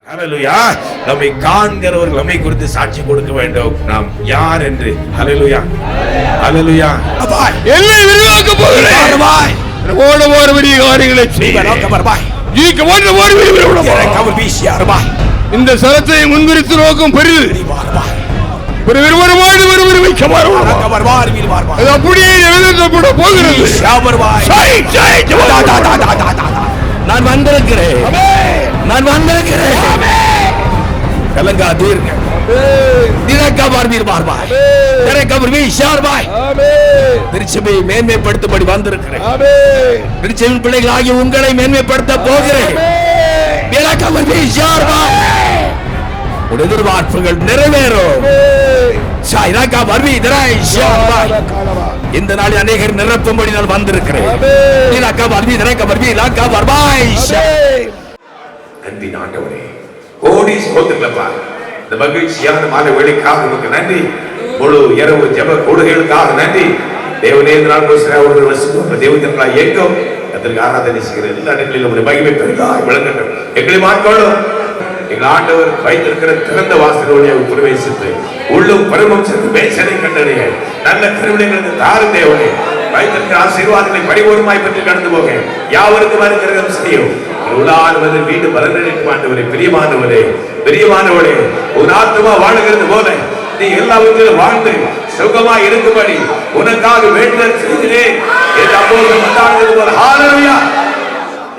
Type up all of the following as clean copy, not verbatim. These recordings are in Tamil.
ஹல்லேலூயா. நம்மை காண்கிறவர்கள் நம்மை குறித்து சாட்சி கொடுக்க வேண்டும். நாம் யார் என்று. ஹல்லேலூயா, ஹல்லேலூயா. என்னை விரிவாக்க போகிறேன். ஓட ஓட பெரிய காரியங்களை இந்த சரத்தை முன்குறித்து நோக்கும் பெரிது. அப்படியே எழுதப்பட போகிறது. நான் வந்திருக்கிறேன், நான் வந்திருக்கிறேன். கலங்காதீர்கள். திருச்சபையை மேன்மைப்படுத்தபடி வந்திருக்கிறேன். திருச்சபையின் பிள்ளைகளாகி உங்களை மேன்மைப்படுத்த போகிறேன். எதிர்பார்ப்புகள் நிறைவேறும். இந்த நாளில் அநேகர் நிரப்பும்படி நான் வந்திருக்கிறேன். நன்றி ஆண்டவரே, கோடி சோதனைகளப்பா. இந்த மகிழ்ச்சியான மாலை வேளைக்காக உமக்கு நன்றி. முழு இரவு ஜெப கொடுகளுக்காக நன்றி. தேவனே தேவதர்களாக எங்கும் அதற்கு ஆராதனை செய்கிற எல்லா இடங்களிலும் உங்களுடைய மகிமை பெருகாய் விளங்கட்டும். எங்களை மாற்றோடும். எங்கள் ஆண்டவர் வைத்திருக்கிற திறந்த வாசலோடைய பிரவேசித்து உள்ளும் பருவம் சென்று மேசனை கண்டடைய நல்ல கருவிடைகளுக்கு தாரும் தேவனே. வைத்திருக்கிற ஆசீர்வாதங்களை பரிபூர்ணமாய் பெற்று கடந்து போக யாவருக்கும் வருகிறதும் செய்யும். உள்ளாடுவது வீடு பலனளிக்கும் ஆண்டவரே. பிரியமானவரே, பிரியமானவரே, ஒரு ஆத்மா வாழுகிறது போல நீ எல்லாவற்றிலும் வாழ்ந்து சுகமா இருக்கும்படி உனக்காக வேண்டுதல் செய்கிறேன் என்று அப்போது வந்தாடுகிறது போல. ஹல்லேலூயா.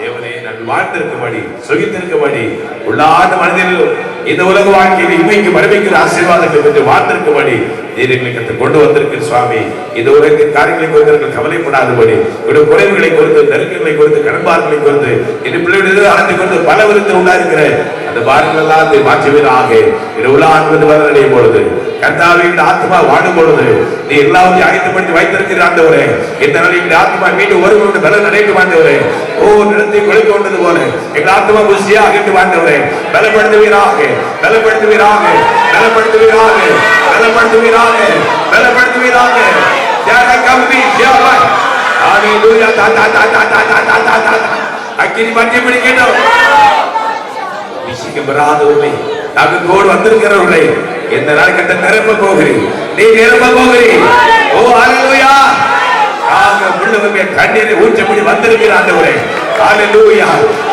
தேவனே, நான் வாழ்ந்திருக்கும்படி சுகித்திருக்கும்படி உள்ளான மனதிலும் இந்த உலக வாழ்க்கையில் இன்மைக்கு மறுமைக்கிற ஆசீர்வாதங்களை பெற்று வாழ்ந்திருக்கும்படி நீர் கொண்டு வந்திருக்கிற சுவாமி. இந்த உலக காரியங்களை குறித்து கவலைப்படாதபடி இவருடைய குறைவுகளை குறித்து, நெருக்கங்களை குறித்து, கடன்பாடுகளை குறித்து இந்த பிள்ளைகளுடைய அளந்து கொண்டு பல விருத்து உண்டாயிருக்கிற அந்த பாரங்கள் எல்லாம் மாற்றுவீராக. உள்ளான்பது வளரடையும் பொழுது கர்த்தாவே இந்த ஆத்மா வாடும் பொழுது நீ எல்லாத்தையும் ஆயத்தப்படுத்தி வைத்திருக்கிற ஆண்டவரே. இந்த நாளில் இந்த ஆத்மா மீண்டும் ஒருவருடைய பலன் அடைந்து ஆண்டவரே. ஓ நிலத்தை கொழுந்து கொண்டது போல எங்கள் ஆத்மா புசியாக ஆண்டவரே. பலப்படுத்துவீராக, பலப்படுத்துவீராக, பலப்படுத்துவீராக, பலப்படுத்துவீராக, பலப்படுத்துவீராக. அக்கினி பற்றி பிடிக்கணும். பெறாதவர்களை தகுந்தோடு வந்திருக்கிறவர்களை எந்த நாள் கட்ட நிரப்ப போகிறீர். நீ நிரப்ப போகிறீர். ஓ ஹல்லேலூயா. உள்ளவங்க கண்ணீரை ஊற்றப்படி வந்திருக்கிற ஆண்டவரே. ஹல்லேலூயா.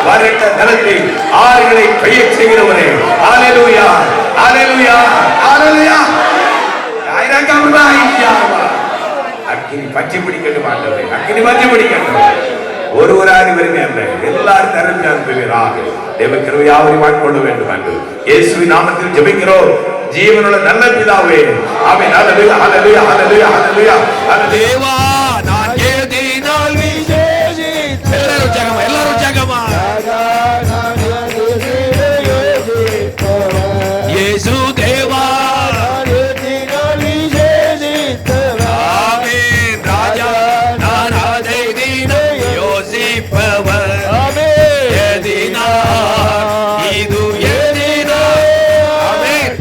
வறண்ட நிலத்தை ஆறுகளை பெய்ய செய்கிறவரே. ஹல்லேலூயா, ஹல்லேலூயா, ஹல்லேலூயா. அக்கினி பச்சை பிடிக்கட்டும் ஆண்டவரே. அக்கினி பச்சை பிடிக்கட்டும். ஒருவராக வருமே அல்ல, எல்லாரும் தரப்பி அனுப்புவீராக. தேவ கிருபையாவை வாட்கொள்ள வேண்டும் என்று இயேசுவின் நாமத்தில் ஜெபிக்கிறோம். ஜீவனுள்ள நல்ல பிதாவே. ஆமென். ஹல்லேலூயா, ஹல்லேலூயா, ஹல்லேலூயா, ஹல்லேலூயா. தேவா நான் ஏதினால் விசேஷித்த எல்லாரும் ஜெகமா, எல்லாரும் ஜெகமா. இயேசு தேவா நான் ஏதினால் விசேஷித்த. ஆமென். ராஜா நான் அதை தினம் யோசிப்பவர். ஆமென். எதினா இது எதினா. ஆமென்.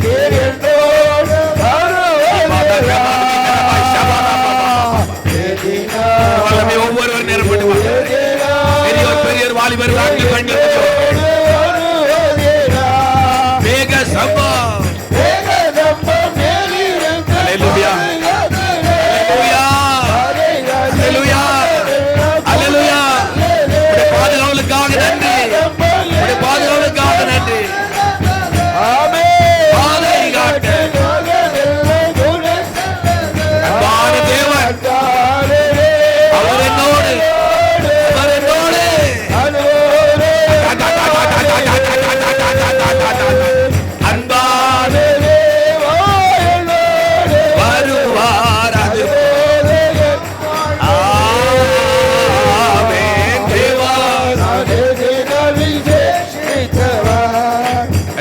ஒவ்வொருவர் நேரம் பெரியோர் பெரியோர் வாலிபர் வேக சம்பா. ஹல்லேலூயா, ஹல்லேலூயா, ஹல்லேலூயா, ஹல்லேலூயா. பாதுகாவலுக்காக நன்றி, பாதுகாவலுக்காக நன்றி. பாதை காட்ட அன்பான தேவன் அவர் என்னோடு, அவர் என்னோடு. அன்பான வருவார். அது ஆமென். தேவா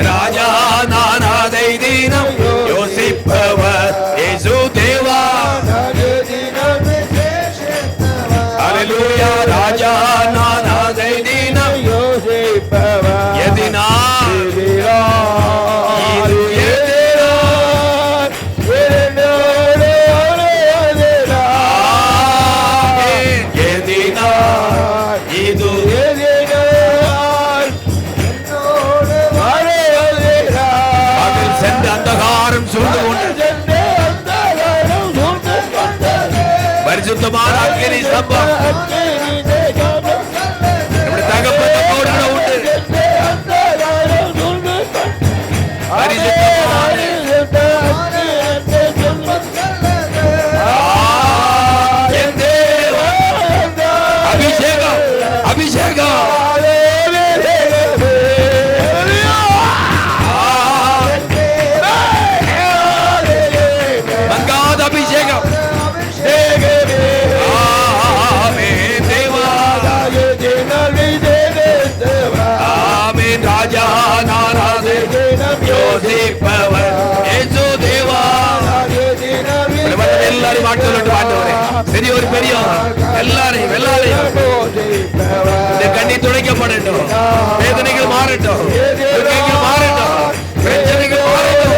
ராஜா நான் அதை தினம் யோசிப்பவர். இயேசு தேவா. ஹல்லேலூயா. ராஜா நான் அதை தினம் யோசிப்பவர். எதினா இது எதினா. எதினா இது எதினா. பரிசுத்தமான அக்கினி ஸ்தம்பம் நம்முடைய தகப்பன் நம்மோடு கூட உண்டு. பரிசுத்தமான என் தேவன். அபிஷேகம் அபிஷேகம் மங்காத அபிஷேகம். ஆமென் தேவா. ஆமென் ராஜா நாராதே யோசிப்பவர் இயேசு தேவா. எல்லாரும் பாட்டு சொல்லட்டும். ஆண்டவரே பெரியோர் பெரியோர் எல்லாரையும் இந்த கண்ணீர் துடைக்கப்படட்டும். வேதனைகள் மாறட்டும், துக்கங்கள் மாறட்டும், பிரச்சனைகள் மாறட்டும்.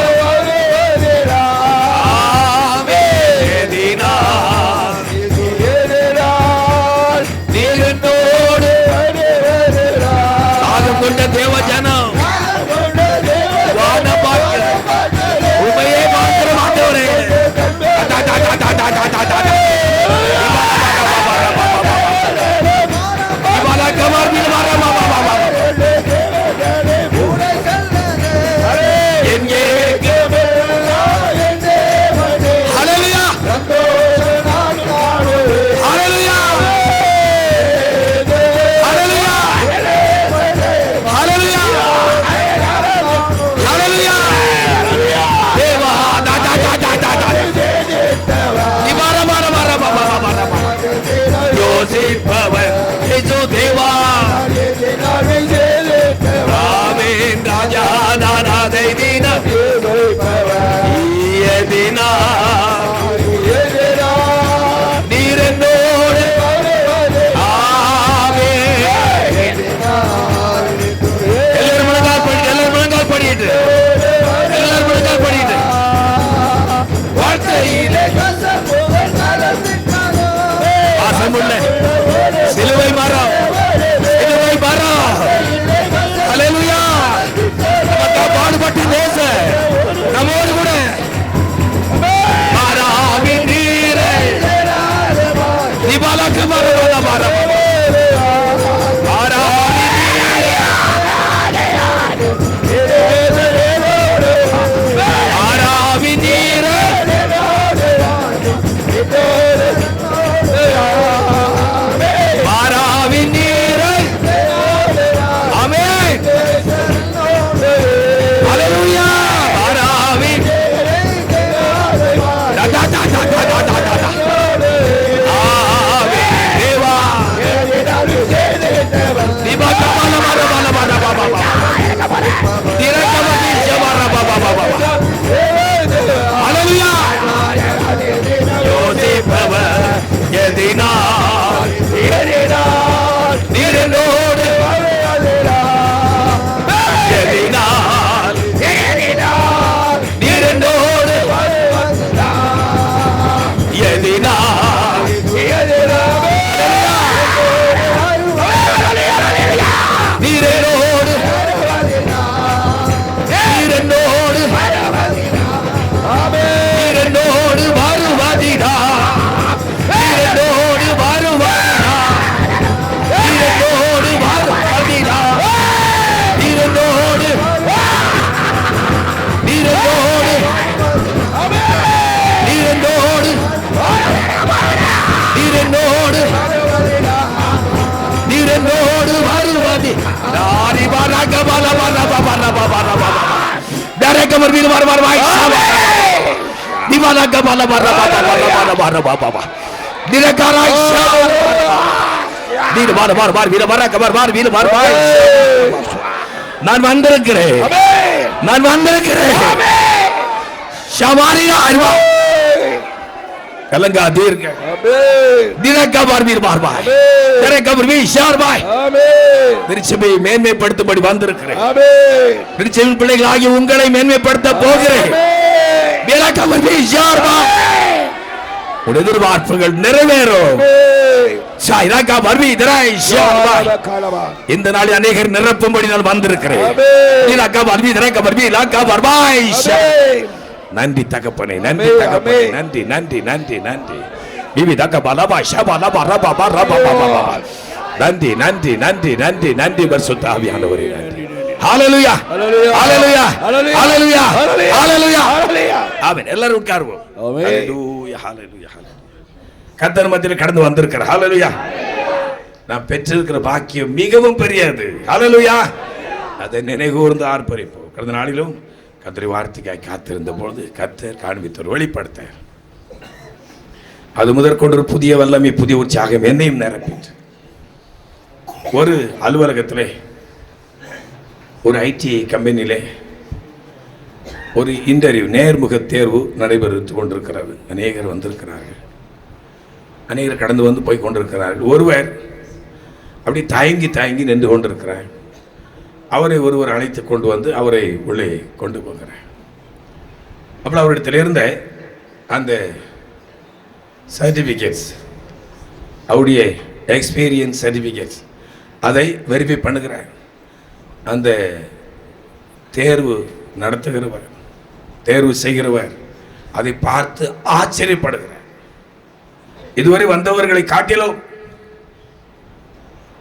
நீர் என்னோடு தாகம் கொண்ட தேவ ஜனம் வான பார்க்க உண்மையே பார்க்கிற ஆண்டவரே. யோசிப்பவர் இயேசு தேவா. ஆமென் ராஜா நாராதை தீனா ஏதினா நீர் என்னோடு. ஆமென் எல்லாரும் முழங்கால் படிட்டு வார்த்தையிலே வாசமுள்ள சிலுவை மரம் அல்லேலூயா. நமக்கு பாடுபட்டு தேச நம்மோடு கூட மாறாவின் நீரை நிபாலாக்கு மாறாவின் நீரை மாறாவின் நீரை. ஆமென் அல்லேலூயா. மாறாவின் ஆமென் தேவா. திபாகபால பால பாபா திரகமதி ஜபார பாபா அல்லேலூயா. யோசிப்பவர் எதினா நீர் என்னோடு. எதினால் நீர் என்னோடு. எதினால் நீர் என்னோடு. நீர் என்னோடு. நீர் என்னோடு வருவதிடா. நீர் என்னோடு வருவதிடா. நீர் என்னோடு வருவதிடா. நீர் என்னோடு. நீர் என்னோடு. நீர் என்னோடு. நீர் என்னோடு. நீர் என்னோடு வருவதி நாரி பரக பல பல பல பல பல டரக மர்வீர் மார் மார் வாய் திவாலக பல பல பல பல பல பல நிரகாராய் நீர் மார் மார் மார் வீர பரக மார் மார் வீர மார் வாய். நான் வந்திருக்கிறேன். நான் வந்திருக்கிறேன். ஷமாரியா அருவா கலங்கா தீர்க்க தினக்க பார்வீர் பார்வாய் தினக்க பார்வி ஷார்வாய் திருச்சபையை மேன்மைப்படுத்தும்படி வந்திருக்கிறேன். திருச்சபையின் பிள்ளைகளாகிய உங்களை மேன்மைப்படுத்த போகிறேன். தினக்க பார்வி ஷார்வாய் உடைய எதிர்பார்ப்புகள் நிறைவேறும். இந்த நாளில் அநேகர் நிரப்பும்படி நான் வந்திருக்கிறேன். நன்றி தகப்பனே, நன்றி தகப்பனே, நன்றி நன்றி நன்றி நன்றி. நன்றி நன்றி நன்றி நன்றி நன்றி பரிசுத்த ஆவியானவரே நன்றி. ஹalleluya ஹalleluya ஹalleluya ஹalleluya ஆமென். எல்லாரும் உட்காருவோம். ஹalleluya ஹalleluya கர்த்தர் மத்தியில் கடந்து வந்திருக்கிறார். ஹalleluya நாம் பெற்றிருக்கிற பாக்கியம் மிகவும் பெரியது. ஹalleluya அதை நினைகூர்ந்து ஆர்ப்பரிப்போம். கடந்த நாளிலும் கர்த்தருடைய வார்த்தைக்காய் காத்திருந்த பொழுது கர்த்தர் காண்பித்தார், வெளிப்படுத்தார். அது முதற்கொண்டு ஒரு புதிய வல்லமை, புதிய உற்சாகம் என்னையும் நிரப்பிற்று. ஒரு அலுவலகத்திலே, ஒரு ஐடி கம்பெனியிலே ஒரு இன்டர்வியூ, நேர்முக தேர்வு நடைபெற்று கொண்டிருக்கிறது. அநேகர் வந்திருக்கிறார்கள், அநேகர் கடந்து வந்து போய் கொண்டிருக்கிறார்கள். ஒருவர் அப்படி தயங்கி தயங்கி நின்று கொண்டிருக்கிறார். அவரை ஒருவர் அழைத்து கொண்டு வந்து அவரை உள்ளே கொண்டு போகிறார். அப்புறம் அவரிடத்தில் இருந்த அந்த சர்டிஃபிகேட்ஸ், அவருடைய எக்ஸ்பீரியன்ஸ் சர்டிஃபிகேட்ஸ், அதை வெரிஃபை பண்ணுகிறார். அந்த தேர்வு நடத்துகிறவர், தேர்வு செய்கிறவர் அதை பார்த்து ஆச்சரியப்படுகிறார். இதுவரை வந்தவர்களை காட்டிலும்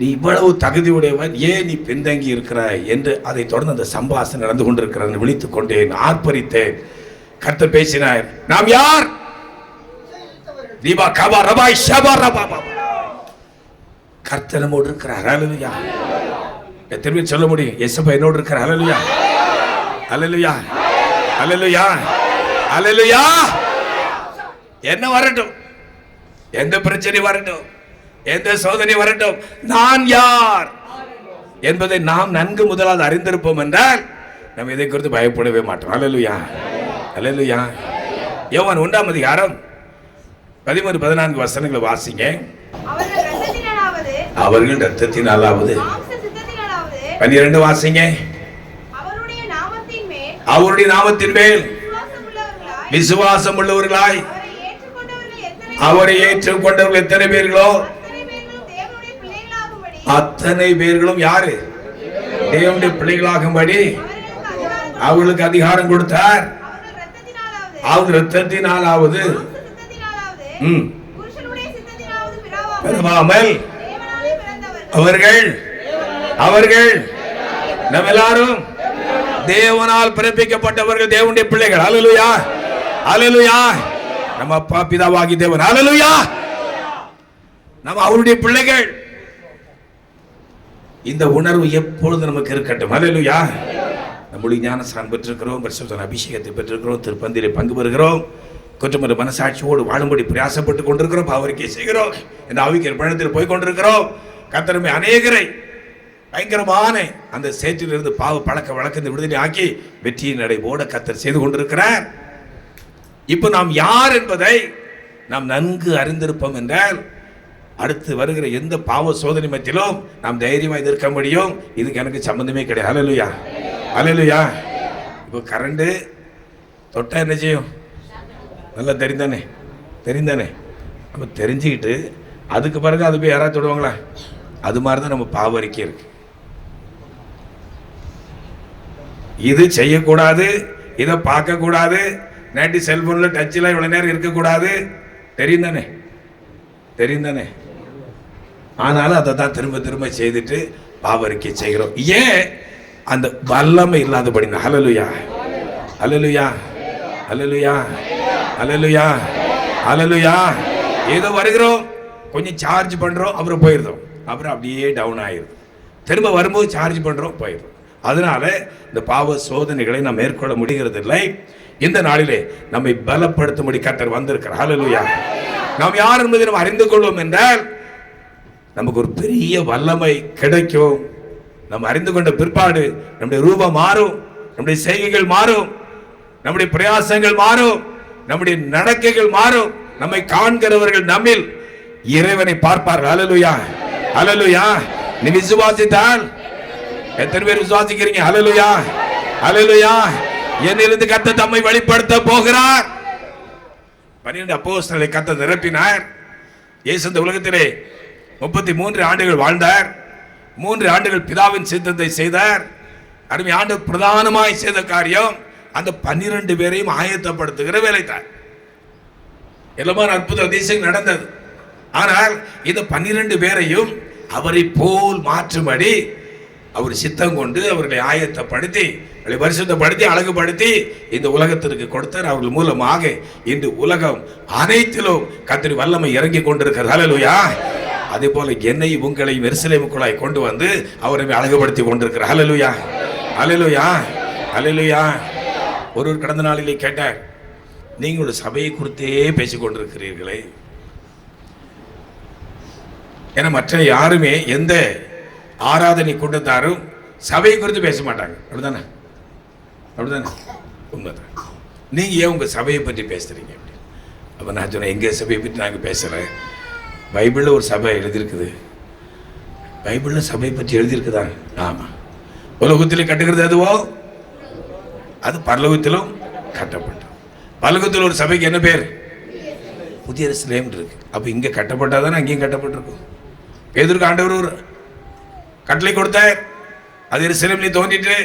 நீ இவ்வளவு தகுதியுடையவன், ஏன் நீ பின்தங்கி இருக்கிறாய் என்று அதை தொடர்ந்து அந்த சம்பாஷணை நடந்து கொண்டிருக்கிறார். விழித்துக் கொண்டேன், ஆர்ப்பரித்தேன். கர்த்தர் பேசினார், நாம் யார்? கர்த்தர் நம்மோடு இருக்கிறார். ஹல்லேலூயா. திரும்பி சொல்ல முடியும், இயேசுவா என்னோடு இருக்கிறார். ஹல்லேலூயா ஹல்லேலூயா ஹல்லேலூயா ஹல்லேலூயா. என்ன வரட்டும், எந்த பிரச்சனை வரட்டும், எந்த சோதனை வரட்டும், நான் யார் என்பதை நாம் நன்கு முதலாவது அறிந்திருப்போம் என்றால் நம்ம இதை குறித்து பயப்படவே மாட்டோம். ஹல்லேலூயா ஹல்லேலூயா. யோவான் 1ஆம் அதிகாரம் 13-14 வசனங்களை வாசிங்க. அவர்கள் இரத்தத்தினாலாவது 12 வாசிங்க. அவருடைய நாமத்தின் மேல் விசுவாசம் உள்ளவர்களாய் அவரை ஏற்றுக்கொண்டவர்கள் எத்தனை பேர்களோ அத்தனை பேர்களும் யாரு? தேவனுடைய பிள்ளைகளாகும்படி அவர்களுக்கு அதிகாரம் கொடுத்தார். அவர் இரத்தத்தினாலாவது பிறவாமல் அவர்கள் அவர்கள் நம்ம எல்லாரும் தேவனால் பிறப்பிக்கப்பட்டவர்கள், தேவனுடைய பிள்ளைகள். ஹல்லேலூயா ஹல்லேலூயா. நம்ம அப்பா பிதாவாகி தேவன். ஹல்லேலூயா. நம்ம அவருடைய பிள்ளைகள். இந்த உணர்வு எப்பொழுது நமக்கு இருக்கட்டும். ஹல்லேலூயா. நம்முடைய ஞானஸ்நானம் பெற்றிருக்கிறோம், பரிசுத்த அபிஷேகத்தை பெற்றிருக்கிறோம், திருப்பந்தியிலே பங்கு பெறுகிறோம், குற்றமற்ற மனசாட்சியோடு வாழும்படி பிரயாசப்பட்டு கொண்டிருக்கிறோம், பாவரிக்கை செய்கிறோம், இந்த ஆவிக்கிற பயணத்தில் போய் கொண்டிருக்கிறோம். கர்த்தர் அநேகரை பயங்கரமான அந்த சேற்றிலிருந்து பாவ பழக்க வழக்கத்தை விடுதலை ஆக்கி வெற்றியின் நடை ஓட கர்த்தர் செய்து கொண்டிருக்கிறார். இப்போ நாம் யார் என்பதை நாம் நன்கு அறிந்திருப்போம் என்றால் அடுத்து வருகிற எந்த பாவ சோதனை மத்தியிலும் நாம் தைரியமாக இருக்க முடியும். இதுக்கு எனக்கு சம்பந்தமே கிடையாது. ஹல்லேலூயா ஹல்லேலூயா. இப்போ கரண்டு தொட்டா என்ன செய்யும்? நல்லா தெரிந்தானே தெரிந்தானே. நம்ம தெரிஞ்சுக்கிட்டு அதுக்கு பிறகு அது போய் யாராவது தொடுவாங்களா? அது மாதிரி தான் நம்ம பாவரிக்கை இருக்கு. இது செய்யக்கூடாது, இதை பார்க்கக்கூடாது, நேட்டி செல்போனில் டச்சில் இவ்வளோ நேரம் இருக்கக்கூடாது, தெரியும் தானே தெரியும் தானே. ஆனாலும் அதை தான் திரும்ப திரும்ப செய்துட்டு பாவரிக்கை செய்கிறோம். ஏன்? அந்த வல்லமை இல்லாதபடி. ஹல்லேலூயா ஹல்லேலூயா ஹல்லேலூயா ஹல்லேலூயா ஹல்லேலூயா. ஏதோ வருகிறோம், கொஞ்சம் சார்ஜ் பண்ணுறோம், அப்புறம் போயிடுறோம், அப்புறம் அப்படியே டவுன் ஆயிடும். திரும்ப வரும்போது சார்ஜ் பண்ணுறோம், போயிடும். அதனால இந்த பாவ சோதனைகளை நாம் மேற்கொள்ள முடிகிறது இல்லை. இந்த நாளிலே நம்மை பலப்படுத்தும்படி கர்த்தர் வந்திருக்கிறார். ஹல்லேலூயா. நாம் யார் என்பதை நாம் அறிந்து கொள்வோம் என்றால் நமக்கு ஒரு பெரிய வல்லமை கிடைக்கும். நம்ம அறிந்து கொண்ட பிற்பாடு நம்முடைய ரூபம் மாறும், நம்முடைய செய்கைகள் மாறும், நம்முடைய பிரயாசங்கள் மாறும், நம்முடைய நடக்கைகள் மாறும். நம்மை காண்கிறவர்கள் நம்மில் இறைவனை பார்ப்பார்கள். ஹல்லேலூயா ஹல்லேலூயா. நீ விசுவாசித்தால், எத்தனை பேர் விசுவாசிக்கிறீங்க? ஹல்லேலூயா ஹல்லேலூயா. என்னிலிருந்து கர்த்தர் தம்மை வெளிப்படுத்த போகிறார். 12 அப்போஸ்தலரை கர்த்தர் நிரப்பினார். இயேசு இந்த உலகத்திலே 33 ஆண்டுகள் வாழ்ந்தார். 3 ஆண்டுகள் பிதாவின் சித்தத்தை செய்தார். அருமை ஆண்டு பிரதானமாய் செய்த காரியம் அந்த 12 பேரையும் ஆயத்தப்படுத்துகிற வேலை தான். எல்லாமான அற்புத அதிசயம் நடந்தது. ஆனால் இந்த 12 பேரையும் அவரை போல் மாற்றும்படி அவர் சித்தம் கொண்டு அவர்களை ஆயத்தப்படுத்தி அவர்களை பரிசுத்தப்படுத்தி அழகுபடுத்தி இந்த உலகத்திற்கு கொடுத்தார். அவர்கள் மூலமாக இன்று உலகம் அனைத்திலும் கர்த்தருடைய வல்லமை இறங்கி கொண்டிருக்கிறது. ஹல்லேலூயா. அதே போல என்னை உங்களை எருசலேமுக்குள்ளாய் கொண்டு வந்து அவரை அழகுபடுத்தி கொண்டிருக்கிறார். ஹல்லேலூயா, ஹல்லேலூயா, ஹல்லேலூயா. ஒரு கடந்த நாளிலே கேட்டார், நீங்கள் ஒரு சபையை குறித்தே பேசிக் கொண்டிருக்கிறீர்களே. ஏன்னா மற்ற யாருமே எந்த ஆராதனை கூட்டத்தாரும் சபையை குறித்து பேச மாட்டாங்க. அப்படிதானே? அப்படிதானே? உண்மைதான். நீங்க ஏன் உங்க சபையை பற்றி பேசுறீங்க? அப்ப நான் சொன்னேன், எங்க சபையை பற்றி நாங்கள் பேசுறேன். பைபிளில் ஒரு சபை எழுதியிருக்குது. பைபிளில் சபையை பற்றி எழுதியிருக்குதா? ஆமாம். உலகத்தில் கட்டுகிறது அதுவோ, அது பரலோகத்திலும் கட்டப்பட்டோம். பரலோகத்தில் ஒரு சபைக்கு என்ன பேர்? புதிய எருசலேம் இருக்கு. அப்போ இங்கே கட்டப்பட்டாதானே அங்கேயும் கட்டப்பட்டிருக்கும். பேதுருக்கு ஆண்டவர் ஒரு கட்டளை கொடுத்தார். அது எருசலேமில் தோன்றிட்டு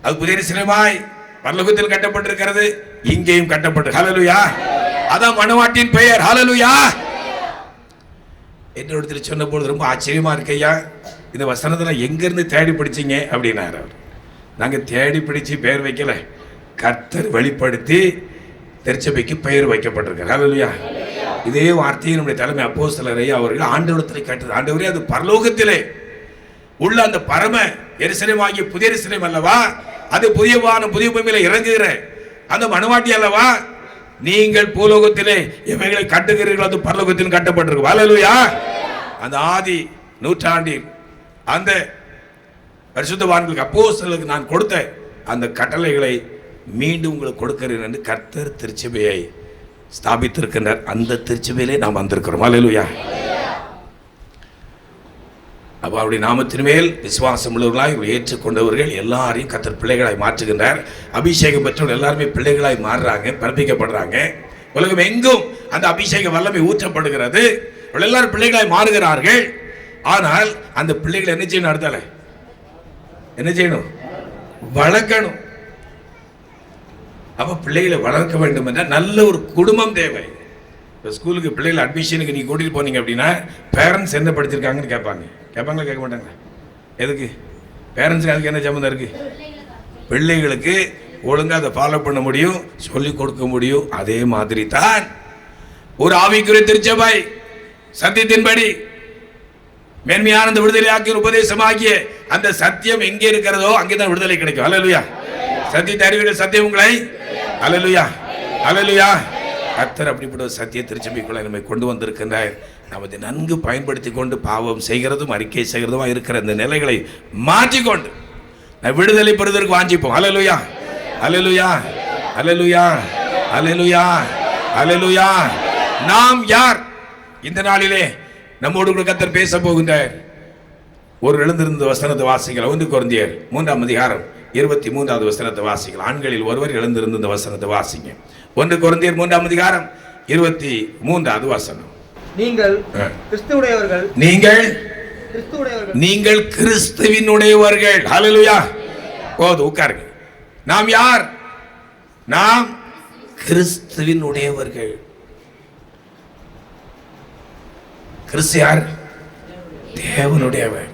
அது புதிய எருசலேமாய் பரலோகத்தில் கட்டப்பட்டிருக்கிறது, இங்கேயும் கட்டப்பட்டு. ஹல்லேலூயா. அதான் மணவாட்டின் பெயர். ஹல்லேலூயா. என்ன ஒருத்தர் சொன்ன பொழுது ரொம்ப ஆச்சரியமா இருக்கையா, இந்த வசனத்தில் எங்கேருந்து தேடி பிடிச்சிங்க அப்படின்னாரு அவர். நாங்கள் தேடி பிடிச்சி பெயர் வைக்கல, கர்த்தர் வெளிப்படுத்தி திருச்சபைக்கு பெயர் வைக்கப்பட்டிருக்கார். ஹல்லேலூயா. இதே வார்த்தையை நம்முடைய தலைமை அப்போஸ்தலரை அவர்கள் ஆண்டவரத்தில் கேட்டது. ஆண்டவரே, அது பரலோகத்திலே உள்ள அந்த பரம எருசலேம் ஆகிய புதிய எருசலேம் அல்லவா? அது புதிய வானம் புதிய பூமியில இறங்குகிற அந்த மணவாட்டி அல்லவா? நீங்கள் பூலோகத்திலே இவைகளை கட்டுகிறீர்கள், அது பரலோகத்தில் கட்டப்பட்டிருக்கு. ஹல்லேலூயா. அந்த ஆதி நூற்றாண்டில் அந்த பரிசுத்தவான்களுக்கு அப்போஸ்தலருக்கு நான் கொடுத்த அந்த கட்டளைகளை மீண்டும் உங்களுக்கு கொடுக்கிறேன் என்று கர்த்தர் திருச்சபையை ஸ்தாபித்திருக்கின்றார். அந்த திருச்சபையிலே நாம் வந்திருக்கிறோம். ஹல்லேலூயா. அப்போ அப்படி நாமத்தின் மேல் விசுவாசம் உள்ளவர்களாய் ஏற்றுக்கொண்டவர்கள் எல்லாரையும் கர்த்தர் பிள்ளைகளாய் மாற்றுகின்றார். அபிஷேகம் பெற்றவர்கள் எல்லாருமே பிள்ளைகளாய் மாறுறாங்க, பிறப்பிக்கப்படுறாங்க. உலகம் எங்கும் அந்த அபிஷேக வல்லமை ஊற்றப்படுகிறது. எல்லாரும் பிள்ளைகளாய் மாறுகிறார்கள். ஆனால் அந்த பிள்ளைகளை என்ன செய்யணும்? அடுத்தால என்ன செய்யணும்? வளர்க்கணும். அப்போ பிள்ளைகளை வளர்க்க வேண்டும் என்றால் நல்ல ஒரு குடும்பம் தேவை. இப்போ ஸ்கூலுக்கு பிள்ளைகளை அட்மிஷனுக்கு நீங்கள் கூட்டிகிட்டு போனீங்க அப்படின்னா பேரண்ட்ஸ் என்ன படிச்சிருக்காங்கன்னு கேட்பாங்க. கேட்பாங்களா? கேட்க மாட்டாங்களா? எதுக்கு? பேரண்ட்ஸுக்கு அதுக்கு என்ன சம்மந்தம் இருக்குது? பிள்ளைகளுக்கு ஒழுங்காக அதை ஃபாலோ பண்ண முடியும், சொல்லிக் கொடுக்க முடியும். அதே மாதிரி தான் ஒரு ஆவிக்குரிய திருச்சபை சத்தியத்தின்படி மேன்மையான அந்த விடுதலையாக்கிய உபதேசமாகிய அந்த சத்தியம் எங்கே இருக்கிறதோ அங்கேதான் விடுதலை கிடைக்கும். ஹல்லேலூயா. சத்தியத்தை அறிவிக்கிற சத்தியம் உங்களை. ஹல்லேலூயா, ஹல்லேலூயா. கர்த்தர் அப்படிப்பட்ட ஒரு சத்திய திருச்சபைக்குள்ள நம்மை கொண்டு வந்திருக்கின்றார். நாம் அதை நன்கு பயன்படுத்தி கொண்டு பாவம் செய்கிறதும் அறிக்கை செய்கிறதுமா இருக்கிற இந்த நிலைகளை மாற்றிக்கொண்டு நான் விடுதலை பெறுவதற்கு வாஞ்சிப்போம். ஹல்லேலூயா, ஹல்லேலூயா, ஹல்லேலூயா, ஹல்லேலூயா, ஹல்லேலூயா. நாம் யார்? இந்த நாளிலே நம்மோடு கூட கர்த்தர் பேச போகின்றார். ஒரு எழுந்திருந்த வசனத்தை வாசிக்கலாம். 1 கொரிந்தியர் 3ஆம் அதிகாரம் 23வது வசனத்தை வாசிக்கலாம். ஆண்களில் ஒருவர் எழுந்திருந்த இந்த வசனத்தை வாசிங்க. 1 கொரிந்தியர் 3ஆம் அதிகாரம் 23வது வசனம். நீங்கள் கிறிஸ்துவுடையவர்கள், நீங்கள் கிறிஸ்துவினுடையவர்கள். ஹல்லேலூயா. போது உட்காருங்க. நாம் யார்? நாம் கிறிஸ்துவினுடையவர்கள். கிறிஸ்து யார்? தேவனுடையவர்.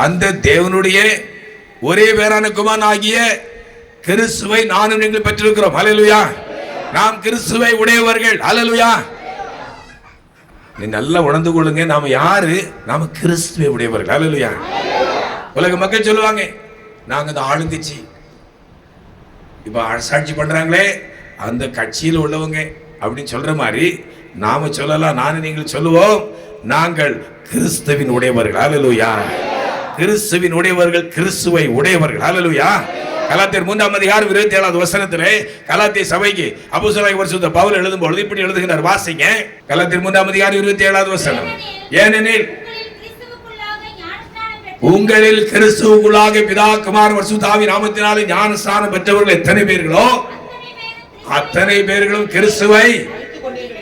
அந்த தேவனுடைய ஒரே பேரான குமாரன் ஆகிய கிறிஸ்துவை நானும் நீங்கள் பெற்றிருக்கிறோம். ஹல்லேலூயா. நாம் கிறிஸ்துவை உடையவர்கள். ஹல்லேலூயா. நீ நல்லா உணர்ந்து கொள்ளுங்க. நாம யாரு? நாம கிறிஸ்துவை உடையவர்கள். ஹல்லேலூயா. உலக மக்கள் சொல்லுவாங்க, நாங்க அந்த ஆளுங்கட்சி, இப்ப அரசாட்சி பண்றாங்களே அந்த கட்சியில் உள்ளவங்க அப்படின்னு சொல்ற மாதிரி நாம சொல்லலாம். நானும் நீங்கள் சொல்லுவோம், நாங்கள் கிறிஸ்துவின் உடையவர்கள். ஹல்லேலூயா. கிறிஸ்துவின் உடையவர்கள், கிறிஸ்துவை உடையவர்கள். ஹல்லேலூயா. கலாத்தியர் 3ஆம் அதிகாரம் 27வது வசனத்திலே கலாத்திய சபைக்கு அப்போஸ்தலனாகிய பரிசுத்த பவுல் எழுதும் பொழுது இப்படி எழுதுகிறார். வாசிங்க. கலாத்தியர் 3ஆம் அதிகாரம் 27வது வசனம். ஏனெனில் உங்களில் கிறிஸ்துவுக்குள்ளாக பிதா குமாரன் பரிசுத்த ஆவி நாமத்தினாலே ஞானஸ்நானம் பெற்றவர்கள் எத்தனை பேர்களோ அத்தனை பேர்களும் கிறிஸ்துவை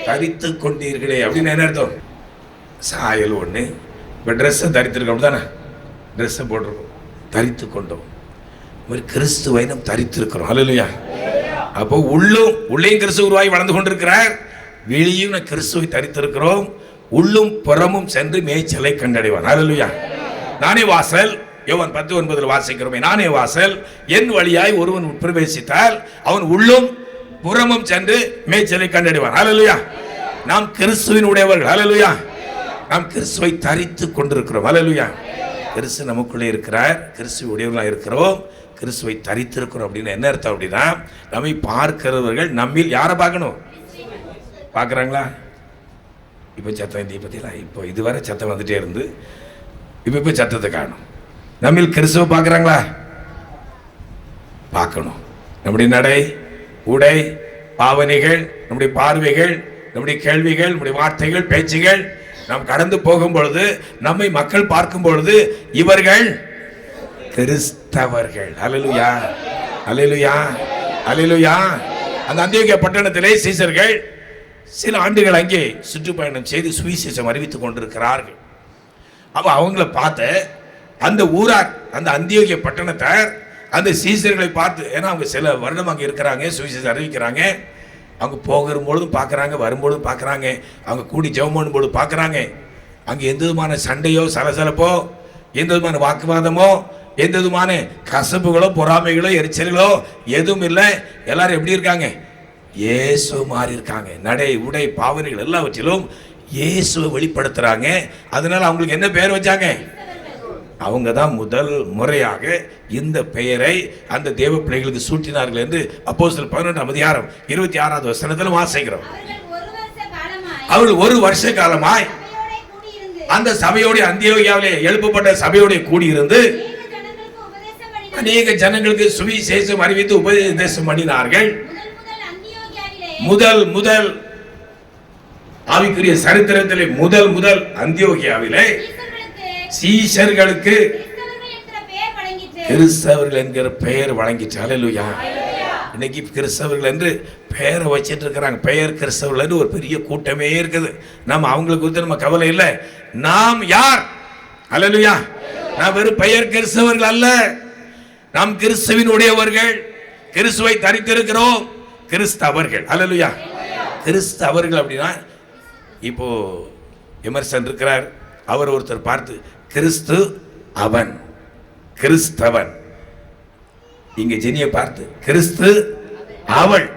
தரித்துக் கொண்டீர்களே. அப்படின்னு என்ன அர்த்தம்? சாயல் ஒண்ணு, இப்ப ட்ரெஸ்ஸை தரித்திருக்கோம் தானே, ட்ரெஸ்ஸை போட்டிருக்கோம், தரித்து கொண்டோம். கிறிஸ்துவை நாம் தரித்திருக்கிறோம். ஹல்லேலூயா. அப்போ உள்ளேயும் கிறிஸ்து உருவாகி வளர்ந்து கொண்டிருக்கிறார், வெளியும் கிறிஸ்துவை தரித்திருக்கிறோம். உள்ளும் புறமும் சென்று மேய்ச்சலை கண்டடைவான். ஹல்லேலூயா. நானே வாசல், யோவான் 10:9 வாசிக்கிறோமே, நானே வாசல், என் வழியாய் ஒருவன் பிரவேசித்தால் அவன் உள்ளும் புறமும் சென்று மேய்ச்சலை கண்டடைவான். ஹல்லேலூயா. நாம் கிறிஸ்துவின் உடையவர்கள். ஹல்லேலூயா. நாம் கிறிஸ்துவை தரித்து கொண்டிருக்கிறோம். ஹல்லேலூயா. கிறிஸ்து நமக்குள்ளே இருக்கிறார், கிறிஸ்துவ உடையவர்களாக இருக்கிறோம், கிறிஸ்துவை தரித்திருக்கிறோம். அப்படின்னு என்ன அர்த்தம்? அப்படின்னா நம்மை பார்க்கிறவர்கள் நம்மில் யாரை பார்க்கணும்? பார்க்குறாங்களா? இப்போ சத்தம் பற்றிலாம் இப்போ இதுவரை சத்தம் வந்துட்டே இருந்து இப்போ சத்தத்தை காணும். நம்மில் கிறிஸ்துவை பார்க்குறாங்களா? பார்க்கணும். நம்முடைய நடை, உடை, பாவனைகள், நம்முடைய பார்வைகள், நம்முடைய கேள்விகள், நம்முடைய வார்த்தைகள், பேச்சுகள், நாம் கடந்து போகும் பொழுது நம்மை மக்கள் பார்க்கும் பொழுது இவர்கள் கிறிஸ்தவர்கள். அல்லேலூயா, அல்லேலூயா, அல்லேலூயா. அந்த அந்தியோகியா பட்டணத்திலே சீசர்கள் சில ஆண்டுகள் அங்கே சுற்றுப்பயணம் செய்து சுவிசேஷம் அறிவித்துக் கொண்டிருக்கிறார்கள். அப்போ அவங்கள பார்த்து அந்த ஊரார், அந்த அந்தியோகியா பட்டணத்தார் அந்த சீசர்களை பார்த்து, ஏன்னா அவங்க சில வருடம் அங்கே இருக்கிறாங்க, சுவிசேஷம் அறிவிக்கிறாங்க, அவங்க போகும்பொழுதும் பார்க்குறாங்க, வரும்பொழுதும் பார்க்குறாங்க, அவங்க கூடி ஜெபம் பண்ணும்போது பார்க்குறாங்க. அங்கே எந்த விதமான சண்டையோ சலசலப்போ, எந்த விதமான வாக்குவாதமோ, எந்த விதமான கசப்புகளோ பொறாமைகளோ எரிச்சல்களோ எதுவும் இல்லை. எல்லாரும் எப்படி இருக்காங்க? இயேசு மாறி இருக்காங்க. நடை, உடை, பாவனைகள் எல்லாவற்றிலும் இயேசுவை வெளிப்படுத்துறாங்க. அதனால அவங்களுக்கு என்ன பெயர் வச்சாங்க? அவங்க தான் முதல் முறையாக இந்த பெயரை அந்த தேவ பிள்ளைகளுக்கு சூட்டினார்கள் என்று அப்போஸ்தலர் 11:26 வாசிக்கிறோம். அவர்கள் ஒரு வருஷ காலமாய் அந்த சபையோட அந்தியோகியாவிலே எழுப்பப்பட்ட சபையோட கூடியிருந்து அநேக ஜனங்களுக்கு சுவிசேஷம் அறிவித்து உபதேசம் பண்ணினார்கள். முதல் ஆவிக்குரிய சரித்திரத்திலே முதல் அந்தியோகியாவிலே சீஷர்களுக்கு கிறிஸ்தவர்கள் என்கிற பெயர் வழங்கிச்சு. அல்லேலூயா. இன்னைக்கு கிறிஸ்தவர்கள் என்று பெயரை வச்சிட்டு இருக்கிறாங்க. பெயர் கிறிஸ்தவர்கள் என்று ஒரு பெரிய கூட்டமே இருக்குது. நம்ம அவங்களுக்கு குறித்து நம்ம கவலை இல்லை. நாம் யார்? அல்லேலூயா. நாம் வெறும் பெயர் கிறிஸ்தவர்கள் அல்ல, நாம் கிறிஸ்துவின் உடையவர்கள், கிறிஸ்துவை தரித்திருக்கிறோம், கிறிஸ்தவர்கள். அல்லேலூயா. கிறிஸ்தவர்கள் அப்படின்னா இப்போ எமர்சன் இருக்கிறார், அவர் ஒருத்தர் பார்த்து கிறிஸ்து அவன், கிறிஸ்தவன். இங்க ஜெனியை பார்த்து கிறிஸ்து அவள்,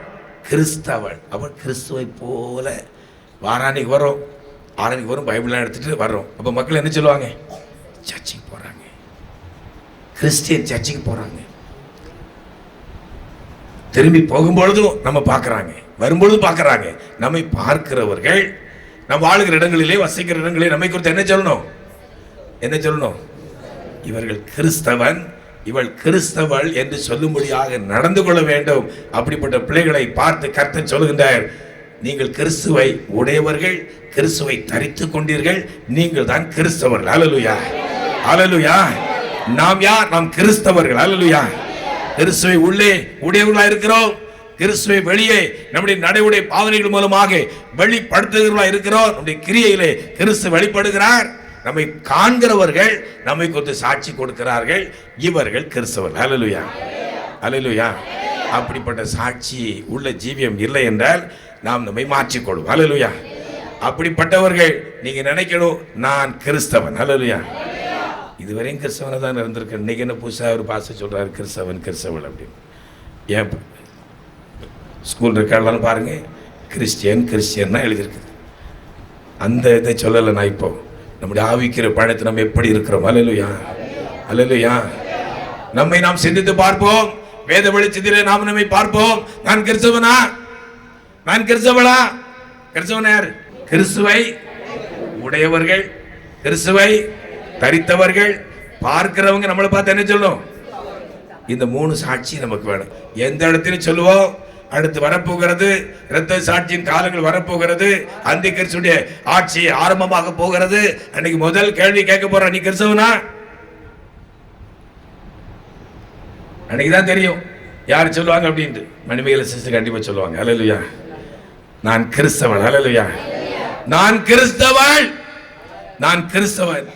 கிறிஸ்தவள். அவள் கிறிஸ்துவை போல வாராணிக்கு வரும், ஆராணிக்கு வரும், பைபிள்லாம் எடுத்துட்டு வர்றோம். அப்போ மக்கள் என்ன சொல்லுவாங்க? சர்ச்சுக்கு போறாங்க, கிறிஸ்டியன் சர்ச்சுக்கு போறாங்க. திரும்பி போகும்பொழுதும் நம்ம பார்க்குறாங்க, வரும்பொழுதும் பார்க்குறாங்க. நம்மை பார்க்கிறவர்கள் நம்ம வாழ்கிற இடங்களிலே, வசிக்கிற இடங்களிலே நம்மை குறித்து என்ன சொல்லணும்? என்ன சொல்லணும்? இவர்கள் கிறிஸ்தவன், இவள் கிறிஸ்தவள் என்று சொல்லும்படியாக நடந்து கொள்ள வேண்டும். அப்படிப்பட்ட பிள்ளைகளை பார்த்து கர்த்தர் சொல்லுகின்றார், நீங்கள் கிறிஸ்துவை உடையவர்கள், கிறிஸ்துவை தரித்து கொண்டீர்கள், நீங்கள் தான் கிறிஸ்தவர்கள். அல்லேலூயா, அல்லேலூயா. நாம் யார்? நாம் கிறிஸ்தவர்கள். அல்லேலூயா. கிறிஸ்துவை உள்ளே உடையவர்களாக இருக்கிறோம், கிறிஸ்துவை வெளியே நம்முடைய நடைமுறை பாவனைகள் மூலமாக வெளிப்படுத்துகிறவர்களாக இருக்கிறோம். நம்முடைய கிரியையிலே கிறிஸ்து வெளிப்படுகிறார். நம்மை காண்கிறவர்கள் நம்மை குறித்து சாட்சி கொடுக்கிறார்கள், இவர்கள் கிறிஸ்தவர்கள். அல்லேலூயா, அல்லேலூயா. அப்படிப்பட்ட சாட்சி உள்ள ஜீவியம் இல்லை என்றால் நாம் நம்மை மாற்றிக்கொள்வோம். அல்லேலூயா. அப்படிப்பட்டவர்கள் நீங்க நினைக்கணும், நான் கிறிஸ்தவன். அல்லேலூயா. இதுவரையும் கிறிஸ்தவனை தான் இருந்திருக்கேன். இன்னைக்கு என்ன புதுசாக ஒரு பாச சொல்றாரு, கிறிஸ்தவன் கிறிஸ்தவன் அப்படின்னு. ஏன் ஸ்கூல் ரெக்கார்ட்லாம் பாருங்க, கிறிஸ்டியன் தான் எழுதியிருக்குது. அந்த இதை சொல்லலை நான். இப்போ நம்முடைய ஆவிக்கிற பழத்தை நம்ம எப்படி இருக்கிறோம்? அல்லேலூயா, அல்லேலூயா. நம்மை நாம் சிந்தித்து பார்ப்போம். வேத வெளிச்சத்திலே நாம் நம்மை பார்ப்போம். நான் கிறிஸ்தவனா? நான் கிறிஸ்தவளா? கிறிஸ்தவன் யார்? கிறிஸ்துவை உடையவர்கள், கிறிஸ்துவை தரித்தவர்கள். பார்க்கிறவங்க நம்மளை பார்த்து என்ன சொல்லணும்? இந்த 3 சாட்சி நமக்கு வேணும். எந்த இடத்திலும் சொல்லுவோம், அடுத்து வரப்போகிறது இரத்த சாட்சியின் காலங்கள் வரப்போகிறது, அந்த கிறிஸ்துடைய ஆட்சி ஆரம்பமாக போகிறது. அன்னைக்கு முதல் கேள்வி கேட்க போற, நீ கிறிஸ்தவனா? அன்னைக்குதான் தெரியும் யார் சொல்லுவாங்க அப்படின்ட்டு. மணிமேகலை சிஸ்டர் கண்டிப்பா சொல்லுவாங்க. அல்லேலூயா, நான் கிறிஸ்தவன். அல்லேலூயா, நான் கிறிஸ்தவன், நான் கிறிஸ்தவன்.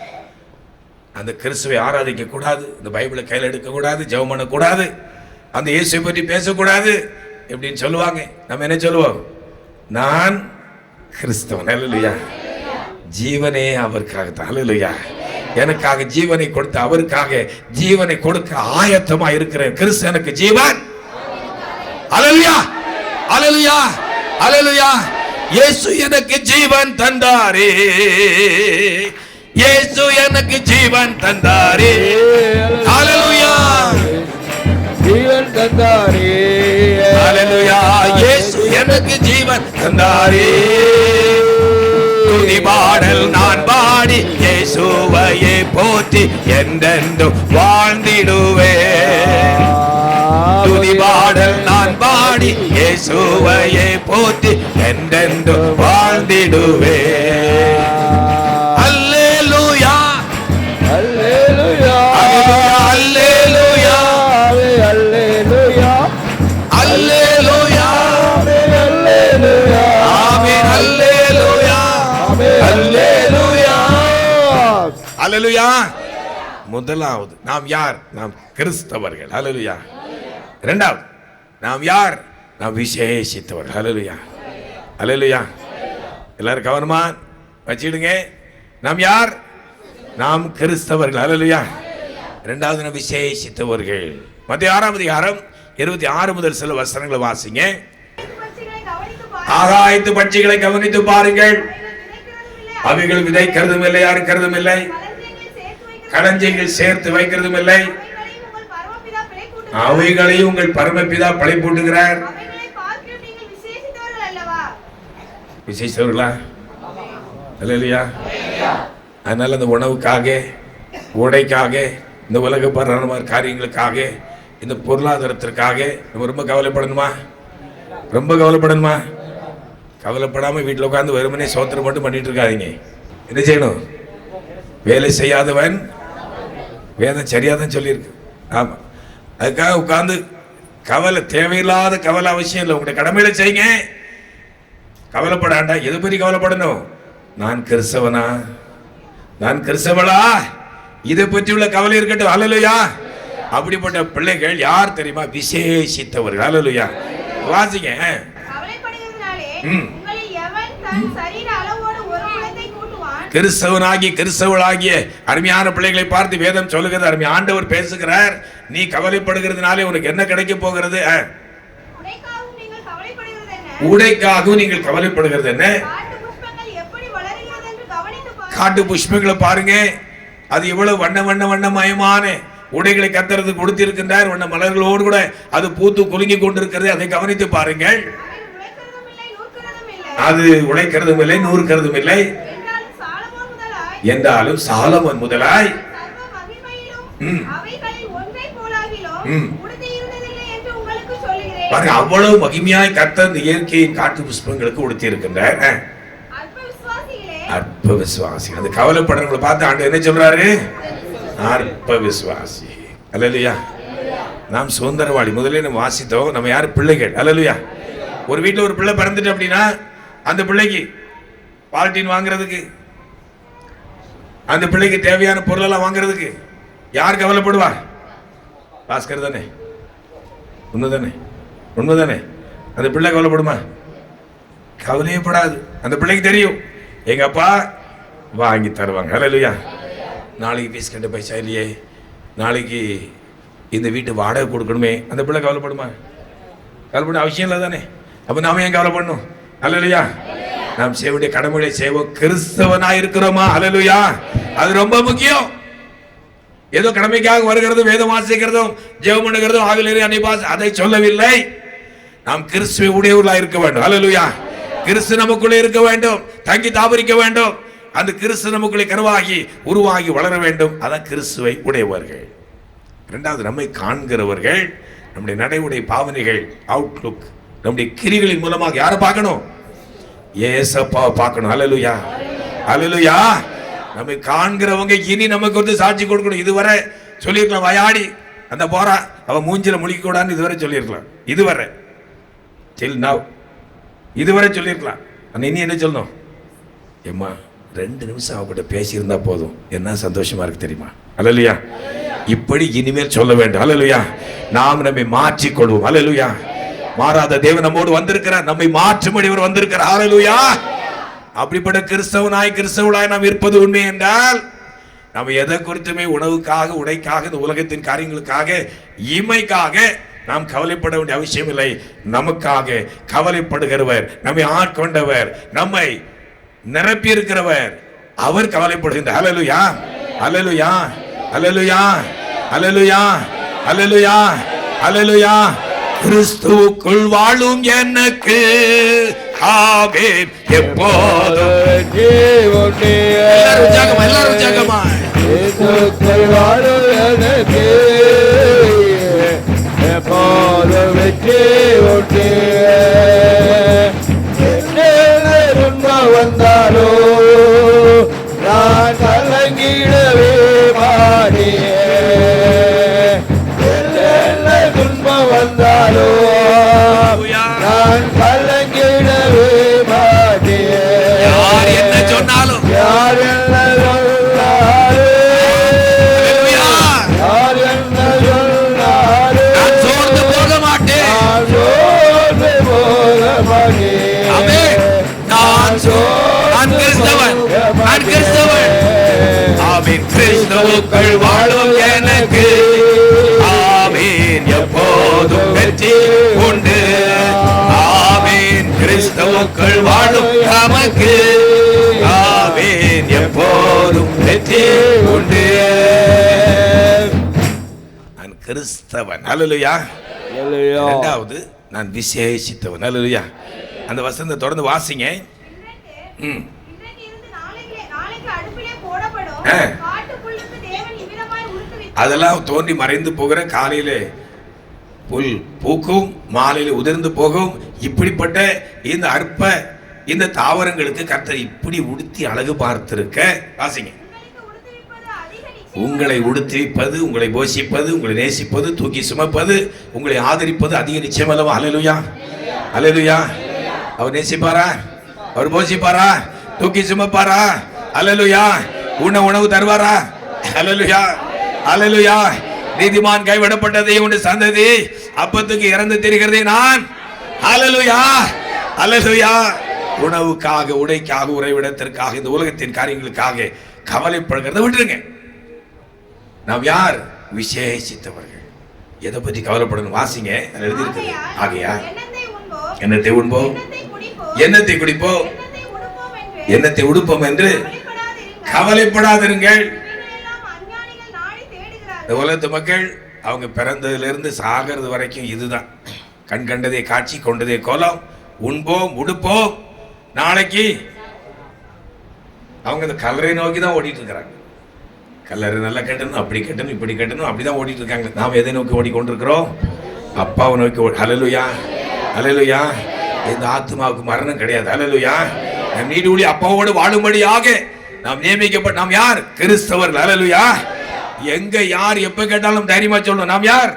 அந்த கிறிஸ்துவை ஆராதிக்க கூடாது, இந்த பைபிளை கையில் எடுக்க கூடாது, ஜெபம் பண்ண கூடாது, அந்த இயேசுவை பற்றி பேசக்கூடாது. எப்படின்னு சொல்லுவாங்க. நம்ம என்ன சொல்லுவோம்? நான் கிறிஸ்தவன். அல்லேலூயா. ஜீவனே அவருக்காக தான். அல்லேலூயா. எனக்காக ஜீவனை கொடுத்து அவருக்காக ஜீவனை கொடுக்க ஆயத்தமா இருக்கிறேன். கிறிஸ்து எனக்கு ஜீவன். அல்லேலூயா. அல்லேலூயா. அல்லேலூயா. இயேசு எனக்கு ஜீவன் தந்தாரே. இயேசு எனக்கு ஜீவன் தந்தாரே. அல்லேலூயா. ஜீவன் தந்தாரே. அல்லேலூயா. இயேசு எனக்கு ஜீவன் தந்தாரே. துதி பாடல் நான் பாடி இயேசுவையே போற்றி என்றென்றும் வாழ்ந்திடுவேன். துதி பாடல் நான் பாடி இயேசுவையே போற்றி என்றென்றும் வாழ்ந்திடுவேன். அல்லேலூயா. அல்லேலூயா. அல்லேலூயா. அல்லேலூயா. அல்லேலூயா. அல்லேலூயா. ஆமென். அல்லேலூயா. அல்லேலூயா. அல்லேலூயா. முதலாவது நாம் யார்? நாம் கிறிஸ்தவர்கள். அல்லேலூயா. இரண்டாவது நாம் யார்? நாம் விசேஷித்தவர்கள். அல்லேலூயா. அல்லேலூயா. எல்லாரும் கவனமா வச்சிடுங்க. நாம் யார்? நாம் கிறிஸ்தவர்கள். அல்லேலூயா. இரண்டாவது நாம் விசேஷித்தவர்கள். மத்திய 6ஆம் அதிகாரம் 26 முதல் சில வசனங்களை வாசிங்க. ஆகாயத்து பட்சிகளை கவனித்து பாருங்கள். அவைகள் விதைக்கிறதும் இல்லை, அறுக்கிறதும் இல்லை, களஞ்சியங்கள் சேர்த்து வைக்கிறதும் இல்லை. அவைகளையும் உங்கள் பரமபிதா படைப்பூட்டுகிறார். விசேஷவர்களா? அல்லேலூயா. அதனால அந்த உணவுக்காக, உடைக்காக, இந்த உலக பரமான காரியங்களுக்காக, இந்த பொருளாதாரத்திற்காக நம்ம ரொம்ப கவலைப்படணுமா? ரொம்ப கவலைப்படணுமா? கவலைப்படாம வீட்டில் உட்காந்து வெறுமனே சோத்திரம் மட்டும் பண்ணிட்டு இருக்காதீங்க. என்ன செய்யணும்? வேலை செய்யாதவன் வேதம் சரியாதான் சொல்லியிருக்கு. ஆமா, அதுக்காக உட்கார்ந்து கவலை, தேவையில்லாத கவலை அவசியம் இல்லை. உங்களுடைய கடமையில செய்யுங்க. கவலைப்படாண்டா. எது பற்றி கவலைப்படணும்? நான் கிறிஸ்தவனா, நான் கிறிஸ்தவளா, இதை பற்றி உள்ள கவலை இருக்கட்டும். அல்லேலூயா. அப்படிப்பட்ட பிள்ளைகள் யார் தெரியுமா? விசேஷித்தவர்கள். அல்லேலூயா. வாசிங்க. கிறிஸ்தவனாகி கிறிஸ்தவளாகிய அருமையான பிள்ளைகளை பார்த்து வேதம் சொல்லுகிறது. அருமை ஆண்டவர் பேசுகிறார். நீ கவலைப்படுகிறதுனாலே உனக்கு என்ன கிடைக்க போகிறது? உடைக்காகவும் நீங்கள் கவலைப்படுகிறது என்ன? காட்டு புஷ்பங்களை பாருங்க. அது எவ்வளவு வண்ணமயமான உடைகளை கத்தறது கொடுத்திருக்கின்றார். வண்ண மலர்களோடு கூட அது பூத்து குலுங்கி கொண்டிருக்கிறது. அதை கவனித்து பாருங்கள். அது உழைக்கிறதும் இல்லை, நூறுக்கிறதும் இல்லை என்றாலும் சாலமோன் முதலாய் அவ்வளவு மகிமையாய் கர்த்தர் இந்த இயற்கையின் காட்டு புஷ்பங்களுக்கு உடுத்தி இருக்கின்றார். அற்ப விசுவாசி. அது கவலைப்படுறவங்களை பார்த்து ஆண்டு என்ன சொல்றாரு? அற்ப விசுவாசி. அல்லேலூயா. நாம் சுதந்திரவாளி. முதல்ல நம்ம வாசித்தோம். நம்ம யார்? பிள்ளைகள். அல்லேலூயா. ஒரு வீட்டில் ஒரு பிள்ளை பிறந்துட்டு அப்படின்னா அந்த பிள்ளைக்கு பால்டீன் வாங்குறதுக்கு, அந்த பிள்ளைக்கு தேவையான பொருளெல்லாம் வாங்குறதுக்கு யார் கவலைப்படுவா? பாஸ்கர் தானே? உண்மைதானே? உண்மைதானே? அந்த பிள்ளை கவலைப்படுமா? கவலையப்படாது. அந்த பிள்ளைக்கு தெரியும் எங்க அப்பா வாங்கி தருவாங்க. அல்லேலூயா. நாளைக்கு ஃபீஸ் கட்ட பைசா இல்லையே, நாளைக்கு இந்த வீட்டு வாடகை கொடுக்கணுமே, அந்த பிள்ளை கவலைப்படுமா? கவலைப்பட அவசியம் இல்லை தானே? அப்போ நாம ஏன் கவலைப்படணும்? அல்லேலூயா. நாம் செய்ய வேண்டிய கடமைகளை செய்வோம். கிறிஸ்தவனா இருக்கிறோமா? அல்லேலூயா. அது ரொம்ப முக்கியம். ஏதோ கடமைக்காக வருகிறது, வேதம் வாசிக்கிறதும் ஜெபம் பண்ணுகிறதும் ஆவிலே அன்னிபாஸ் அதை சொல்லவில்லை. நாம் கிறிஸ்துவை உடையவர்களாக இருக்க வேண்டும். அல்லேலூயா. கிறிஸ்து நமக்குள்ளே இருக்க வேண்டும், தங்கி தாபரிக்க வேண்டும். அந்த கிறிஸ்து நமக்குள்ளே கருவாகி உருவாகி வளர வேண்டும். அதான் கிறிஸ்துவை உடையவர்கள். இரண்டாவது, நம்மை காண்கிறவர்கள். நம்முடைய நடைமுறை பாவனைகள், அவுட்லுக், நம்முடைய கிரிகளின் மூலமாக யாரை பார்க்கணும்? ஏசப்பாவை பார்க்கணும். அல்லேலூயா. அல்லேலூயா. நம்மை காண்கிறவங்க இனி நமக்கு வந்து சாட்சி கொடுக்கணும். இதுவரை சொல்லியிருக்கலாம், வாயாடி அந்த போறா அவன் மூஞ்சில முழிக்க கூடாதுன்னு இதுவரை சொல்லியிருக்கலாம். இதுவரை till now இதுவரை சொல்லியிருக்கலாம். ஆனால் இனி என்ன சொல்லணும்? ஏம்மா 2 நிமிஷம் அவகிட்ட பேசியிருந்தா போதும், என்ன சந்தோஷமா இருக்கு தெரியுமா? அல்லேலூயா. இப்படி இனிமேல் சொல்ல வேண்டும். அல்லேலூயா. நாம் நம்மை மாற்றிக்கொள்வோம். அல்லேலூயா. மாறாத தேவன் நம்மோடு வந்திருக்கிறார். நம்மை மாற்றும்படி அவர் வந்திருக்கிறார். ஹல்லேலூயா. அப்படிப்பட்ட கிறிஸ்தவனாய் கிறிஸ்தவனாய் நாம் இருப்பது உண்மை என்றால் நம்ம எதை குறித்துமே உணவுக்காக, உடைக்காக, இந்த உலகத்தின் காரியங்களுக்காக, இமைக்காக நாம் கவலைப்பட வேண்டிய அவசியம் இல்லை. நமக்காக கவலைப்படுகிறவர், நம்மை ஆட்கொண்டவர், நம்மை நிரப்பி இருக்கிறவர், அவர் கவலைப்படுகின்றார். ஹல்லேலூயா, ஹல்லேலூயா, ஹல்லேலூயா, ஹல்லேலூயா, ஹல்லேலூயா, ஹல்லேலூயா. கிறிஸ்துவுக்குள் வாழும் எனக்கு ஆமென் எப்போதும் எல்லாரும் ஜெகமா கிறிஸ்துவுக்குள் வாழும் எனக்கு எப்போதும் வெற்றி உண்டு. என்ன வந்தாலோ நான் கலங்கிடவே மாட்டேன். என்ன துன்பம் வந்தாலோ நான் கலங்கிடவே மாட்டேன். யார் என்ன சொன்னாலும், யார் என்ன சொன்னாலும், யார் என்ன சொன்னாலும் நான் சோர்ந்து போக மாட்டேன். நான் சோர்ந்து போக மாட்டேன். ஆமென். நான் கிறிஸ்தவன், நான் கிறிஸ்தவன். ஆமென். கிறிஸ்துவுக்குள் வாழும் எனக்கு ஆமென் எப்போதும் வெற்றி உண்டு. ஆமென். கிறிஸ்துவுக்குள் வாழும் நமக்கு ஆமென் எப்போதும் வெற்றி உண்டு. நான் கிறிஸ்தவன். ஹல்லேலூயா. இரண்டாவது, நான் விசேஷித்தவன். ஹல்லேலூயா. அந்த வசனத்தை தொடர்ந்து வாசிங்க. அதெல்லாம் தோன்றி மறைந்து போகிற காலையிலே புல் பூக்கும், மாலையில் உதிர்ந்து போகும். இப்படிப்பட்ட இந்த அற்ப இந்த தாவரங்களுக்கு கர்த்தர் இப்படி உடுத்தி அழகு பார்த்திருக்க. வாசிங்க. உங்களை உடுத்திப்பது, உங்களை போஷிப்பது, உங்களை நேசிப்பது, தூக்கி சுமப்பது, உங்களை ஆதரிப்பது அதிக நிச்சயம் அல்லவா? ஹல்லேலூயா, ஹல்லேலூயா. அவர் நேசிப்பாரா? அவர் போஷிப்பாரா? தூக்கி சுமப்பாரா? ஹல்லேலூயா. உணவு தருவாரா? ஹல்லேலூயா, ஹல்லேலூயா. நீதிமான் கைவிடப்பட்டதை உண்டு சந்ததி அப்பத்துக்கு இறந்து திரிகிறதே நான். ஹல்லேலூயா, ஹல்லேலூயா. உணவுக்காக, உடைக்காக, உறைவிடத்திற்காக, இந்த உலகத்தின் காரியங்களுக்காக கவலைப்படுகிறத விட்டுருங்க. நாம் யார்? விசேஷித்தவர்கள். எதை பற்றி கவலைப்படணும்? வாசிங்க. எழுதியிருக்கு. ஆகையா எண்ணத்தை உண்போம், எண்ணத்தை குடிப்போம், எண்ணத்தை உடுப்போம் என்று கவலைப்படாதிருங்கள். இந்த உலகத்து மக்கள் அவங்க பிறந்ததிலிருந்து சாகிறது வரைக்கும் இதுதான். கண் கண்டதே காட்சி, கொண்டதே கோலம். உண்போம், உடுப்போம், நாளைக்கு அவங்க இந்த கல்லறை நோக்கி தான் ஓடிட்டு இருக்கிறாங்க. கல்லறை நல்லா கட்டணும், அப்படி கட்டணும், இப்படி கட்டணும், அப்படிதான் ஓடிட்டு இருக்காங்க. நாம் எதை நோக்கி ஓடிக்கொண்டிருக்கிறோம்? அப்பாவை நோக்கி. ஹல்லேலூயா, ஹல்லேலூயா. இந்த ஆத்மாவுக்கு மரணம் கிடையாது. ஹல்லேலூயா. நம் நீடூழி அப்பாவோடு வாழும்படியாக நாம் நியமிக்கப்பட்ட நாம் யார்? கிறிஸ்தவர்கள். ஹல்லேலூயா. எங்க யார் எப்ப கேட்டாலும் தைரியமா சொல்லணும், நாம் யார்?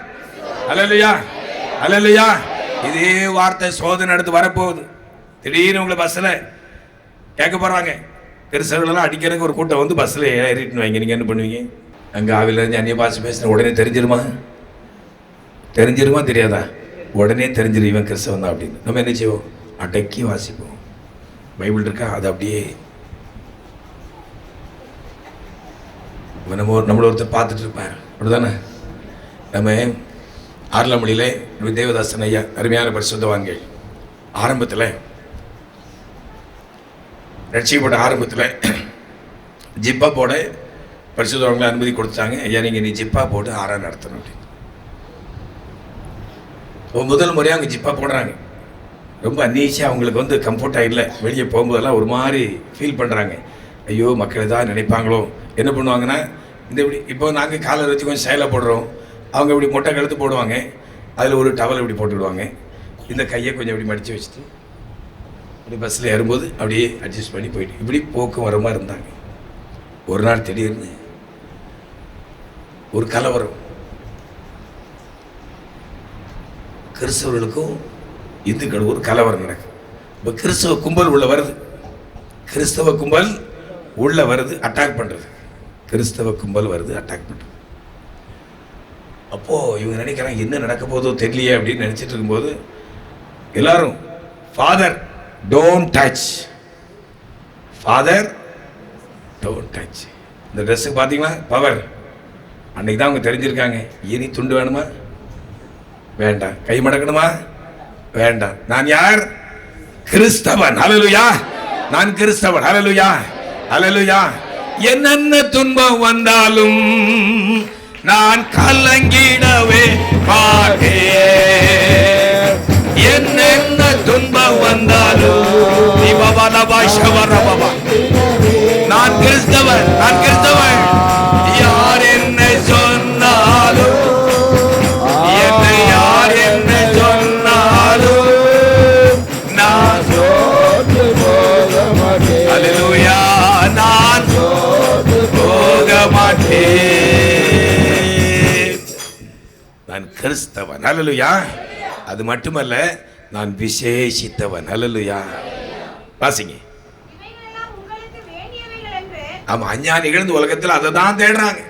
ஹல்லேலூயா, ஹல்லேலூயா. இதே வார்த்தை சோதனை எடுத்து வரப்போகுது. திடீர்னு உங்களை பஸ்ல கேட்க போறாங்க. கிறிஸ்தவர்களெல்லாம் அடிக்கிறதுக்கு ஒரு கூட்டம் வந்து பஸ்ல ஏறிட்டு வைங்க. நீங்க என்ன பண்ணுவீங்க? அங்க ஆவில இருந்து அந்நிய பாஷை பேசுன உடனே தெரிஞ்சிருமா? தெரிஞ்சிருமா தெரியாதா? உடனே தெரிஞ்சிரு இவன் கிறிஸ்தவன் தான் அப்படின்னு. நம்ம என்ன செய்வோம்? அடக்கி வாசிப்போம். பைபிள் இருக்கா? அது அப்படியே நம்மள ஒருத்தர் பார்த்துட்டு இருப்பார். அப்படிதானே? நம்ம ஆரலமொழியில் தேவதாசன் ஐயா அருமையான பரிசுத்தவான்கள் ஆரம்பத்தில், ரட்சிக்கப்பட்ட ஆரம்பத்தில் ஜிப்பா போட பரிசுத்தவான்களை அனுமதி கொடுத்தாங்க. ஐயா நீங்கள் நீ ஜிப்பா போட்டு ஆரா நடத்தணும் அப்படின்னு. முதல் முறையாக அவங்க ஜிப்பா போடுறாங்க. ரொம்ப அன்னீசியாக அவங்களுக்கு வந்து கம்ஃபர்ட்டாக இல்லை. வெளியே போகும்போதெல்லாம் ஒரு மாதிரி ஃபீல் பண்ணுறாங்க. ஐயோ மக்கள் தான் நினைப்பாங்களோ. என்ன பண்ணுவாங்கன்னா, இந்த இப்படி இப்போ நாங்கள் காலர் வச்சு கொஞ்சம் செயலாக போடுறோம். அவங்க இப்படி மொட்டை கழுத்து போடுவாங்க. அதில் ஒரு டவல் இப்படி போட்டுவிடுவாங்க. இந்த கையை கொஞ்சம் இப்படி மடித்து வச்சுட்டு அப்படி பஸ்ஸில் ஏறும்போது அப்படியே அட்ஜஸ்ட் பண்ணி போயிட்டு இப்படி போக்கு வரமாக இருந்தாங்க. ஒரு நாள் திடீர்னு ஒரு கலவரம். கிறிஸ்தவர்களுக்கும் இந்துக்களுக்கும் ஒரு கலவரம் நடக்குது. இப்போ கிறிஸ்தவ கும்பல் உள்ள வருது. கிறிஸ்தவ கும்பல் உள்ள வருது, அட்டாக் பண்ணுறது. கிறிஸ்தவ கும்பல் வருது, அட்டாக் பண்ணுறது. அப்போது இவங்க நினைக்கிறாங்க என்ன நடக்க போதோ தெரியலையே அப்படின்னு நினச்சிட்டு இருக்கும்போது எல்லாரும் father don't touch, father don't touch. இந்த ட்ரெஸ்ஸுக்கு பார்த்தீங்களா பவர். அன்னைக்கு தான் அவங்க தெரிஞ்சிருக்காங்க. இனி துண்டு வேணுமா? வேண்டாம். கை மடக்கணுமா? வேண்டாம். நான் யார்? கிறிஸ்தவன். ஹல்லேலூயா. நான் கிறிஸ்தவன். ஹல்லேலூயா, ஹல்லேலூயா. என்னென்ன துன்பம் வந்தாலும் நான் கலங்கிடவே மாட்டேன். என்னென்ன துன்பம் வந்தாலும் நான் கிறிஸ்தவன், நான் கிறிஸ்தவன். யார் என்ன சொன்னாலும், என்னை யார் என்ன சொன்னாலும் நான் ஹல்லேலூயா, நான் போக மாட்டேன். நான் கிறிஸ்தவன். ஹல்லேலூயா. அது மட்டுமல்ல, நான் விசேஷித்தவன். ஹல்லேலூயா. வாசிங்க. ஆமா, அஞ்ஞானிகள் இந்த உலகத்தில் அதை தான் தேடுறாங்க.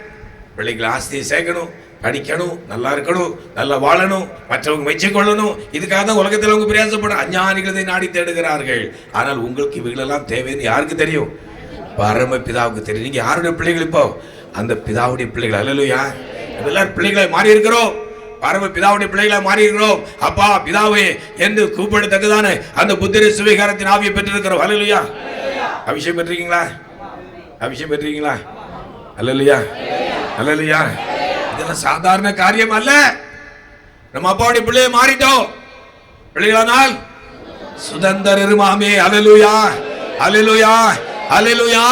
பிள்ளைகளை ஆஸ்தியை சேர்க்கணும், படிக்கணும், நல்லா இருக்கணும், நல்லா வாழணும், மற்றவங்க மெச்சிக்கொள்ளணும். இதுக்காக தான் உலகத்தில் அவங்க பிரயாசப்படும். அஞ்ஞானிகள் இதை நாடி தேடுகிறார்கள். ஆனால் உங்களுக்கு இவைகளெல்லாம் தேவைன்னு யாருக்கு தெரியும்? பரம பிதாவுக்கு தெரியும். நீங்க யாருடைய பிள்ளைகள்? இப்போ அந்த பிதாவுடைய பிள்ளைகள். ஹல்லேலூயா. எல்லாரும் பிள்ளைகளை மாறி இருக்கிறோம். பரம பிதாவுடைய பிள்ளைகளை மாறி இருக்கிறோம். அப்பா பிதாவே என்று கூப்பிடத்தக்கதான அந்த புத்திர சுவிகாரத்தின் ஆவியை பெற்றிருக்கிறோம். ஹல்லேலூயா. அபிஷேகம் பெற்றிருக்கீங்களா? அபிஷேகம் பெற்றிருக்கீங்களா? ஹல்லேலூயா, ஹல்லேலூயா. இதெல்லாம் சாதாரண காரியம் அல்ல. நம்ம அப்பாவுடைய பிள்ளையை மாறிட்டோம். பிள்ளைகளானால் சுதந்திரமாமே. ஹல்லேலூயா, ஹல்லேலூயா, ஹல்லேலூயா.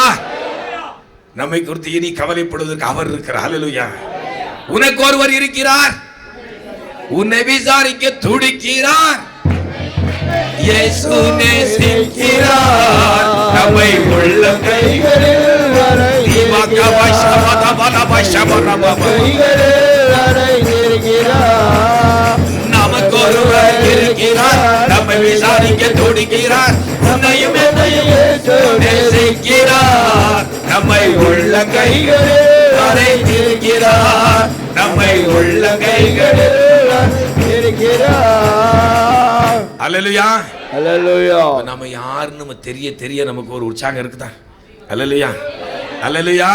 நம்மை குறித்து இனி கவலைப்படுவதற்கு அவர் இருக்கிறார். ஹல்லேலூயா. உனக்கு ஒருவர் இருக்கிறார், உன்னை விசாரிக்க துடிக்கிறார். இயேசு நேசிக்கிறார், நம்மை உள்ள கைகளில் நமக்கு ஒருவர் இருக்கிறார், நம்மை விசாரிக்க துடிக்கிறார். உன்னையும் என்னையும் நேசிக்கிறார், நம்மை உள்ள கைகளில் இருக்கிறார், நம்மை உள்ள கைகளில் இருக்கிறார். ஹல்லேலூயா, ஹல்லேலூயா. நம்ம யாருன்னு நம்ம தெரிய நமக்கு ஒரு உற்சாகம் இருக்குதா? ஹல்லேலூயா, ஹல்லேலூயா.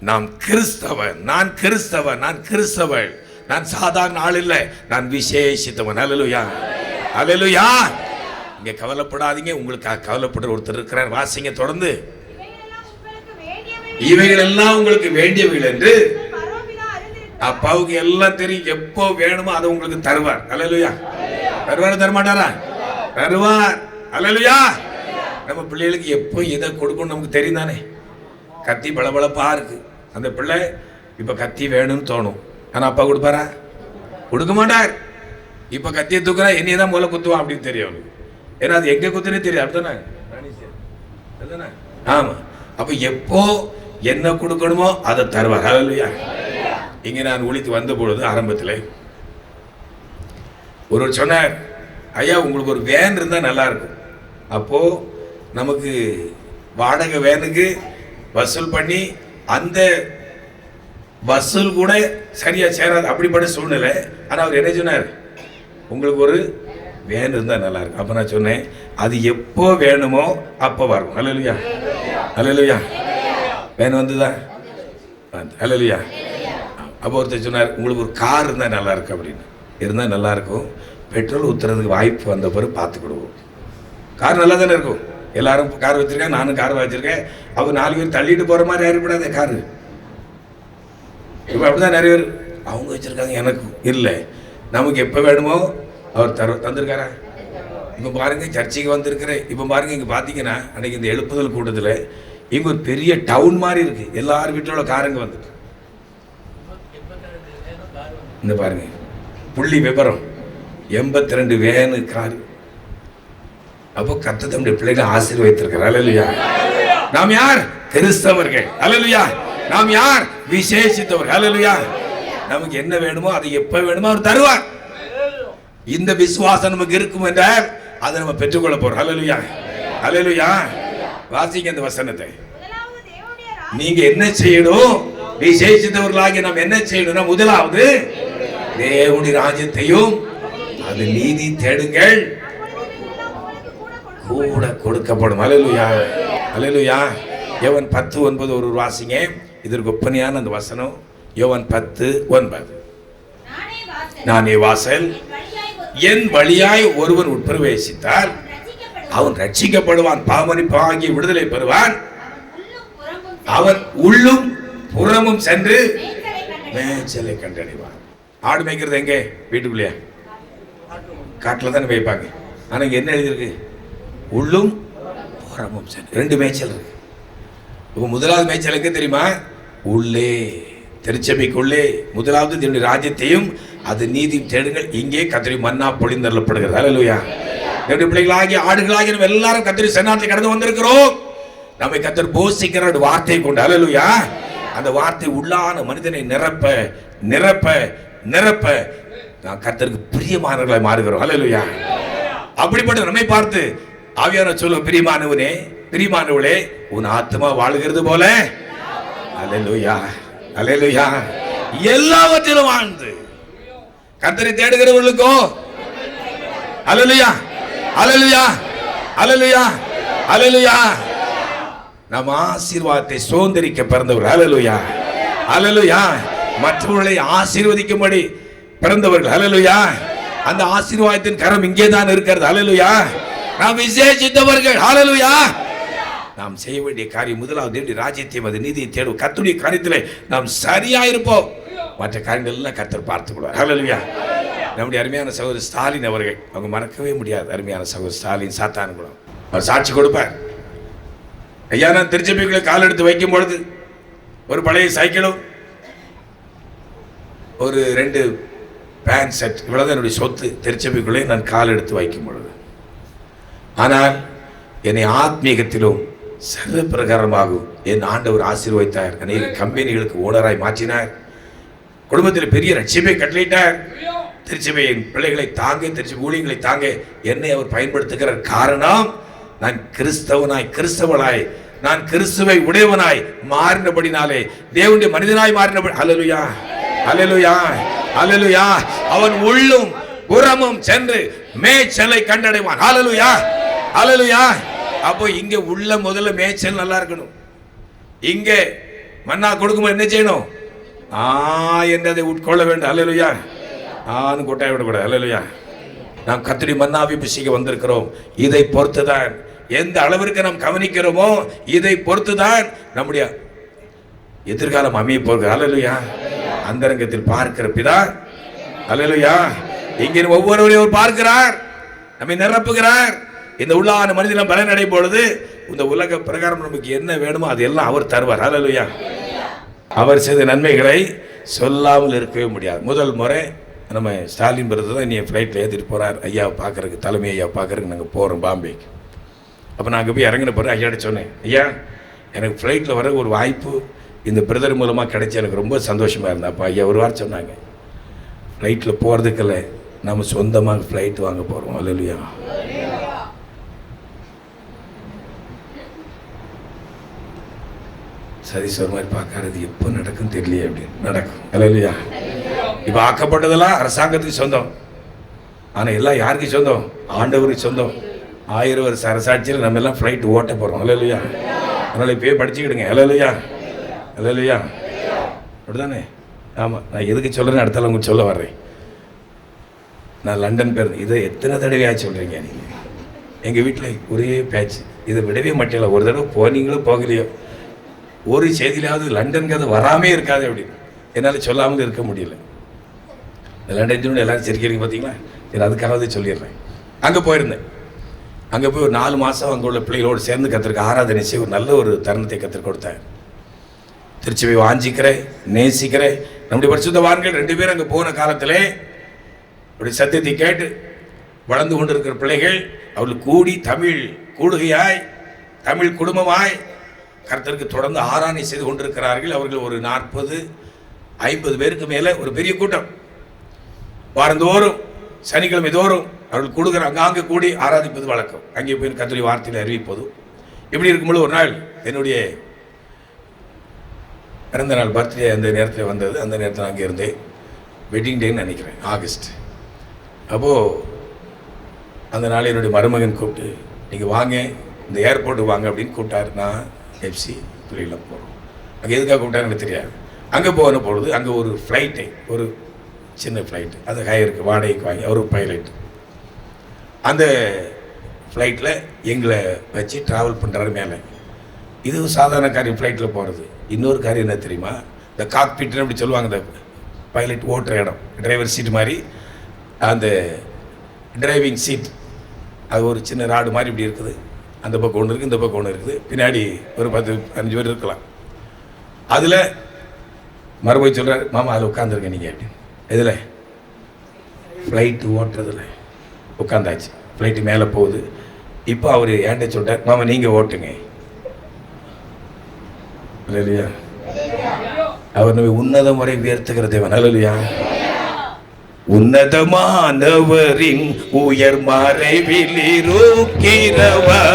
நாம் கிறிஸ்தவன், நான் கிறிஸ்தவன், நான் கிறிஸ்தவன். நான் சாதாரண ஆள் இல்லை, நான் விசேஷித்தவன். ஹல்லேலூயா, ஹல்லேலூயா. இங்க கவலைப்படாதீங்க, உங்களுக்கு கவலைப்படுற ஒருத்தர் இருக்கிறார். வாசிங்க தொடர்ந்து. இவைகள் எல்லாம் உங்களுக்கு வேண்டியவைகள் என்று அப்பாவுக்கு எல்லாம் தெரியும். எப்போ வேணுமோ அதை உங்களுக்கு தருவார். ஹல்லேலூயா. தருவார், தரமாட்டாரா? தருவார். ஹல்லேலூயா. நம்ம பிள்ளைகளுக்கு எப்போ எதை கொடுக்கணும் நமக்கு தெரியும் தானே. கத்தி பளபளப்பா இருக்கு, அந்த பிள்ளை இப்ப கத்தி வேணும்னு தோணும். ஆனா அப்பா கொடுப்பாரா? கொடுக்க மாட்டார். இப்ப கத்தியை தூக்குறா, என்னைய தான் முதல்ல குத்துவான் அப்படின்னு தெரியும் அவனுக்கு. ஏன்னா அது எங்க குத்துனே தெரியும். அப்படித்தானே? ஆமா. அப்ப எப்போ என்ன கொடுக்கணுமோ அதை தருவார். ஹல்லேலூயா. இங்க நான் ஒழித்து வந்த பொழுது ஆரம்பத்தில் ஒருவர் சொன்னார், ஐயா உங்களுக்கு ஒரு வேன் இருந்தா நல்லா இருக்கும். அப்போ நமக்கு வாடகை வேனுக்கு வசூல் பண்ணி அந்த வசூல் கூட சரியா சேராது, அப்படிப்பட்ட சூழ்நிலை. ஆனா அவர் என்ன சொன்னார்? உங்களுக்கு ஒரு வேன் இருந்தா நல்லா இருக்கும். அப்ப நான் சொன்னேன், அது எப்போ வேணுமோ அப்போ வரும். ஹல்லேலூயா, ஹல்லேலூயா. வேன் வந்துதா? ஹல்லேலூயா. அப்போ ஒருத்தர் சொன்னார், உங்களுக்கு ஒரு கார் இருந்தால் நல்லா இருக்கு அப்படின்னு. இருந்தால் நல்லா இருக்கும், பெட்ரோல் ஊற்றுறதுக்கு வாய்ப்பு வந்த பிறகு பார்த்துக்கிடுவோம். கார் நல்லா தானே இருக்கும். எல்லாரும் கார் வச்சிருக்கேன், நானும் கார் வச்சிருக்கேன். அவங்க 4 பேர் தள்ளிட்டு போகிற மாதிரி ஏற்படாத காரு. இப்போ அப்படிதான் நிறைய பேர் அவங்க வச்சிருக்காங்க, எனக்கு இல்லை. நமக்கு எப்போ வேணுமோ அவர் தந்திருக்காரா? இப்போ பாருங்க, சர்ச்சைக்கு வந்திருக்கிறேன். இப்போ பாருங்க, இங்கே பார்த்தீங்கன்னா அன்றைக்கி இந்த எழுப்புதல் கூட்டத்தில் இங்கே ஒரு பெரிய டவுன் மாதிரி இருக்குது. எல்லாரும் வீட்டோட காரங்க வந்துட்டு இந்த பாருங்க புள்ளி விபரம் 82 வேனு கார். அப்போ கர்த்தர் தம்முடைய பிள்ளைகளை ஆசீர்வதித்திருக்கிறார். ஹல்லேலூயா. நாம் யார்? கிறிஸ்தவர்கள். ஹல்லேலூயா. நாம் யார்? விசேஷித்தவர். ஹல்லேலூயா. நமக்கு என்ன வேணுமோ அதை எப்ப வேணுமோ அவர் தருவார். இந்த விசுவாசம் நமக்கு இருக்கும் என்றால் அதை நம்ம பெற்றுக்கொள்ள போறோம். ஹல்லேலூயா, ஹல்லேலூயா. வாசிங்க இந்த வசனத்தை. நீங்க என்ன செய்யணும்? விசேஷித்தவர்களாகிய நாம் என்ன செய்யணும்னா, முதலாவது தேவனுடைய ராஜ்யத்தையும் அது நீதி தேடுங்கள் கூட கொடுக்கப்படும். அல்லேலூயா, அல்லேலூயா. யோவான் 10:9 ஒரு வாசிங்க. இதற்கு ஒப்பனையான அந்த வசனம் யோவான் 10:9. நானே வாசல், என் வழியாய் ஒருவன் உட்பிரவேசித்தால் அவன் ரட்சிக்கப்படுவான், பாவமன்னிப்பாகிய விடுதலை பெறுவான். அவன் உள்ளும் புறமும் சென்று மேய்ச்சலை கண்டடைவான். ஆடு மேய்க்கிறது எங்கே? வீட்டுக்குள்ளேயா? காட்டில் தானே மேய்ப்பாங்க. ஆனா இங்க என்ன எழுதியிருக்கு? உள்ளும் புறமும் சென்று. 2 மேய்ச்சல் இருக்கு. இப்போ முதலாவது மேய்ச்சல் எங்க தெரியுமா? உள்ளே, திருச்சபைக்குள்ளே. முதலாவது தேவனுடைய ராஜ்யத்தையும் அது நீதி தேடுங்கள். இங்கே கர்த்தருடைய மன்னா பொழிந்தருளப்படுகிறது. அல்லேலூயா. தேவனுடைய பிள்ளைகளாகிய ஆடுகளாகிய நம்ம எல்லாரும் கர்த்தருடைய சன்னாமத்தில் கடந்து வந்திருக்கிறோம். நம்மை கர்த்தர் போஷிக்கிற ஒரு வார்த்தை கொண்டு. அல்லேலூயா. அந்த வார்த்தை உள்ளான மனிதனை நிரப்ப நிரப்ப நிரப்ப நான் கர்த்தருக்கு பிரியமானவர்களாய் மாறுகிறோம். அல்லேலூயா. அப்படிப்பட்ட நம்மை பார்த்து ஆவியானவர் சொல்லும், பிரியமானவனே, பிரியமானவளே, உன் ஆத்மா வாழுகிறது போல. அல்லேலூயா, அல்லேலூயா. எல்லாவற்றிலும் வாழ்ந்து கர்த்தரை தேடுகிறவர்களுக்கோ அல்லேலூயா, அல்லேலூயா, அல்லேலூயா, அல்லேலூயா. நம் ஆசீர்வாதத்தை சுதந்திரிக்க பிறந்தவர்கள். அல்லேலூயா, அல்லேலூயா. மற்றவர்களை ஆசீர்வதிக்கும்படி பிறந்தவர்கள். அல்லேலூயா. அந்த ஆசீர்வாதத்தின் கரம் இங்கே தான் இருக்கிறது. அல்லேலூயா. நாம் விசேஷித்தவர்கள். அல்லேலூயா. நாம் செய்ய வேண்டிய காரியம் முதலாவது தேவனுடைய ராஜ்யத்தையும் அது நீதியை தேடும். கர்த்தருடைய காரியத்திலே நாம் சரியா இருப்போம். மற்ற காரியங்கள் எல்லாம் கர்த்தர் பார்த்துக்கொள்வார். அல்லேலூயா. நம்முடைய அருமையான சகோதரர் ஸ்டாலின் அவர்கள், அவங்க மறக்கவே முடியாது. அருமையான சகோதரர் ஸ்டாலின் சாத்தான் குலம். அவர் சாட்சி கொடுப்பார். ஐயா, நான் திருச்சபைக்குள்ளே கால் எடுத்து வைக்கும் பொழுது ஒரு பழைய சைக்கிளும் ஒரு 2 பேண்ட் செட், இவ்வளவுதான் என்னுடைய சொத்து. திருச்சபைக்குள்ளே நான் கால் எடுத்து வைக்கும் பொழுது, ஆனால் என்னை ஆத்மீகத்திலும் சர்வ பிரகாரமாகும் என் ஆண்டவர் ஆசீர்வதித்தார். அநேக கம்பெனிகளுக்கு ஓனராய் மாற்றினார். குடும்பத்தில் பெரிய ரட்சிப்பை கட்டளையிட்டார். திருச்சபையின் பிள்ளைகளை தாங்க, திருச்சபை ஊழியங்களை தாங்க என்னை அவர் பயன்படுத்துகிற காரணம், நான் கிறிஸ்தவனாய் கிறிஸ்தவனாய் நான் கிறிஸ்துவை உடையவனாய் மாறினபடினாலே, தேவனுடைய மனிதனாய் மாறினபடி. அல்லேலூயா, அல்லேலூயா, அல்லேலூயா. அவன் உள்ளும் புறமும் சென்று மேய்ச்சலை கண்டடைவான். அல்லேலூயா, அல்லேலூயா. அப்போ இங்க உள்ள முதல்ல மேய்ச்சல் நல்லா இருக்கணும். இங்க மன்னா கொடுக்கும்போது என்ன செய்யணும்? என்றதை உட்கொள்ள வேண்டும். அல்லேலூயா. ஆன்னு கொட்டாய் விடக்கூடாது. அல்லேலூயா. நாம் கர்த்தருடைய மன்னாவை புசிக்க வந்திருக்கிறோம். இதை பொறுத்துதான், எந்த அளவிற்கு நாம் கவனிக்கிறோமோ இதை பொறுத்துதான் நம்முடைய எதிர்காலம் அமைய போகிறது. அல்லேலூயா. அந்தரங்கத்தில் பார்க்கிற பிதா. அல்லேலூயா. இங்கே ஒவ்வொருவரையும் அவர் பார்க்கிறார், நம்மை நிரப்புகிறார். இந்த உள்ளான மனிதனம் பலனடை பொழுது இந்த உலக பிரகாரம் நமக்கு என்ன வேணுமோ அதெல்லாம் அவர் தருவார். அல்லேலூயா. அவர் செய்த நன்மைகளை சொல்லாமல் இருக்கவே முடியாது. முதல் முறை நம்ம ஸ்டாலின் பிரதர் தான் என் ஃப்ளைட்டில் ஏற்றிட்டு போகிறார். ஐயாவை பார்க்குறதுக்கு, தலைமை ஐயா பார்க்குறதுக்கு நாங்கள் போகிறோம் பாம்பேக்கு. அப்போ நான் அங்கே போய் இறங்கின பிறகு ஐயாட்ட சொன்னேன், ஐயா எனக்கு ஃப்ளைட்டில் வர ஒரு வாய்ப்பு இந்த பிரதர் மூலமாக கிடைச்சி எனக்கு ரொம்ப சந்தோஷமாக இருந்தேன். அப்போ ஐயா ஒரு வாரம் சொன்னாங்க, ஃப்ளைட்டில் போகிறதுக்கில்ல, நம்ம சொந்தமாக ஃப்ளைட் வாங்க போகிறோம். அல்லேலூயா. சதீஸ்வர் மாதிரி பார்க்கறது எப்போ நடக்கும் தெரியலையே, அப்படின்னு நடக்கும். அல்லேலூயா. இப்போ ஆக்கப்பட்டதெல்லாம் அரசாங்கத்துக்கு சொந்தம், ஆனால் எல்லாம் யாருக்கு சொந்தம்? ஆண்டவருக்கு சொந்தம். 1000 வருஷ அரசாட்சியில் நம்ம எல்லாம் ஃப்ளைட் ஓட்ட போகிறோம். அல்லேலூயா. அதனால் இப்போயே படிச்சுக்கிடுங்க. அல்லேலூயா, அல்லேலூயா. அப்படிதானே? ஆமாம். நான் எதுக்கு சொல்கிறேன்னு அடுத்தால உங்களுக்கு சொல்ல வர்றேன். நான் லண்டன் போயிருந்தேன். இதை எத்தனை தடவையாக சொல்கிறீங்க நீங்கள்? எங்கள் வீட்டில் ஒரே பேச்சு, இதை விடவே மாட்டேல. ஒரு தடவை போனீங்களோ போகலையோ, ஒரு செய்தியிலாவது லண்டனுக்கு அது வராமே இருக்காது அப்படின்னு என்னால் சொல்லாமல் இருக்க முடியல. இந்த லண்டன் எல்லாரும் சிரிக்கிறீங்க பார்த்தீங்களா? சரி, அதுக்காகவே சொல்லிடுறேன். அங்கே போயிருந்தேன். அங்கே போய் ஒரு 4 மாதம் அங்கே உள்ள பிள்ளைகளோடு சேர்ந்து கற்றுக்க ஆராதனை செய்ய ஒரு நல்ல ஒரு தருணத்தை கற்றுக் கொடுத்தேன். திருச்சபை வாஞ்சிக்கிறேன், நேசிக்கிறேன். நம்முடைய பரிசுத்தவான்கள் 2 பேரும் அங்கே போன காலத்திலே அப்படி சத்தியத்தை கேட்டு வளர்ந்து கொண்டிருக்கிற பிள்ளைகள் அவர்கள் கூடி தமிழ் கூடுகையாய், தமிழ் குடும்பமாய் கர்த்தருக்கு தொடர்ந்து ஆராதனை செய்து கொண்டிருக்கிறார்கள். அவர்கள் ஒரு 40-50 பேருக்கு மேலே ஒரு பெரிய கூட்டம். வாரந்தோறும் சனிக்கிழமை தோறும் அவர்கள் கூடுகிற அங்காங்கே கூடி ஆராதிப்பது வழக்கம். அங்கே போய் கர்த்தருடைய வார்த்தையில் அறிவிப்பதும். இப்படி இருக்கும்போது ஒரு நாள் என்னுடைய பிறந்த நாள், பர்த்டே அந்த நேரத்தில் வந்தது. அந்த நேரத்தில் அங்கே இருந்தேன். வெட்டிங் டேன்னு நினைக்கிறேன், ஆகஸ்ட். அப்போது அந்த நாள் என்னுடைய மருமகன் கூப்பிட்டு நீங்கள் வாங்க இந்த ஏர்போர்ட்டுக்கு வாங்க அப்படின்னு கூப்பிட்டாரு. நான் எஃப்சி தொழிலில் போகிறோம். அங்கே எதுக்காக கூப்பிட்டாரு எனக்கு தெரியாது. அங்கே போன பொழுது அங்கே ஒரு ஃப்ளைட்டு, ஒரு சின்ன ஃப்ளைட்டு, அது ஹையருக்கு வாடகைக்கு வாங்கி அவர் பைலட். அந்த ஃப்ளைட்டில் எங்களை வச்சு ட்ராவல் பண்ணுறாரு மேலே. இது சாதாரண காரியம் ஃப்ளைட்டில் போகிறது. இன்னொரு காரியம் என்ன தெரியுமா, இந்த காக்பிட்னு அப்படி சொல்லுவாங்க, இந்த பைலட் ஓட்டுற இடம், டிரைவர் சீட் மாதிரி. அந்த டிரைவிங் சீட் அது ஒரு சின்ன ராடு மாதிரி இப்படி இருக்குது. அந்த பக்கம் ஒன்று இருக்குது, இந்த பக்கம் ஒன்று இருக்குது. பின்னாடி ஒரு 10-15 பேர் இருக்கலாம். அதில் மறுபடியும் சொல்கிறார், மாமா அதில் உட்காந்துருங்க நீங்கள் அப்படின்னு. இதில் ஃப்ளைட்டு ஓட்டுறதில்ல உட்காந்தாச்சு. ஃப்ளைட்டு மேலே போகுது. இப்போ அவர் ஏன்ட்ட சொல்கிறார், மாமா நீங்கள் ஓட்டுங்க. இல்லையா, அவர் நம்ம உன்னத முறை உயர்த்துகிற தேவன். அல்லையா, உன்னதமானவரின் உயர் மறைவில் இருக்கிறவர்,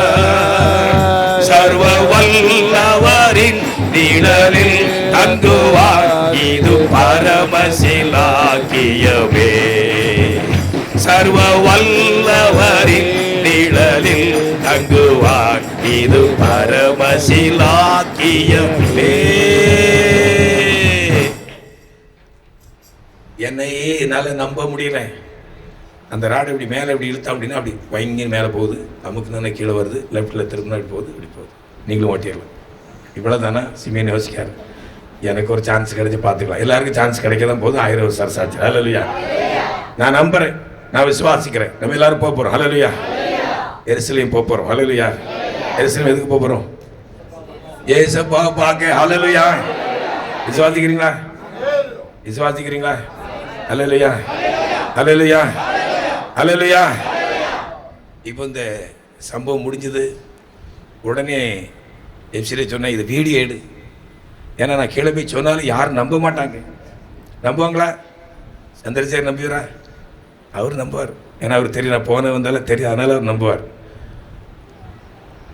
சர்வ வல்லவரின் நிழலில் தங்குவார், இது பரமசிலாக்கியமே. சர்வ வல்லவரின் நிழலில் தங்குவார், இது பரமசிலாக்கியமே. என்னையே என்னால் நம்ப முடியல. அந்த ராடு இப்படி மேலே இப்படி இழுத்தா அப்படின்னா அப்படி வயங்கின்னு மேலே போகுது, நமக்கு தானே கீழே வருது, லெஃப்ட்டில் திரும்பினா இப்படி போகுது, இப்படி போகுது. நீங்களும் ஓட்டிடலாம். இவ்வளோ தானே சிமியன் யோசிக்காரு. எனக்கு ஒரு சான்ஸ் கிடைச்சி பார்த்துக்கலாம். எல்லாருக்கும் சான்ஸ் கிடைக்க தான் போது. 1000 வருஷம் அரசாச்சு. ஹல்லேலூயா. நான் நம்புகிறேன், நான் விசுவாசிக்கிறேன். நம்ம எல்லாரும் போக போகிறோம். ஹல்லேலூயா. எருசலேம் போக போகிறோம். ஹல்லேலூயா. எருசலேம் எதுக்கு போக போகிறோம்? ஏசப்பா பார்க்க. ஹல்லேலூயா. விசுவாசிக்கிறீங்களா? விசுவாசிக்கிறீங்களா? ஹல்லேலூயா. ஹல்லேலூயா. ஹல்லேலூயா. இப்போ இந்த சம்பவம் முடிஞ்சது. உடனே எஃப்சிலே சொன்னேன், இது வீடியோ எடு. ஏன்னா நான் கீழே போய் சொன்னாலும் யாரும் நம்ப மாட்டாங்க. நம்புவாங்களா? சந்திரசேகர் நம்புவீரா? அவர் நம்புவார். ஏன்னா அவர் தெரியும், நான் போன வந்தாலும் தெரியும், அதனால் அவர் நம்புவார்.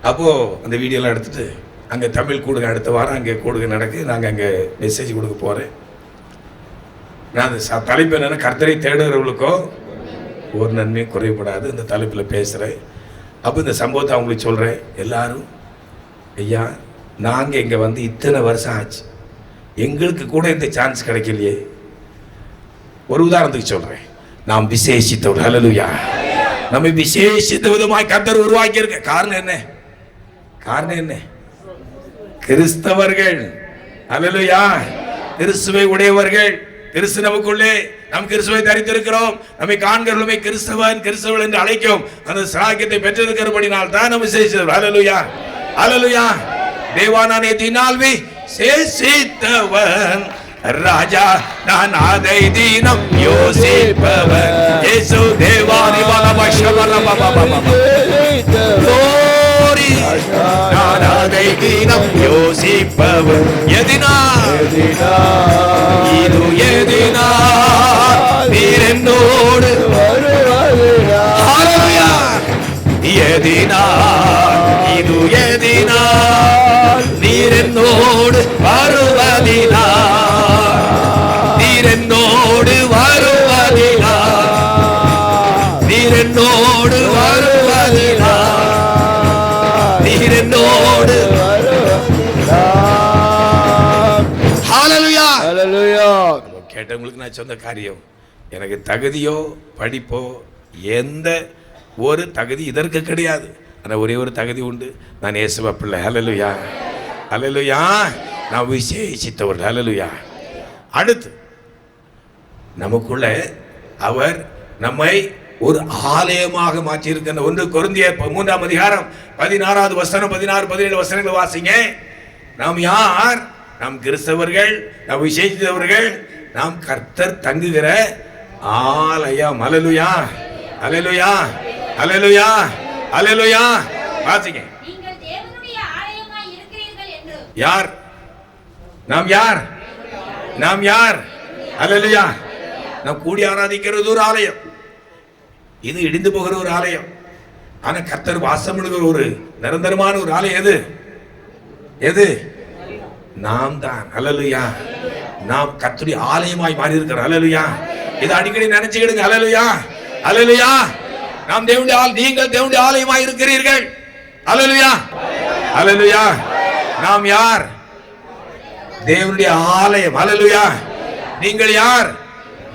அப்போது அந்த வீடியோலாம் எடுத்துகிட்டு அங்கே தமிழ் கூடுகை அடுத்த வாரம் அங்கே கூடுகை நடக்கு. நாங்கள் அங்கே மெசேஜ் கொடுக்க போகிறேன். நான் அந்த தலைப்பு என்னென்னா, கர்த்தரை தேடுகிறவர்களுக்கோ ஒரு நன்மையும் குறைபடாது. இந்த தலைப்பில் பேசுகிறேன். அப்போ இந்த சம்பவத்தை அவங்களுக்கு சொல்கிறேன். எல்லாரும், ஐயா நாங்கள் இங்கே வந்து இத்தனை வருஷம் ஆச்சு, எங்களுக்கு கூட இந்த சான்ஸ் கிடைக்கலையே. ஒரு உதாரணத்துக்கு சொல்கிறேன். நாம் விசேஷித்தவர். ஹல்லேலூயா. நம்ம விசேஷித்த விதமாய் கர்த்தர் உருவாக்கி இருக்க காரணம் என்ன? காரணம் என்ன? கிறிஸ்தவர்கள். ஹல்லேலூயா. கிறிஸ்துவை உடையவர்கள். கிறிஸ்து நமக்குள்ளே, நம் கிறிஸ்துவை தரித்திருக்கிறோம். நம்மை காண்கிறவர்களுமே கிறிஸ்தவன் கிறிஸ்தவர்கள் என்று அழைக்கும் அந்த சாக்கியத்தை பெற்றிருக்கிறபடினால் தான் நம்ம விசேஷித்தவர். ஹல்லேலூயா. ஹல்லேலூயா. தேவானானே தினால்வி சேஷித்தவன் ராஜா, நான் அதை தினம் யோசிப்பவன். இயேசு தேவாதி நான் அதை தினம் யோசிப்பவன். எதினால் இது எதினால் நீர் என்னோடு வருவதினா, எதினால் இது எதினால் நீர் என்னோடு வருவதினா, நீர் என்னோடு வருவதினா, நீர் என்னோடு வருவதினா, நீர் என்னோடு வருவதினா. ஹல்லேலூயா. ஹல்லேலூயா. கேட்டவங்களுக்கு நான் சொன்ன காரியம், எனக்கு தகுதியோ படிப்போ எந்த ஒரு தகுதி இதற்கு கிடையாது. ஆனால் ஒரே ஒரு தகுதி உண்டு, நான் இயேசுவ பிள்ளை. ஹல்லேலூயா. ஹல்லேலூயா. நான் விசேஷித்தவர். ஹல்லேலூயா. அடுத்து நமக்குள்ள அவர் நம்மை ஒரு ஆலயமாக மாற்றியிருக்கிற 1 கொரிந்தியர் 3ஆம் அதிகாரம் 16வது வசனம் 16, 17 வசனங்களை வாசிங்க. நாம் யார்? நாம் கிறிஸ்தவர்கள், நாம் விசேஷித்தவர்கள், நாம் கர்த்தர் தங்குகிற ஆலயம். ஹல்லேலூயா. ஹல்லேலூயா. ஹல்லேலூயா. ஹல்லேலூயா. வாசிங்க. நீங்கள் தேவனுடைய ஆலயமாய் இருக்கிறீர்கள் என்று. யார்? நாம் யார்? நாம் யார்? ஹல்லேலூயா. நாம் கூடி ஆராதிக்கிறது ஒரு ஆலயம். இது இடிந்து போகிற ஒரு ஆலயம். ஆனா கர்த்தர் வாசம் பண்ணுகிற ஒரு நிரந்தரமான ஒரு ஆலயம். எது? எது? நாம் தான். ஹல்லேலூயா. நாம் கர்த்தருடைய ஆலயமாய் மாறி இருக்கிறோம். ஹல்லேலூயா. இதை அடிக்கடி நினைச்சுக்கிடுங்க. ஹல்லேலூயா. அல்லேலூயா. நாம் தேவனுடைய நீங்கள் தேவனுடைய ஆலயமாய் இருக்கிறீர்கள். அல்லேலூயா, அல்லேலூயா. நாம் யார்? தேவனுடைய ஆலயம். அல்லேலூயா. நீங்கள் யார்?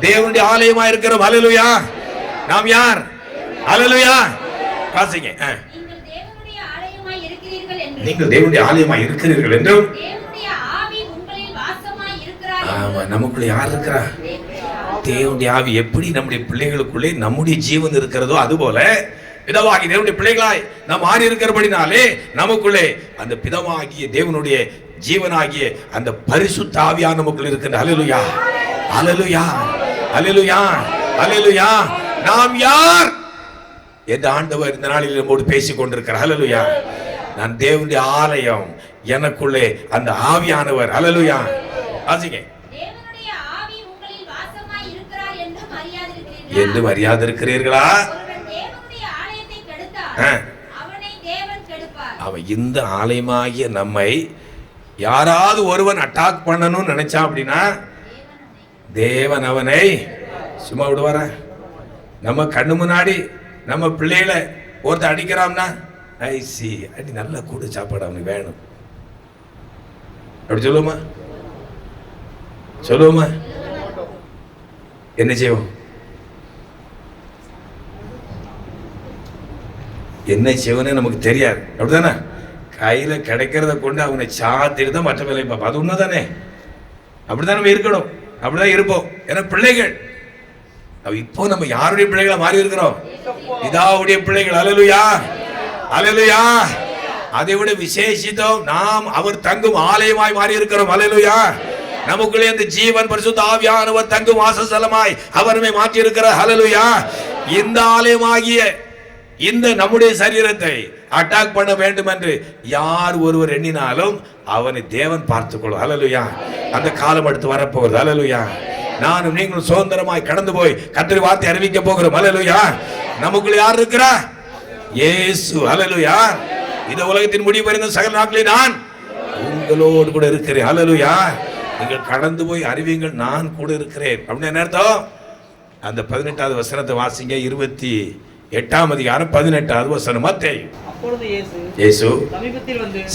தேவனுடைய ஆலயமாய் இருக்கிறோம். அல்லேலூயா. நாம் யார்? அல்லேலூயா. வாசிங்க. நீங்கள் தேவனுடைய ஆலயமாய் இருக்கிறீர்கள் என்றும் நீங்கள் தேவனுடைய ஆலயமாய் இருக்கிறீர்கள் என்றும் தேவனுடைய ஆவி உங்களில் வாசமாய் இருக்கிறார் ஆமா, நமக்குள்ள யார் இருக்கிறா? தேவனுடைய ஆவி. எப்படி நம்முடைய பிள்ளைகளுக்குள்ளே நம்முடைய ஜீவன் இருக்கிறதோ அதுபோல பிதாவாகிய தேவனுடைய பிள்ளைகளாய் நாம் மாறி இருக்கிறபடினாலே நமக்குள்ளே அந்த பிதாவாகிய தேவனுடைய ஜீவனாகிய அந்த பரிசுத்த ஆவியான நமக்குள்ள இருக்கின்ற. அல்லேலூயா, அல்லேலூயா, அல்லேலூயா, அல்லேலூயா. நாம் யார் என்று ஆண்டவர் இந்த நாளில் நம்மோடு பேசிக் கொண்டிருக்கிறார். அல்லேலூயா. நான் தேவனுடைய ஆலயம், எனக்குள்ளே அந்த ஆவியானவர். அல்லேலூயா. வாசிங்க. தேவனுடைய ஆவி உங்களில் வாசமாய் இருக்கிறார் என்று மரியாதை இருக்கிறீர்களா? ஒருவன் தேவனுடைய ஆலயத்தை கெடுத்தால் அவனை தேவன் கெடுப்பார். அவன் இந்த ஆலயமாகிய நம்மை யாராவது ஒருவன் அட்டாக் பண்ணணும்னு நினைச்சான் அப்படின்னா தேவன் அவனை சும்மா விடுவாரா? நம்ம கண்ணு முன்னாடி நம்ம பிள்ளைகளை ஒருத்தர் அடிக்கிறான்னா ஐசி அடி நல்லா கூட சாப்பாடு அவனுக்கு வேணும் அப்படி சொல்லுவோமா? சொல்லுவோமா? என்ன செய்வோம்? என்ன செய்வனே நமக்கு தெரியாது. அப்படிதானே? கையில கிடைக்கிறத கொண்டு அவனை சாத்திட்டு தான் மற்ற வேலையை பார்ப்போம். அது உண்மைதானே? அப்படிதான் நம்ம இருக்கணும். அப்படிதான் இருப்போம். ஏன்னா பிள்ளைகள் இப்போ நம்ம யாருடைய பிள்ளைகளை மாறி இருக்கிறோம்? பிதாவுடைய பிள்ளைகள். அல்லேலூயா, அல்லேலூயா. அதை விட விசேஷித்தோம், நாம் அவர் தங்கும் ஆலயமாய் மாறி இருக்கிறோம். அல்லேலூயா. நமக்குள்ளே அந்த ஜீவன் பரிசுத்த ஆவியானவர் தங்கும் வாசஸ்தலமாய் அவரை மாற்றி இருக்கிறார். அல்லேலூயா. இந்த ஆலயமாகிய இந்த நம்முடைய சரீரத்தை அட்டாக் பண்ண வேண்டும் என்று யார் ஒருவர் எண்ணினாலும் அவனை தேவன் பார்த்துக்கொள்ளும். அல்லேலூயா. அந்த காலம் அடுத்து வரப்போகுது. அல்லேலூயா. நானும் நீங்களும் சுதந்திரமாய் கடந்து போய் கர்த்தருடைய வார்த்தை அறிவிக்க போகிறோம். அல்லேலூயா. நமக்குள்ள யார் இருக்கிறா? இயேசு. அல்லேலூயா. இந்த உலகத்தின் முடிவு வரைந்த சகல நாட்களில் நான் உங்களோடு கூட இருக்கிறேன். அல்லேலூயா. நீங்கள் கடந்து போய் அறிவிங்கள், நான் கூட இருக்கிறேன். அப்படின்னு என்ன அர்த்தம்? அந்த 18வது வசனத்தை வாசிங்க. 28ஆம் அதிகாரம் 18வது வசனம். மத்தேயு. அப்பொழுது இயேசு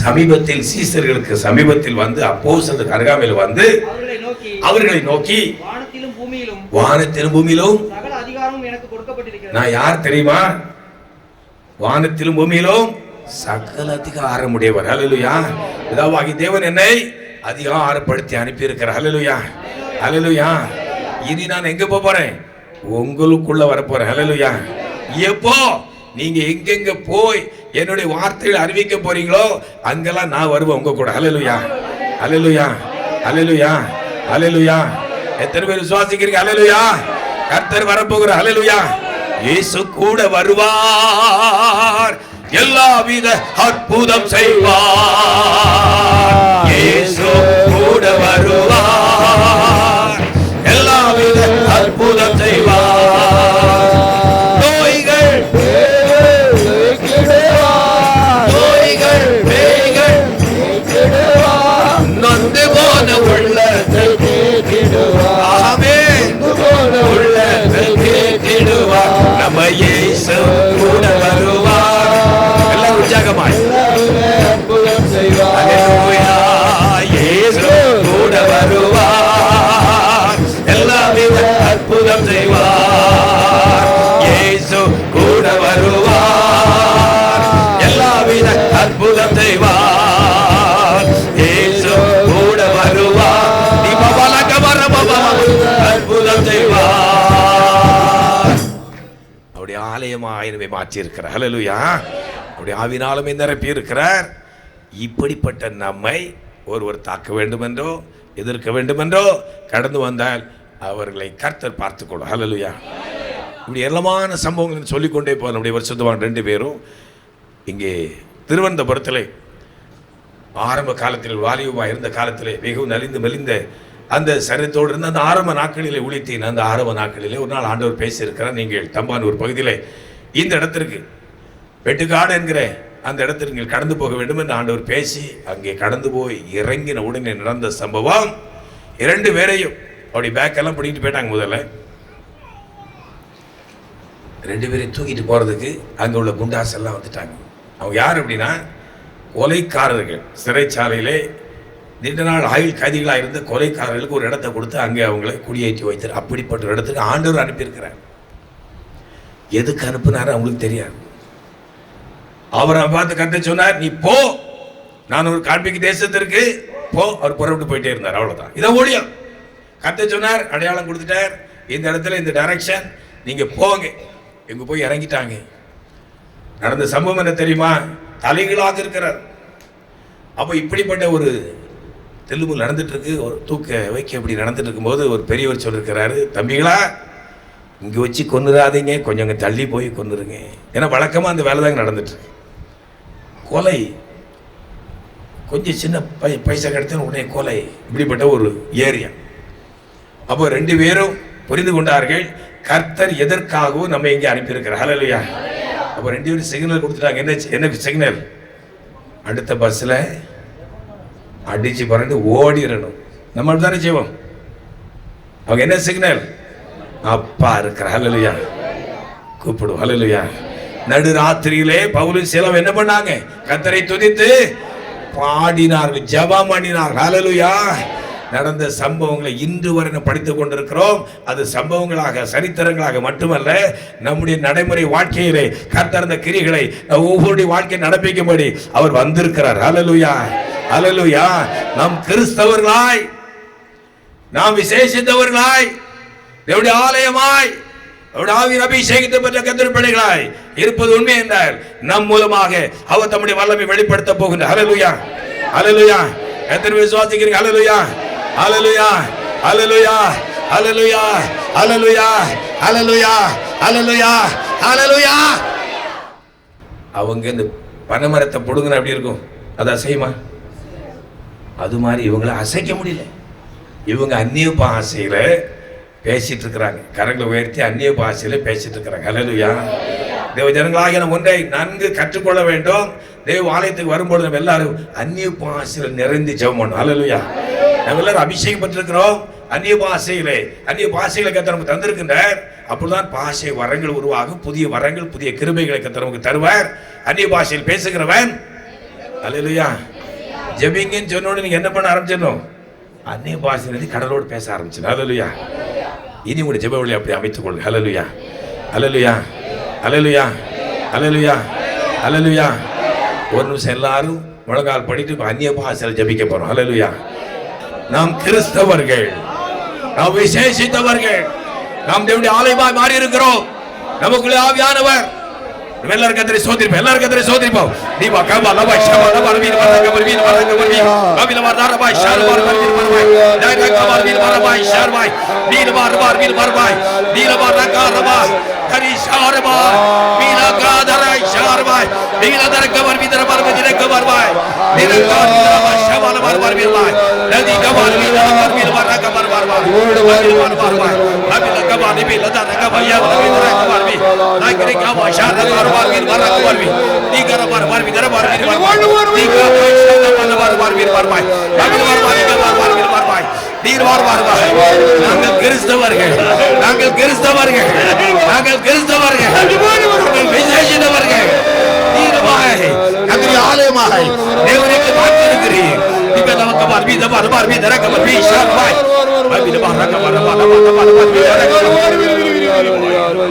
சமீபத்தில் சீசர்களுக்கு சமீபத்தில் வந்து அப்போஸ்தலருக்கு அருகாமையில் வந்து அவர்களை நோக்கி வானத்திலும் பூமியிலும் சகல அதிகாரமும் எனக்கு கொடுக்கப்பட்டிருக்கிறது. நான் யார் தெரியுமா? வானத்திலும் பூமியிலும் சகல அதிகாரம் உடையவர். அல்லேலூயா. பிதாவாகிய தேவன் என்னை அதிகாரப்படுத்தி அனுப்பி இருக்கிறார். அல்லேலூயா, அல்லேலூயா. இனி நான் எங்க போறேன்? உங்களுக்குள்ள வரப்போறேன். அல்லேலூயா. எப்போ நீங்க எங்கெங்க போய் என்னுடைய வார்த்தைகளை அறிவிக்க போறீங்களோ அங்கெல்லாம் நான் வருவேன் உங்க கூட. அல்லேலூயா, அல்லேலூயா, அல்லேலூயா, அல்லேலூயா. எத்தனை பேர் விசுவாசிக்கிறீங்க? அல்லேலூயா. கர்த்தர் வரப்போகிறார். அல்லேலூயா. இயேசு கூட வருவார், எல்லாவித அற்புதம் செய்வார். இயேசு கூட வருவார், எல்லாவித அற்புதம் செய்வார். நோய்கள் நோய்கள் பேய்கள் நொந்து போன உள்ளத்தை நம்ம இயேசு கூட வருவார். எல்லாம் உற்சாகமாய் அல்லேலூயா. இயேசு கூட வருவார், எல்லாவித அற்புதம் செய்வார். இயேசு கூட வருவார், எல்லாவித அற்புதம் செய்வார். இயேசு கூட வருவார், அற்புதம் செய்வார். அவருடைய ஆலயமாய் மாற்றி இருக்கிறார். அல்லேலூயா. அவருடைய ஆவினாலுமே நிரப்பி இருக்கிறார். இப்படிப்பட்ட நம்மை ஒருவர் தாக்க வேண்டும் என்றோ எதிர்க்க வேண்டும் என்றோ கடந்து வந்தால் அவர்களை கர்த்தர் பார்த்துக்கொள்ளும். அல்லேலூயா. இப்படி எல்லாமான சம்பவங்கள் சொல்லிக்கொண்டே போக நம்முடைய வருஷத்துவான் 2 பேரும் இங்கே திருவனந்தபுரத்தில் ஆரம்ப காலத்தில் வாலிபமாக இருந்த காலத்திலே மிகவும் நலிந்து மெலிந்த அந்த சரீரத்தோடு இருந்த அந்த ஆரம்ப நாட்களிலே உழைத்தேன். அந்த ஆரம்ப நாட்களிலே ஒரு நாள் ஆண்டவர் பேசியிருக்கிறார். நீங்கள் தம்பானூர் பகுதியில் இந்த இடத்திற்கு வெட்டுக்காடு என்கிற அந்த இடத்திற்கு நீங்கள் கடந்து போக வேண்டும் என்று ஆண்டவர் பேசி அங்கே கடந்து போய் இறங்கின உடனே நடந்த சம்பவம் 2 பேரையும் அப்படி பேக்கெல்லாம் பிடிக்கிட்டு போயிட்டாங்க. முதல்ல 2 பேரையும் தூக்கிட்டு போகிறதுக்கு அங்கே உள்ள குண்டாஸ் எல்லாம் வந்துட்டாங்க. அவங்க யார் அப்படின்னா கொலைக்காரர்கள். சிறைச்சாலையிலே நீண்ட நாள் ஆயுள் கைதிகளாக இருந்த கொலைக்காரர்களுக்கு ஒரு இடத்தை கொடுத்து அங்கே அவங்களை குடியேற்றி வைத்தார். அப்படிப்பட்ட ஒரு இடத்துக்கு ஆண்டவர் அனுப்பியிருக்கிறார். எதுக்கு அனுப்புனாரு அவங்களுக்கு தெரியாது. அவரை பார்த்து கர்த்தர் சொன்னார், நீ போ, நான் ஒரு காண்பிக்கு தேசத்திற்கு போ. அவர் புறப்பட்டு போயிட்டே இருந்தார். அவ்வளோதான், இதான் ஊழியம். கர்த்தர் சொன்னார், அடையாளம் கொடுத்துட்டார், இந்த இடத்துல இந்த டைரக்ஷன், நீங்க போங்க. எங்க போய் இறங்கிட்டாங்க. நடந்த சம்பவம் என்ன தெரியுமா? தலைகளாக இருக்கிறார். அப்போ இப்படிப்பட்ட ஒரு தெலுங்கு நடந்துட்டு இருக்கு, ஒரு தூக்க வைக்க இப்படி நடந்துட்டு இருக்கும்போது ஒரு பெரியவர் சொல்லிருக்கிறாரு, தம்பிகளா இங்கே வச்சு கொன்னுறாதீங்க, கொஞ்சம் தள்ளி போய் கொன்னுருங்க. ஏன்னா வழக்கமாக அந்த வேலை தாங்க நடந்துட்டு இருக்கு. கொலை கொஞ்சம் சின்ன பைசா கிடைத்த உடனே கொலை, இப்படிப்பட்ட ஒரு ஏரியா. அப்போ 2 பேரும் புரிந்து கொண்டார்கள், கர்த்தர் எதற்காகவும் நம்ம இங்கே அனுப்பியிருக்கிறார். ஹல்லேலூயா. அப்போ 2 பேரும் சிக்னல் கொடுத்துட்டாங்க. என்ன சிக்னல்? அடுத்த பஸ்ஸில் அடிச்சு பறந்து ஓடிடணும். நம்ம தானே செய்வோம். அவங்க என்ன சிக்னல்? அப்பா இருக்கிற. ஹல்லேலூயா. கூப்பிடும். ஹல்லேலூயா. நடு ராத்திரியிலே பவுலும் சீலாவும் என்ன பண்ணாங்க? கர்த்தரை துதித்து பாடினார்கள், ஜெபம் பண்ணினார்கள். ஹல்லேலூயா. நடந்த சம்பவங்களை இன்று வரை படித்துக் கொண்டிருக்கிறோம். அது சம்பவங்களாக சரித்திரங்களாக மட்டுமல்ல, நம்முடைய நடைமுறை வாழ்க்கையிலே கர்த்தர் அந்த கிரிகளை ஒவ்வொருடைய வாழ்க்கை நடப்பிக்கும்படி அவர் வந்திருக்கிறார். ஹல்லேலூயா. ஹல்லேலூயா. நாம் கிறிஸ்தவர்களாய், நாம் விசேஷித்தவர்களாய், தேவனுடைய ஆலயமாய், ஆவியின் அபிஷேகத்தை பெற்ற கர்த்தருடைய பிள்ளைகளாய் இருப்பது உண்மை என்றால் நம் மூலமாக அவர் தம்முடைய வல்லமை வெளிப்படுத்த போகின்றார். ஹல்லேலூயா. ஹல்லேலூயா. எத்தனை விசுவாசிக்கிறீங்க? ஹல்லேலூயா. ஹல்லேலூயா. ஹல்லேலூயா. ஹல்லேலூயா. ஹல்லேலூயா. ஹல்லேலூயா. ஹல்லேலூயா. ஹல்லேலூயா. அவங்க இந்த பனைமரத்தை பொடுங்கின அப்படி இருக்கும், அது அசையுமா? அது மாதிரி இவங்களை அசைக்க முடியல. இவங்க அந்நிய பாஷையில பேசிட்டு இருக்கிறாங்க. கரங்களை உயர்த்தி அந்நிய பாஷையில பேசிட்டு இருக்கிறாங்க. ஹல்லேலூயா. தேவ ஜனங்களாகிய நாம் ஒன்றை நன்கு கற்றுக்கொள்ள வேண்டும். தேவ ஆலயத்துக்கு வரும்போது நம்ம எல்லாரும் அந்நிய பாஷையில நிறைந்து ஜெபம் பண்ணணும். ஹல்லேலூயா. நம்ம எல்லாரும் அபிஷேகம் பெற்றிருக்கிறோம். அந்நிய பாஷைகளை கர்த்தர் நமக்கு தந்திருக்கின்றார். அப்பொழுதுதான் பாஷை வரங்கள் உருவாகும். புதிய வரங்கள், புதிய கிருபைகளை கர்த்தர் நமக்கு தருவார். அந்நிய பாஷையில் பேசுகிறவன். ஹல்லேலூயா. ஜெபிங்கன்னு சொன்னோட நீங்க என்ன பண்ண ஆரம்பிச்சிடணும்? அந்நிய பாஷையிலிருந்து கடலோடு பேச ஆரம்பிச்சிடும். ஹல்லேலூயா. இனி உங்களுடைய ஜெப வழி அப்படி அமைத்துக் கொள்ளுங்க. ஹல்லேலூயா. ஹல்லேலூயா. ஹல்லேலூயா. ஹல்லேலூயா. ஹல்லேலூயா. ஒரு நிமிஷம் எல்லாரும் முழங்கால் படிட்டு அந்நிய பாஷையில் ஜெபிக்க போறோம். ஹல்லேலூயா. நாம் கிறிஸ்தவர்கள், நாம் விசேஷித்தவர்கள், நாம் தேவனுடைய ஆலயமாய் மாறி இருக்கிறோம். நமக்குள்ளே ஆவியானவர். எல்லாரும் கர்த்தரை ஸ்தோத்திரிப்போம். எல்லாரும் கர்த்தரை ஸ்தோத்திரிப்போம். தீபா கபா லபா ஷபா லபா ரபீல் வரங்க வரபீல் கபில வரதா ஷார் வரபீல் வரபாய் டாகா கபீல் வரபாய் ஷார்பாய் நீல வரபீல் வரபாய் நீல வரகா ரபா கரி ஷார்பா மீலா காதராய் ஷார்பாய் நீல தரக வரபீல் வரபீல் வரபாய் நீல காதரா ஷபா லபா வரபீல் வரபாய் நதி கபீல் வரபீல் வரகா வரபாய் வரபாய் கபில கபா ரபீல் லதா கபயா வரபீல் வரபாய் நாகரி கபா ஷார் வரபீல் வரகா வரபீல் நீகர வரபீல் வரபாய் நீகா வரபீல் வரபாய் கபில வரபீல் வரபாய் நீர் வரபாய். நாங்கள் கிறிஸ்தவர்கள், நாங்கள் கிறிஸ்தவர்கள், நாங்கள் கிறிஸ்தவர்கள், நாங்கள் விசேஷித்தவர்கள். நீர்வாய் கர்த்தருடைய ஆலயமாய் தேவனுக்கு மாற்றிருக்கிறீர். நீங்க நமக்கு வரபீல் வரகா வரபீல் ஷார்பாய் வரபீல் வரகா வரபாய்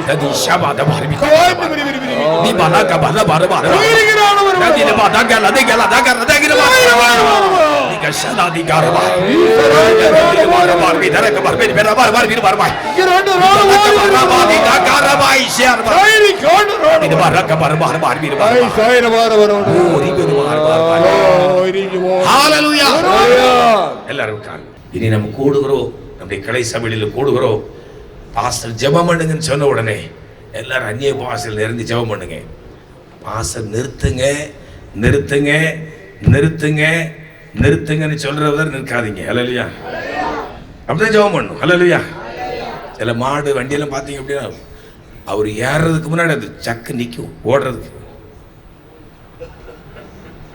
நதி ஷபா வரபீல் நீ பலா கபல வரபா நதி லபா தகல தகல தகல தகல நீ கஷனா தி கரபா வரபீல் வரகா வரபீல் வரபீல் வரபாய் இரண்டு ரபா தி கரபா ஷார்பா நீ வரகா வரபா வரபீல் வரபாய் சைர வரவரோ ஹalleluya. எல்லாரும் இனி நம்ம கூடுகிறோம், நம்முடைய கிளை சபையில் கூடுகிறோம். பாஸ்டர் ஜெபம் பண்ணுங்கன்னு சொன்ன உடனே எல்லாரும் அந்நிய பாஷையில் இருந்து ஜெபம் பண்ணுங்க. பாஸ்டர் நிறுத்துங்க நிறுத்துங்க நிறுத்துங்க நிறுத்துங்கன்னு சொல்றவர் நிற்காதீங்க. ஹல்லேலூயா. அப்படிதான் ஜெபம் பண்ணணும். ஹல்லேலூயா. சில மாடு வண்டியெல்லாம் பார்த்தீங்க அப்படின்னா அவர் ஏறுறதுக்கு முன்னாடி அது சக்கு நிற்கும் ஓடுறதுக்கு.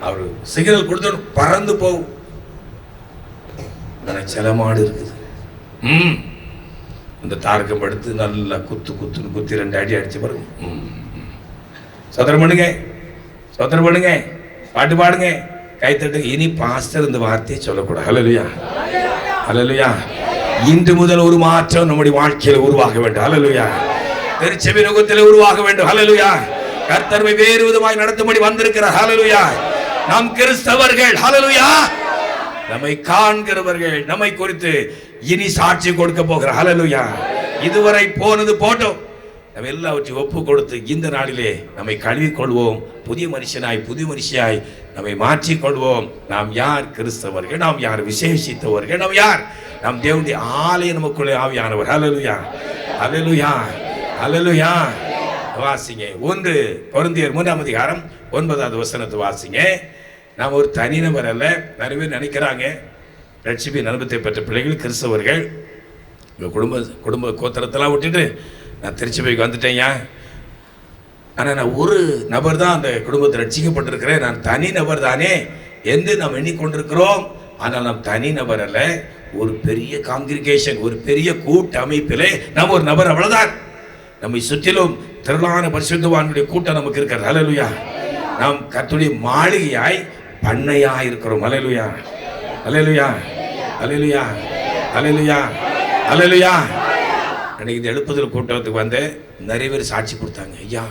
அவர் சிக்னல் கொடுத்தோன்னு பறந்து போகும். சில மாடு இருக்குது, அந்த தாரகம் எடுத்து நல்லா குத்துன்னு குத்தி 2 அடி அடிச்சு பாருங்க. சோதரம் பண்ணுங்க, சோதரம் பண்ணுங்க, பாட்டு பாடுங்க, கைத்தட்டு. இனி பாஸ்டர் இந்த வார்த்தையை சொல்லக்கூடாது. ஹல்லேலூயா, ஹல்லேலூயா. இன்று முதல் ஒரு மாற்றம் நம்முடைய வாழ்க்கையில் உருவாக வேண்டும். ஹல்லேலூயா. திருச்சபை நோக்கத்தில் உருவாக வேண்டும். ஹல்லேலூயா. கர்த்தர் வேறு விதமாய் நடத்தும்படி வந்திருக்கிறார். ஹல்லேலூயா. நாம் கிறிஸ்தவர்கள். ஹல்லேலூயா. நம்மை காண்கிறவர்கள் நம்மை குறித்து இனி சாட்சி கொடுக்க போகிறார். ஹல்லேலூயா. இதுவரை போனது போட்டோம், நம்ம எல்லாவற்றையும் ஒப்பு கொடுத்து இந்த நாளிலே நம்மை கழுவிக்கொள்வோம். புதிய மனுஷியாய் நம்மை மாற்றிக்கொள்வோம். நாம் யார்? கிறிஸ்தவர்கள். நாம் யார்? விசேஷித்தவர்கள். நாம் யார்? நாம் தேவனுடைய ஆலயம், நமக்குள்ளே ஆவியானவர். ஹல்லேலூயா, ஹல்லேலூயா, ஹல்லேலூயா. வாசிங்க 1 கொரிந்தியர் 3ஆம் அதிகாரம் 9வது வசனத்தை வாசிங்க. நாம் ஒரு தனிநபர் அல்ல. நிறைய பேர் நினைக்கிறாங்க ரட்சிப்பின் அனுபவத்தை பெற்ற பிள்ளைகள் கிறிஸ்தவர்கள், குடும்ப கோத்திரத்தெல்லாம் விட்டுட்டு நான் திருச்சபைக்கு வந்துட்டேங்க, ஆனால் நான் ஒரு நபர் தான் அந்த குடும்பத்தை ரட்சிக்கப்பட்டிருக்கிறேன், நான் தனி நபர் தானே என்று நாம் எண்ணிக்கொண்டிருக்கிறோம். ஆனால் நாம் தனி நபர் அல்ல. ஒரு பெரிய காங்கிரிகேஷன், ஒரு பெரிய கூட்ட அமைப்பிலே நாம் ஒரு நபர், அவ்வளவுதான். நம்மை சுற்றிலும் திரளான பரிசுத்தவான்களுடைய கூட்டம் நமக்கு இருக்கிறது. ஹல்லேலூயா. நாம் கர்த்தருடைய மாளிகையாய் பண்ணையாய் இருக்கிறோம். ஹல்லேலூயா, ஹல்லேலூயா, ஹல்லேலூயா, ஹல்லேலூயா, ஹல்லேலூயா. அன்னைக்கு இந்த எழுப்புதல் கூட்டத்துக்கு வந்து நிறைய பேர் சாட்சி கொடுத்தாங்க. ஐயா,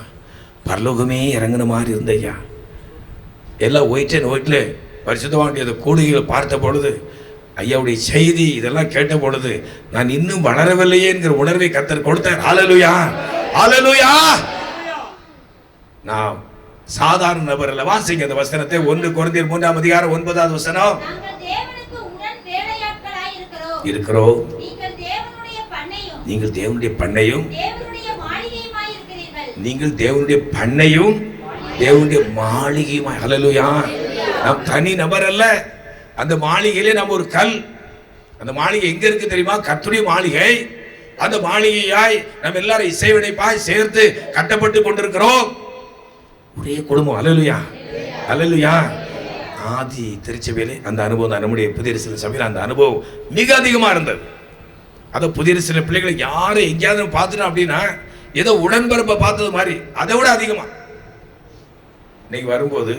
பரலோகமே இறங்கின மாதிரி இருந்த ஐயா, எல்லாம் ஒயிட்டில் பரிசுத்தவானுடைய கூடுகைகளை பார்த்த பொழுது, ஐயாவுடைய செய்தி இதெல்லாம் கேட்ட பொழுது நான் இன்னும் வளரவில்லையே என்கிற உணர்வை கர்த்தர் கொடுத்தார். ஹல்லேலூயா, ஹல்லேலூயா. நாம் சாதாரண நபர் அல்ல. வாசிங்க அந்த வசனத்தை. 1 கொரிந்தியர் 3ஆம் அதிகாரம் 9வது வசனம். நாங்கள் தேவனுக்கு உடன் வேலையாட்களாய் இருக்கிறோம். நீங்கள் தேவனுடைய பண்ணையும், நீங்கள் தேவனுடைய பண்ணையும் தேவனுடைய மாளிகையுமாய் இருக்கிறீர்கள். நீங்கள் தேவனுடைய பண்ணையும் தேவனுடைய மாளிகையுமாய். ஹல்லேலூயா. நாம் தனி நபர் அல்ல. அந்த மாளிகையிலே நாம் ஒரு கல். அந்த மாளிகை எங்க இருக்கு தெரியுமா? கர்த்தருடைய மாளிகை. அந்த மாளிகையாய் நம்ம எல்லாரும் இசைவினைப்பாய் சேர்த்து கட்டப்பட்டு கொண்டிருக்கிறோம். ஒரே குடும்பம். ஹல்லேலூயா, ஹல்லேலூயா. ஆதி திருச்சபையிலே அந்த அனுபவம் தான். நம்முடைய புதிய சில சபையில் அந்த அனுபவம் மிக அதிகமாக இருந்தது. அதை புதிய சில பிள்ளைகளை யாரும் எங்கேயாவது பார்த்துட்டோம் அப்படின்னா ஏதோ உடன்பிறப்பை பார்த்தது மாதிரி, அதை விட அதிகமாக. இன்னைக்கு வரும்போது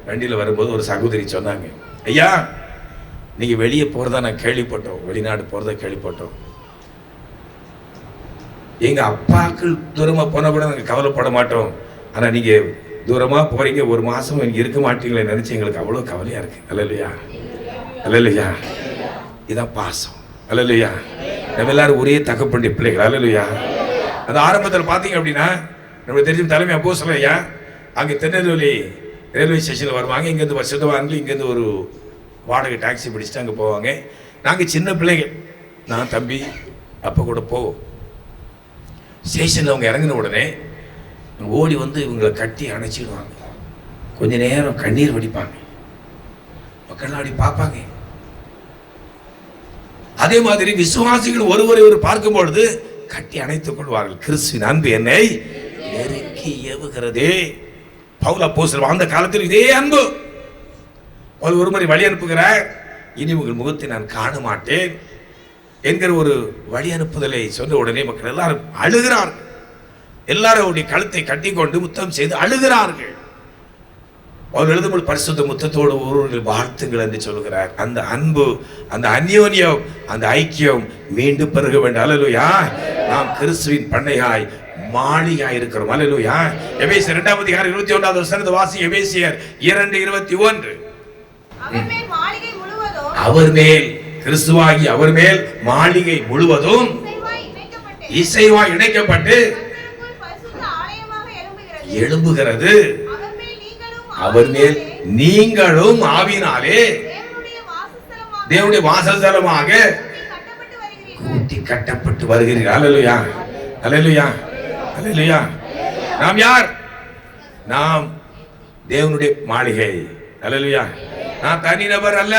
வண்டியில் வரும்போது ஒரு சகோதரி சொன்னாங்க, ஐயா நீங்கள் வெளியே போகிறதா நான் கேள்விப்பட்டோம், வெளிநாடு போகிறதா கேள்விப்பட்டோம். எங்கள் அப்பாக்கள் தூரமாக போனால் கூட நாங்கள் கவலைப்பட மாட்டோம், ஆனால் நீங்கள் தூரமாக போகிறீங்க, 1 மாதம் இங்கே இருக்க மாட்டீங்களே நினச்சி எங்களுக்கு அவ்வளோ கவலையாக இருக்குது. ஹல்லேலூயா, ஹல்லேலூயா. இதான் பாசம். ஹல்லேலூயா. நம்ம எல்லாரும் ஒரே தகப்பனுடைய பிள்ளைகள். ஹல்லேலூயா. அது ஆரம்பத்தில் பார்த்தீங்க அப்படின்னா நம்மளுக்கு தெரிஞ்ச தலைமை அப்போஸ்தலர் ஐயா அங்கே திருநெல்வேலி ரயில்வே ஸ்டேஷனில் வருவாங்க. இங்கேருந்து பரிசுத்தவான்கள் இங்கேருந்து ஒரு வாடகை டாக்ஸி பிடிச்சிட்டு அங்கே போவாங்க. நாங்கள் சின்ன பிள்ளைகள், நான் தம்பி அப்போ கூட போவோம். ஸ்டேஷனில் அவங்க இறங்கின உடனே ஓடி வந்து இவங்களை கட்டி அணைச்சிடுவாங்க. கொஞ்ச நேரம் கண்ணீர் வடிப்பாங்க. மக்கள்லாம் அப்படி பார்ப்பாங்க. அதே மாதிரி விசுவாசிகள் ஒருவரை ஒரு பார்க்கும் பொழுது கட்டி அணைத்துக் கொள்வார்கள். கிறிஸ்துவின் அன்பு என்னை நெருக்கி ஏவுகிறதே. பவுல் அப்போஸ்தலர் அந்த காலத்தில் இதே அன்பு. அவர் ஒரு முறை வழி அனுப்புகிறார், இனி உங்கள் முகத்தை நான் காண மாட்டேன் என்கிற ஒரு வழி அனுப்புதலை சொன்ன உடனே மக்கள் எல்லாரும் அழுகிறார்கள். எல்லாரும் அவருடைய கழுத்தை கட்டி கொண்டு முத்தம் செய்து அழுகிறார்கள். அவர் எழுதும்போது பரிசுத்த முத்தத்தோடு ஒருவர்கள் வாழ்த்துங்கள் என்று சொல்கிறார். அந்த அன்பு, அந்த அந்யோன்யம், அந்த ஐக்கியம் மீண்டும் பெருக வேண்டும். ஹல்லேலூயா. நாம் கிறிஸ்துவின் பண்ணையாய் மாளிகையாய் இருக்கிறோம். ஹல்லேலூயா. எபேசியர் 2ஆம் அதிகாரம் 21வது வசனத்தை வாசி. எபேசியர் 2:21. அவர் மேல், கிறிஸ்துவாகி அவர் மேல் மாளிகை முழுவதும் இசைவாய் இணைக்கப்பட்டு எழும்புகிறது. அவர் மேல் நீங்களும் ஆவியினாலே தேவனுடைய வாசஸ்தலமாக கூட்டி கட்டப்பட்டு வருகிறீர்கள். ஹல்லேலூயா, ஹல்லேலூயா, ஹல்லேலூயா. நாம் யார்? நாம் தேவனுடைய மாளிகை. ஹல்லேலூயா. நான் தனி நபர் அல்ல.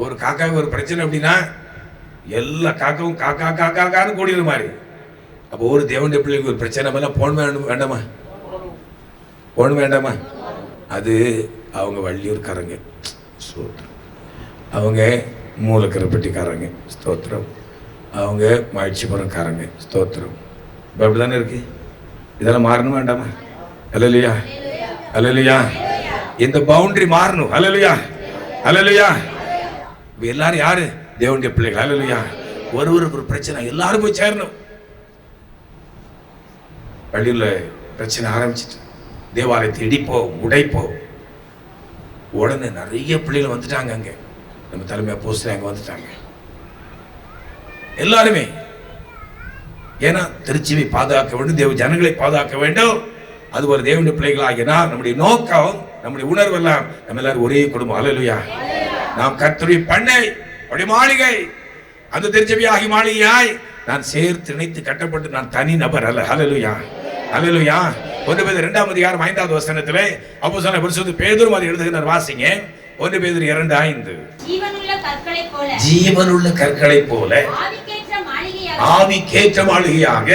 ஒரு காக்காவுக்கு ஒரு பிரச்சனை அப்படின்னா எல்லா காக்காவும் காக்கா காக்கான்னு கூடிய மாதிரி. அப்போ ஒரு தேவனுடைய பிள்ளைக்கு ஒரு பிரச்சனை எல்லாம் போன் வேண்டாமா? போன் வேண்டாமா? அது அவங்க வள்ளியூர்காரங்க, ஸ்தோத்திரம். அவங்க மூலக்கரப்பட்டிக்காரங்க, ஸ்தோத்திரம். அவங்க மகிழ்ச்சிபுரக்காரங்க. ஸ்தோத்திரம். இப்போ அப்படி தானே இருக்கு. இதெல்லாம் மாறணும் வேண்டாமா? அல்லேலூயா, அல்லேலூயா. இந்த பவுண்டரி மாறணும். அல்லேலூயா, அல்லேலூயா. இப்போ எல்லாரும் யாரு? தேவனுடைய பிள்ளைகள். அல்லேலூயா. ஒருவருக்கு ஒரு பிரச்சனை, எல்லாரும் போய் சேரணும். பள்ளியில் பிரச்சனை ஆரம்பிச்சிட்டு தேவாலயத்தை இடிப்போம், உடைப்போம். உடனே நிறைய பிள்ளைகள் வந்துட்டாங்க. அங்கே நம்ம தலைமை அப்போஸ்தலர் அங்கே வந்துட்டாங்க எல்லாருமே. ஏன்னா திருச்சியை பாதுகாக்க வேண்டும், தேவ ஜனங்களை பாதுகாக்க வேண்டும். அது ஒரு தேவனுடைய பிள்ளைகள் ஆகினா நம்முடைய நோக்கம், நம்முடைய உணர்வு எல்லாம் நம்ம எல்லாரும் ஒரே குடும்பம். அல்லேலூயா. நாம் கர்த்தருடைய பண்ணை, அவருடைய மாளிகை, அந்த திருச்சபை ஆகிய மாளிகையாய் நான் சேர்த்து இணைத்து கட்டப்பட்டு நான் தனி நபர் அல்ல. அல்லேலூயா, அல்லேலூயா. 1 பேதுரு 2 5 வசனத்திலே அப்போஸ்தலனாகிய பரிசுத்த பேதுரு அதை எழுதுகிறார். வாசிங்க. 1 பேதுரு 2:5. ஜீவனுள்ள கற்களைப் போல, ஜீவனுள்ள கற்களைப் போல ஆவிக்கேற்ற மாளிகையாக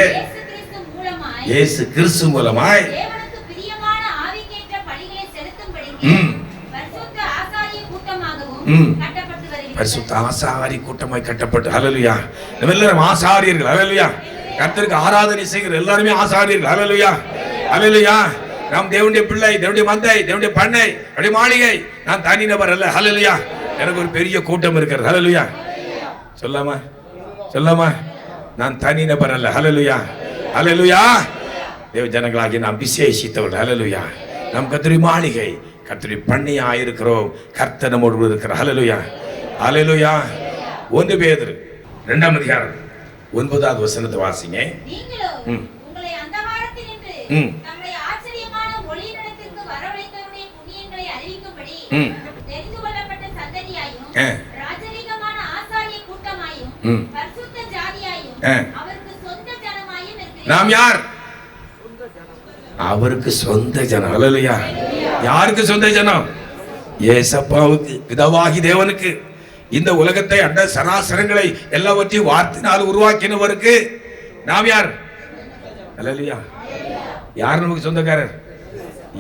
இயேசு கிறிஸ்து மூலமாய் தேவனுக்கு பிரியமான ஆவிக்கேற்ற பலிகளை செலுத்தும்படிக்கு பரிசுத்த ஆசாரிய கூட்டமாகவும் கட்டப்பட்டு வருகிறது. பரிசுத்த ஆசாரி கூட்டமாய் கட்டப்பட்டு. அல்லேலூயா. நம்ம எல்லாரும் ஆசாரியர்கள். அல்லேலூயா. கர்த்தருக்கு ஆராதனை செய்கிற எல்லாருமே ஆசாரியர்கள். அல்லேலூயா, அல்லேலூயா. நாம் தேவனுடைய பிள்ளை, தேவனுடைய மந்தை, தேவனுடைய பண்ணை, அவருடைய மாளிகை. நான் தனி நபர் அல்ல. அல்லேலூயா. எனக்கு ஒரு பெரிய கூட்டம் இருக்கிறது. அல்லேலூயா. சொல்லாமா, சொல்லாமா. நான் தனி நபர் அல்ல. அல்லேலூயா, அல்லேலூயா. தேவ ஜனங்களாகி நாம் விசேஷித்தவர்கள். அல்லேலூயா. நாம் கர்த்தருடைய மாளிகை, கர்த்தருடைய பண்ணையாய் இருக்கிறோம். கர்த்தர் நம்மோடு இருக்கிறார். அல்லேலூயா, அல்லேலூயா. 1 பேதுரு 2 வசனத்தை வாசிங்க. நீங்களோ உங்களை அந்தகாரத்தினின்று தம்முடைய ஆச்சரியமான ஒளியினிடத்திற்கு வரவழைத்தவருடைய புண்ணியங்களை அறிவிக்கும்படி தெரிந்து கொள்ளப்பட்ட சந்ததியாயும் ராஜரீகமான ஆசாரிய கூட்டமாயும் பரிசுத்த ஜாதியாயும் அவருக்கு சொந்த ஜனமாயும் இருக்கிறீர்கள். நாம் யார்? அவருக்கு சொந்த ஜனம். அல்லேலூயா. யாருக்கு சொந்த ஜனம்? ஏசப்பாவுக்கு, பிதாவாகி தேவனுக்கு. இந்த உலகத்தை, அண்ட சராசரங்களை எல்லாவற்றையும் வார்த்தையினால் உருவாக்கினவருக்கு நாம் யார்? அல்லேலூயா. யார் நமக்கு சொந்தக்காரர்?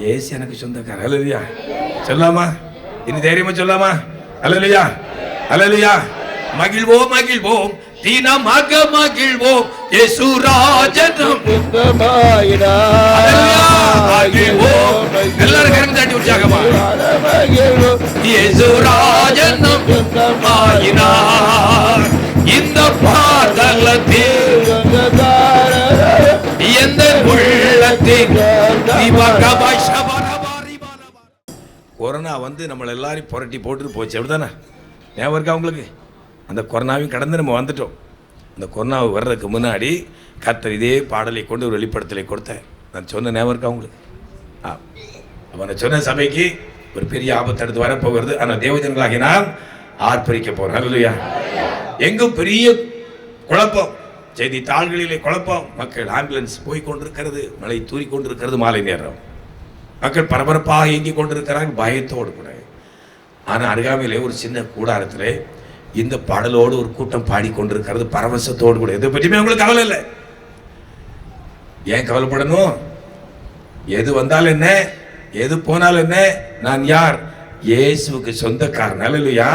இயேசு எனக்கு சொந்தக்காரர். அல்லேலூயா. சொல்லாமா? இனி தைரியமா சொல்லாமா? அல்லேலூயா, அல்லேலூயா. மகிழ்வோம், மகிழ்வோம், தினமாக மகிழ்வோம். இயேசு ராஜனம் எல்லாரும் கரம் தட்டி உற்சாகமா. இயேசு ராஜனம் இந்த பாதலத்தில் எந்த உள்ளத்தில். கொரோனா வந்து நம்மளை எல்லாரையும் புரட்டி போட்டுட்டு போச்சு. அப்படிதானே? ஞாபகம் இருக்கா உங்களுக்கு? அந்த கொரோனாவையும் கடந்து நம்ம வந்துட்டோம். அந்த கொரோனாவை வர்றதுக்கு முன்னாடி கர்த்தர் இதே பாடலை கொண்டு ஒரு வெளிப்படுத்தலை கொடுத்தேன். நான் சொன்ன ஞாபகம் இருக்கா உங்களுக்கு? அவனை சொன்ன சபைக்கு ஒரு பெரிய ஆபத்து அடுத்து வரப்போகிறது. ஆனால் தேவஜனங்களாகி நாம் ஆர்ப்பரிக்க போறோம். அல்லேலூயா. எங்கும் பெரிய குழப்பம், செய்தித்தாள்களிலே குழப்பம். மக்கள் ஆம்புலன்ஸ் போய் கொண்டிருக்கிறது, மழை தூறி கொண்டிருக்கிறது, மாலை நேரம். மக்கள் பரபரப்பாக இயங்கி கொண்டிருக்கிறார்கள், பயத்தோடு கூட. ஆனால் அருகாமையிலே ஒரு சின்ன கூடாரத்தில் இந்த பாடலோடு ஒரு கூட்டம் பாடிக்கொண்டிருக்கிறது, பரவசத்தோடு கூட. எதை பற்றியுமே அவங்களுக்கு கவலை இல்லை. ஏன் கவலைப்படணும்? எது வந்தாலும் என்ன, எது போனாலும் என்ன, நான் யார்? இயேசுவுக்கு சொந்தக்காரன். அல்லேலூயா.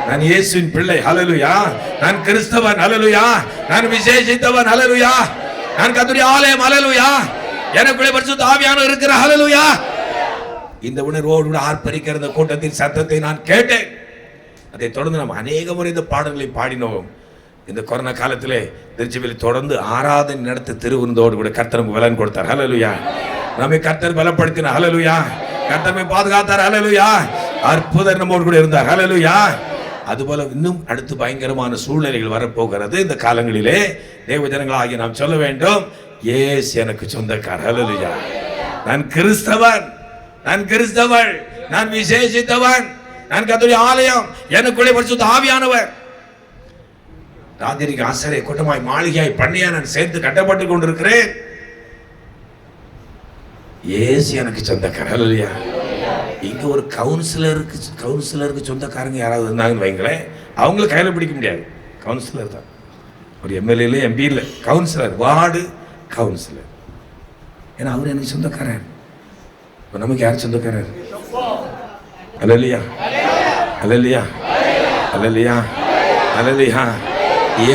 நான் இயேசுவின் பிள்ளை. அல்லேலூயா. நான் கிறிஸ்தவன். அல்லேலூயா. நான் விசேஷித்தவன். அல்லேலூயா. நான் கர்த்தருடைய ஆலயம். அல்லேலூயா. எனக்குள்ளே பரிசுத்த ஆவியானவர் இருக்கிறார். அல்லேலூயா. இந்த உணர்வோடு கூட ஆர்ப்பரிக்கிற இந்த கூட்டத்தின் சத்தத்தை நான் கேட்டேன். அதை தொடர்ந்து நாம் அநேக முறை இந்த பாடல்களை பாடினோம். இந்த கொரோனா காலத்திலே திருச்சியில் தொடர்ந்து ஆராதனை நடத்த திருவிருந்தோடு கூட கர்த்தர் நமக்கு பலன் கொடுத்தார். அல்லேலூயா. நம்மை கர்த்தர் பலப்படுத்தினார். அல்லேலூயா. கர்த்தர் பாதுகாத்தார். அல்லேலூயா. அற்புதர் நம்மோடு கூட இருந்தார். அல்லேலூயா. அதுபோல இன்னும் அடுத்து பயங்கரமான சூழ்நிலைகள் வரப்போகிறது. இந்த காலங்களிலே தேவ ஜனங்களாகிய நாம் சொல்ல வேண்டும், இயேசு எனக்கு சொந்தக்காரர். அல்லேலூயா. நான் கிறிஸ்தவன், நான் கிறிஸ்தவன், நான் விசேஷித்தவன், நான் கர்த்தருடைய ஆலயம், எனக்குள்ளே பரிசுத்த ஆவியானவர். ராஜரிக ஆசாரிய கூட்டமாய் மாளிகையாய் பண்ணையா நான் சேர்த்து கட்டப்பட்டு கொண்டிருக்கிறேன். இயேசு எனக்கு சொந்தக்காரர். அல்லேலூயா. இங்க ஒரு கவுன்சிலருக்கு சொந்தக்காரங்க யாராவது இருந்தாங்கன்னு வைங்களேன், அவங்கள கையில பிடிக்க முடியாது. கவுன்சிலர் தான். ஒரு எம்எல்ஏ இல்லை, எம்பி இல்லை, கவுன்சிலர், வார்டு கவுன்சிலர். ஏன்னா அவர் எனக்கு சொந்தக்காரர். இப்போ நமக்கு யார் சொந்தக்காரர்? அல்லேலூயா, அல்லேலூயா, அல்லேலூயா, அல்லேலூயா,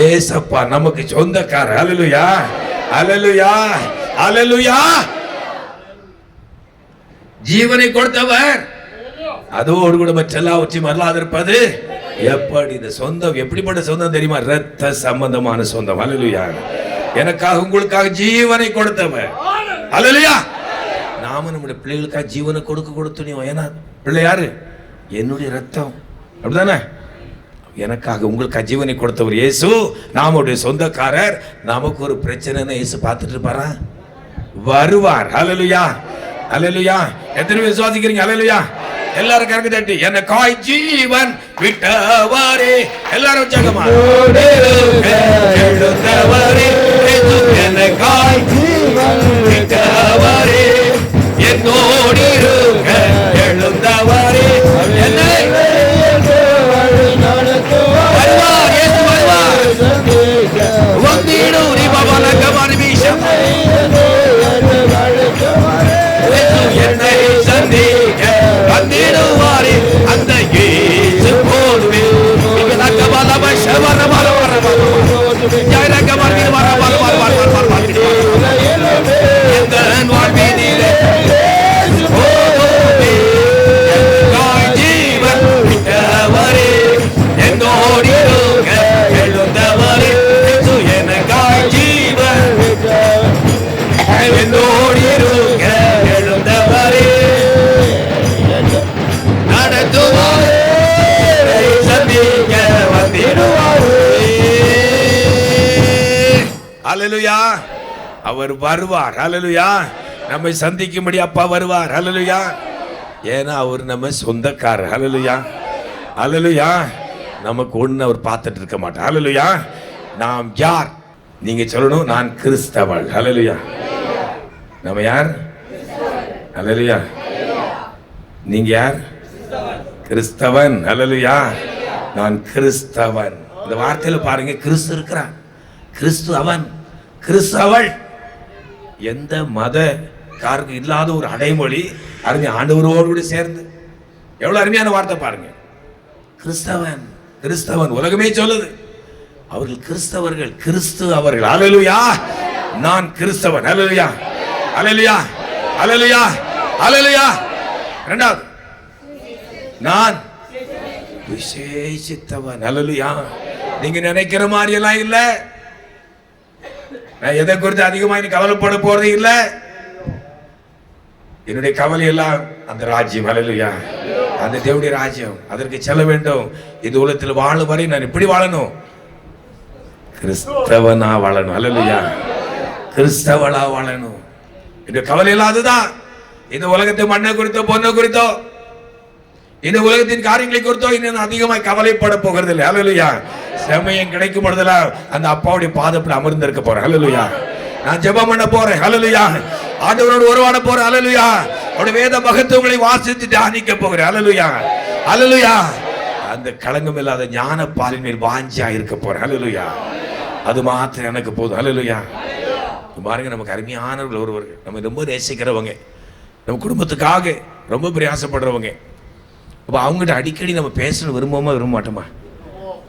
ஏசப்பா நமக்கு சொந்தக்காரர். ஹல்லேலூயா, ஹல்லேலூயா, ஹல்லேலூயா. ஜீவனை கொடுத்தவர், அதோடு கூட மற்றெல்லாவற்றையும் அல்லாதிருப்பது எப்படி? இந்த சொந்தம் எப்படிப்பட்ட சொந்தம் தெரியுமா? இரத்த சம்பந்தமான சொந்தம். ஹல்லேலூயா. எனக்காக உங்களுக்காக ஜீவனை கொடுத்தவர். ஹல்லேலூயா. நாம நம்முடைய பிள்ளைகளுக்காக ஜீவனை கொடுத்தோம். ஏன்னா பிள்ளை யாரு? என்னுடைய ரத்தம். அப்படிதானே? எனக்காக உங்களுக்காக ஜீவனை கொடுத்தவர் இயேசு. நாமுடைய சொந்தக்காரர். நமக்கு ஒரு பிரச்சனைன்னு இயேசு பார்த்துட்டு இருப்பாரா? வருவார். ஹல்லேலூயா, ஹல்லேலூயா. எத்தனை பேர் விசுவாசிக்கிறீங்க? ஹல்லேலூயா. எல்லாரும் கரங்க தட்டி எனக்காய் ஜீவன் விட்டவரே. எல்லாரும் உற்சாகமா எழுந்தவரே, எனக்காய் ஜீவன் விட்டவரே, என்னோடு இருக்க எழுந்தவரே, என்னை வருவார், இயேசு வருவார். வந்திடும் ரிபவலகமன் வீசம், என்னை சந்திக்க வந்திடுவாரே, அந்த இயேசு போதுமே. இங்க நக்கபலப ஷவரபல வரபல ஜெயரகமன் வரபல வரபல இந்த வாழ்வினிலே போதுமே. எனக்காய் ஜீவன் விட்டவரே, என்னோடு இருக்க எழுந்தவரே, எனக்காய் ஜீவன் என்னோடு இருக்க எழுந்தவரே, நடத்துவாரே, சந்திக்க வந்திடுவாரே. ஹல்லேலூயா. அவர் வருவார். ஹல்லேலூயா. நம்மை சந்திக்கும்படி அப்பா வருவார். ஹல்லேலூயா. ஏன்னா அவர் நம்ம சொந்தக்காரர். ஹல்லேலூயா, ஹல்லேலூயா. நமக்கு ஒண்ணு அவர் பார்த்துட்டு இருக்க மாட்டார். ஹல்லேலூயா. நாம் யார்? நீங்க சொல்லணும், நான் கிறிஸ்தவள். ஹல்லேலூயா. நம்ம யார்? ஹல்லேலூயா. நீங்க யார்? கிறிஸ்தவன். ஹல்லேலூயா. நான் கிறிஸ்தவன். இந்த வார்த்தையில பாருங்க, கிறிஸ்து இருக்கிறான், கிறிஸ்து அவன், கிறிஸ்து அவள். எந்த மதக்காருக்கு இல்லாத ஒரு அடைமொழி அருமை ஆண்டவரோடு கூட சேர்ந்து. எவ்வளவு அருமையான வார்த்தை பாருங்க. கிறிஸ்தவன், கிறிஸ்தவன். உலகமே சொல்லுது அவர்கள் கிறிஸ்தவர்கள், கிறிஸ்து அவர்கள். ஹல்லேலூயா. நான் கிறிஸ்தவன். ஹல்லேலூயா, ஹல்லேலூயா, ஹல்லேலூயா, ஹல்லேலூயா. இரண்டாவது, நான் விசேஷித்தவன். ஹல்லேலூயா. நீங்க நினைக்கிற மாதிரி எல்லாம் இல்ல. நான் எதை குறித்து அதிகமா கவலைப்பட போறது இல்ல. என்னுடைய கவலை எல்லாம் அந்த ராஜ்யம். ஹல்லேலூயா. அந்த தேவனுடைய ராஜ்யம், அதற்கு செல்ல வேண்டும். இந்த உலகத்தில் வாழும் வரை நான் எப்படி வாழணும்? கிறிஸ்தவனா வாழணும். ஹல்லேலூயா. கிறிஸ்தவளா வாழணும். இந்த கவலை எல்லாம் அதுதான். இந்த உலகத்தை மண்ணை குறித்தோ பொண்ணை குறித்தோ இந்த உலகத்தின் காரியங்களை குறித்தோ இன்னும் அதிகமாக கவலைப்பட போகிறது இல்லை. ஹல்லேலூயா. சமயம் கிடைக்கும் பொழுதெல்லாம் அந்த அப்பாவுடைய பாதத்தில் அமர்ந்திருக்க போறேன். ஹல்லேலூயா. நான் ஜெபம் பண்ண போறேன். ஹல்லேலூயா. ஆண்டவரோடு உறவாட போறேன். ஹல்லேலூயா. அவருடைய வேத மகத்துவங்களை வாசித்து தியானிக்க போகிறேன். ஹல்லேலூயா, ஹல்லேலூயா. அந்த களங்கம் இல்லாத ஞான பாலின் மேல் வாஞ்சியா இருக்க போறேன். ஹல்லேலூயா. அது மாத்திரம் எனக்கு போதும். ஹல்லேலூயா. பாருங்க, நமக்கு அருமையானவர்கள் ஒருவர்கள், நம்ம ரொம்ப நேசிக்கிறவங்க, நம்ம குடும்பத்துக்காக ரொம்ப பிரயாசப்படுறவங்க. அப்போ அவங்ககிட்ட அடிக்கடி நம்ம பேசணும் விரும்புவோமா விரும்ப மாட்டோமா?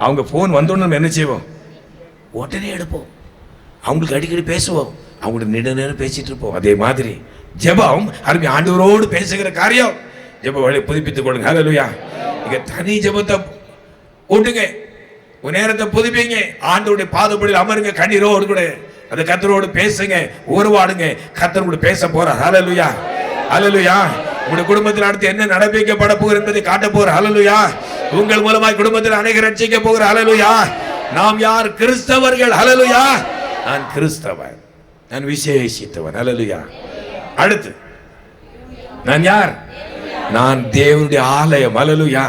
அவங்க ஃபோன் வந்தோன்னு நம்ம என்ன செய்வோம்? உடனே எடுப்போம். அவங்களுக்கு அடிக்கடி பேசுவோம். அவங்கள்ட்ட நீண்ட நேரம் பேசிட்டு இருப்போம். அதே மாதிரி ஜெபம் அருமை ஆண்டவரோடு பேசுகிற காரியம். ஜெப வழி புதுப்பித்துக் கொள்ளுங்க. ஹல்லேலூயா. நீங்க தனி ஜெபத்தை கூட்டுங்க, ஒரு நேரத்தை புதுப்பிங்க, ஆண்டவருடைய பாதப்படியில் அமருங்க, கண்ணீரோடு கூட அந்த கர்த்தரோடு பேசுங்க, உருவாடுங்க. கர்த்தர் கூட பேச போறார். ஹல்லேலூயா, ஹல்லேலூயா. உங்களுடைய குடும்பத்தில் அடுத்து என்ன நடப்பிக்கப்பட போகிறது என்பதை காட்ட போற. ஹல்லேலூயா. உங்கள் மூலமாய் குடும்பத்தில் அநேகர் ரட்சிக்க போகிற. ஹல்லேலூயா. நாம் யார்? கிறிஸ்தவர்கள். ஹல்லேலூயா. நான் கிறிஸ்தவன், நான் விசேஷித்தவன். ஹல்லேலூயா. அடுத்து, நான் யார்? நான் தேவனுடைய ஆலயம். ஹல்லேலூயா.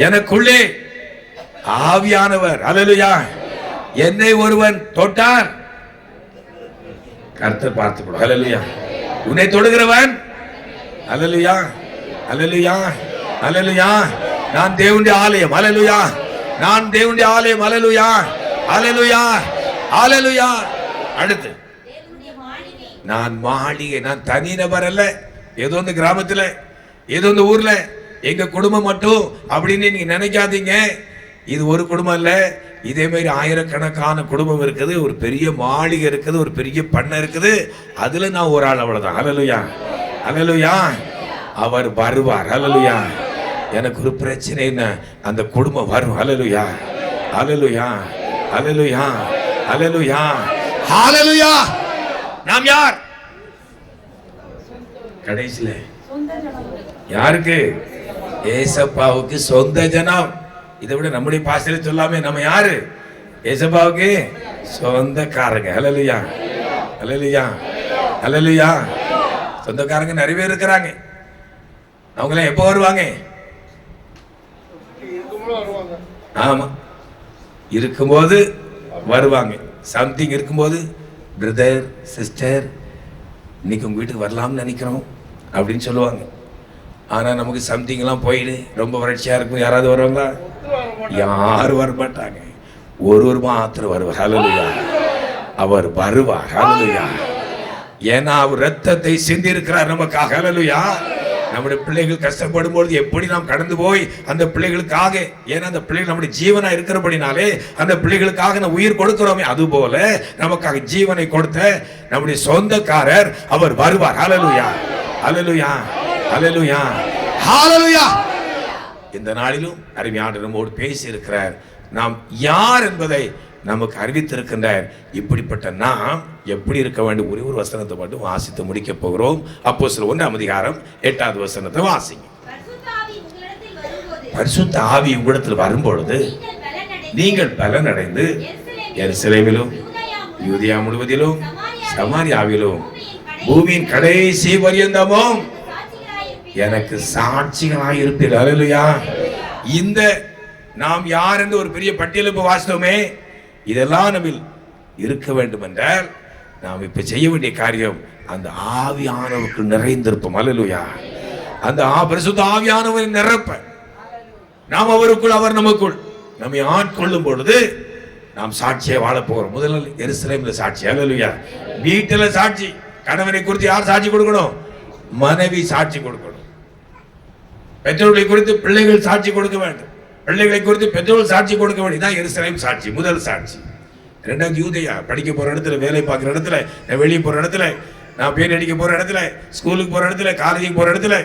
எனக்குள்ளே ஆவியானவர். ஹல்லேலூயா. என்னை ஒருவன் தொட்டார், கர்த்தர் பார்த்துக்கொள். ஹல்லேலூயா. உன்னை தொடுகிறவன். ஹல்லேலூயா, ஹல்லேலூயா, ஹல்லேலூயா. நான் தேவனுடைய ஆலயம். ஹல்லேலூயா. நான் தேவனுடைய ஆலயம். ஹல்லேலூயா, ஹல்லேலூயா, ஹல்லேலூயா. அடுத்து, நான் மாளிகை. நான் தனி நபர் அல்ல, ஏதோ இந்த கிராமத்தில், ஏதோ இந்த ஊர்ல எங்க குடும்பம் மட்டும் அப்படின்னு நீங்க நினைக்காதீங்க. இது ஒரு குடும்பம் இல்லை, இதே மாதிரி ஆயிரக்கணக்கான குடும்பம் இருக்குது, ஒரு பெரிய மாளிகை இருக்குது, ஒரு பெரிய பண்ணை இருக்குது. அதுல நான் ஒரு ஆள், அவ்வளவுதான். ஹல்லேலூயா, ஹல்லேலூயா. அவர் வருவார். ஹல்லேலூயா. எனக்கு ஒரு பிரச்சனை என்ன, அந்த குடும்பம் வரும். ஹல்லேலூயா, ஹல்லேலூயா, ஹல்லேலூயா, ஹல்லேலூயா, ஹல்லேலூயா. நாம் யார்? கடைசியில யாருக்கு? ஏசப்பாவுக்கு சொந்த ஜனம். இதை விட நம்முடைய பாசையில சொல்லாமே, நம்ம யாரு? ஏசப்பாவுக்கு சொந்தக்காரங்க. ஹல்லேலூயா, ஹல்லேலூயா, ஹல்லேலூயா. சொந்தக்காரங்க நிறைய பேர் இருக்கிறாங்க. அவங்களாம் எப்போ வருவாங்க? ஆமா, இருக்கும்போது வருவாங்க. சம்திங் இருக்கும்போது, பிரதர் சிஸ்டர் இன்னைக்கு உங்க வீட்டுக்கு வரலாம்னு நினைக்கிறோம் அப்படின்னு சொல்லுவாங்க. ஆனா நமக்கு சம்திங்லாம் போயிடு, ரொம்ப வறட்சியா இருக்கும். யாராவது வருவாங்களா? யாரும் வரமாட்டாங்க. ஒரு மாத்திரம் வருவார். ஹல்லேலூயா. அவர் வருவார். ஹல்லேலூயா. ஏன்னா அவர் ரத்தத்தை சிந்தி இருக்கிறார் நமக்காக. ஹல்லேலூயா. நம்முடைய பிள்ளைகள் கஷ்டப்படும் பொழுது எப்படி நாம் கடந்து போய் அந்த பிள்ளைகளுக்காக, ஏன்னா அந்த பிள்ளைகள் நம்முடைய ஜீவனா இருக்கிறபடினாலே அந்த பிள்ளைகளுக்காக நம்ம உயிர் கொடுக்கிறோமே, அது போல நமக்காக ஜீவனை கொடுத்த நம்முடைய சொந்தக்காரர் அவர் வருவார். ஹல்லேலூயா, ஹல்லேலூயா, ஹல்லேலூயா, ஹல்லேலூயா. இந்த நாளிலும் அருமையானவர் நம்மோடு பேசி இருக்கிறார். நாம் யார் என்பதை நமக்கு அறிவித்திருக்கின்றார். இப்படிப்பட்ட நாம் எப்படி இருக்க வேண்டும்? ஒரே ஒரு வசனத்தை மட்டும் வாசித்து முடிக்க போகிறோம். அப்போஸ்தலர் 1:8 வசனத்தை வாசிங்க. பரிசுத்த ஆவி உங்களிடத்தில் வரும்பொழுது நீங்கள் பலனடைந்து எருசலேமிலும் யூதேயா முழுவதிலும் சமாரியாவிலும் பூமியின் கடைசி பரியந்தமும் எனக்கு சாட்சிகளாய் இருப்பீர்கள். ஹல்லேலூயா. இந்த நாம் யார் என்று ஒரு பெரிய பட்டியலுக்கு வாசித்தோமே, இதெல்லாம் நம்ம இருக்க வேண்டும் என்றால் நாம் இப்ப செய்ய வேண்டிய காரியம் அந்த ஆவியானவருக்கு நிறைந்திருப்போம். ஹல்லேலூயா. அந்த பரிசுத்த ஆவியானவரை நிரப்ப நாம் அவருக்குள், அவர் நமக்குள் நம்மை ஆட்கொள்ளும் பொழுது நாம் சாட்சியை வாழ போகிறோம். முதல்ல எருசலேமில் சாட்சி. ஹல்லேலூயா. வீட்டில் சாட்சி. கணவனை குறித்து யார் சாட்சி கொடுக்கணும்? மனைவி சாட்சி கொடுக்கணும். பெற்றோர்களை குறித்து பிள்ளைகள் சாட்சி கொடுக்க வேண்டும். பிள்ளைகளை குறித்து பெற்றோர்கள் சாட்சி கொடுக்க வேண்டும். இதான் எருசலேம் சாட்சி, முதல் சாட்சி. ரெண்டாவது யூதேயா. படிக்க போற இடத்துல, வேலை பார்க்குற இடத்துல, வெளியே போற இடத்துல, நான் பேர் அடிக்க போற இடத்துல, ஸ்கூலுக்கு போற இடத்துல, காலேஜுக்கு போற இடத்துல,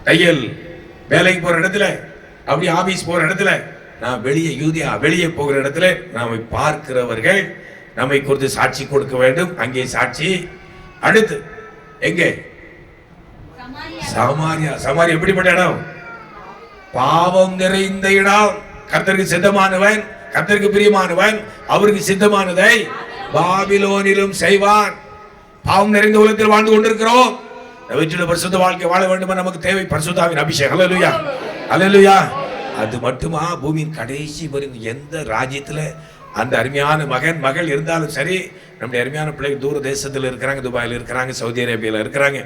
தையல் வேலைக்கு போற இடத்துல, அப்படி ஆபீஸ் போற இடத்துல, நான் வெளியே யூதேயா வெளியே போகிற இடத்துல நாம பார்க்கிறவர்கள் நம்மை குறித்து சாட்சி கொடுக்க வேண்டும். அங்கே சாட்சி. அடுத்து எங்கே? சமாரியா. சமாரியா எப்படிப்பட்ட இடம்? பாவம் நிறைந்த இடம். கர்த்தருக்கு சித்தமானவன், கர்த்தருக்கு பிரியமானவன் அவருக்கு சித்தமானதை பாபிலோனிலும் செய்வான். பாவம் நிறைந்த உலகத்தில் வாழ்ந்து கொண்டிருக்கிறோம். வீட்டில் பரிசுத்த வாழ்க்கை வாழ வேண்டும். நமக்கு தேவை பரிசுத்தாவின் அபிஷேகம். ஹல்லேலூயா, ஹல்லேலூயா. அது மட்டுமா? பூமியின் கடைசி வரைக்கும் எந்த ராஜ்யத்துல அந்த அருமையான மகன் மகள் இருந்தாலும் சரி, நம்முடைய அருமையான பிள்ளைகள் தூர தேசத்தில் இருக்கிறாங்க, துபாயில் இருக்கிறாங்க, சவுதி அரேபியாவில் இருக்கிறாங்க.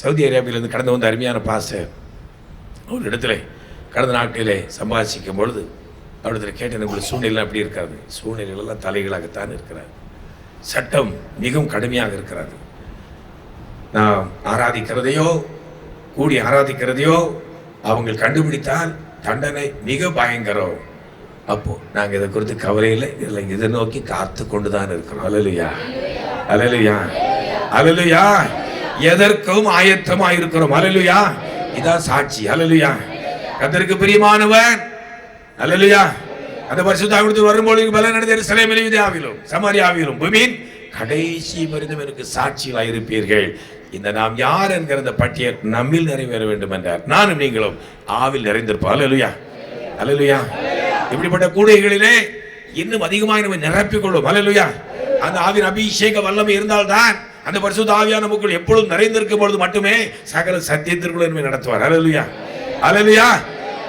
சவுதி அரேபியாவிலிருந்து கடந்து வந்த அருமையான பாஸ்டர் ஒரு இடத்துல கடந்த நாட்களிலே சம்பாதிக்கும் பொழுது அவரிடத்துல கேட்டேன், உங்களுக்கு சூழ்நிலை அப்படி இருக்காது. சூழ்நிலைகளெல்லாம் தலைகளாகத்தான் இருக்கிறார். சட்டம் மிகவும் கடுமையாக இருக்கிறது. நாம் ஆராதிக்கிறதையோ கூடி ஆராதிக்கிறதையோ அவங்க கண்டுபிடித்தால் தண்டனை மிக பயங்கரம். அப்போ நாங்கள் இதை குறித்து கவலையில் இல்லை, இதை நோக்கி காத்து கொண்டுதான் இருக்கிறோம். ஹல்லேலூயா, ஹல்லேலூயா, ஹல்லேலூயா. எதற்கும் ஆயத்தமாக இருக்கிறோம். ஹல்லேலூயா. இதான் சாட்சி. ஹல்லேலூயா. கர்த்தருக்கு பிரியமானவன். ஹல்லேலூயா. அந்த பரிசுத்த ஆவியானவர் வரும்போது பலனடைந்த எருசலேமிலும் யூதேயாவிலும் சமாரியாவிலும் பூமியின் கடைசி பரியந்தம் எனக்கு சாட்சிகளாய் இருப்பீர்கள். இந்த நாம் யார் என்கிற அந்த பட்டியல் நம்மில் நிறைவேற வேண்டும் என்றார். நானும் நீங்களும் ஆவில் நிறைந்திருப்போம். ஹல்லேலூயா, ஹல்லேலூயா. இப்படிப்பட்ட கூடைகளிலே இன்னும் அதிகமாக நம்ம நிரப்பிக் கொள்ளும். ஹல்லேலூயா. அந்த ஆவியின் அபிஷேக வல்லமை இருந்தால்தான் அந்த பரிசுத்த ஆவியான நமக்குள் எப்பொழுதும் நிறைந்திருக்கும் பொழுது மட்டுமே சகல சத்தியத்திற்குள் நம்மை நடத்துவார். ஹல்லேலூயா, ஹல்லேலூயா.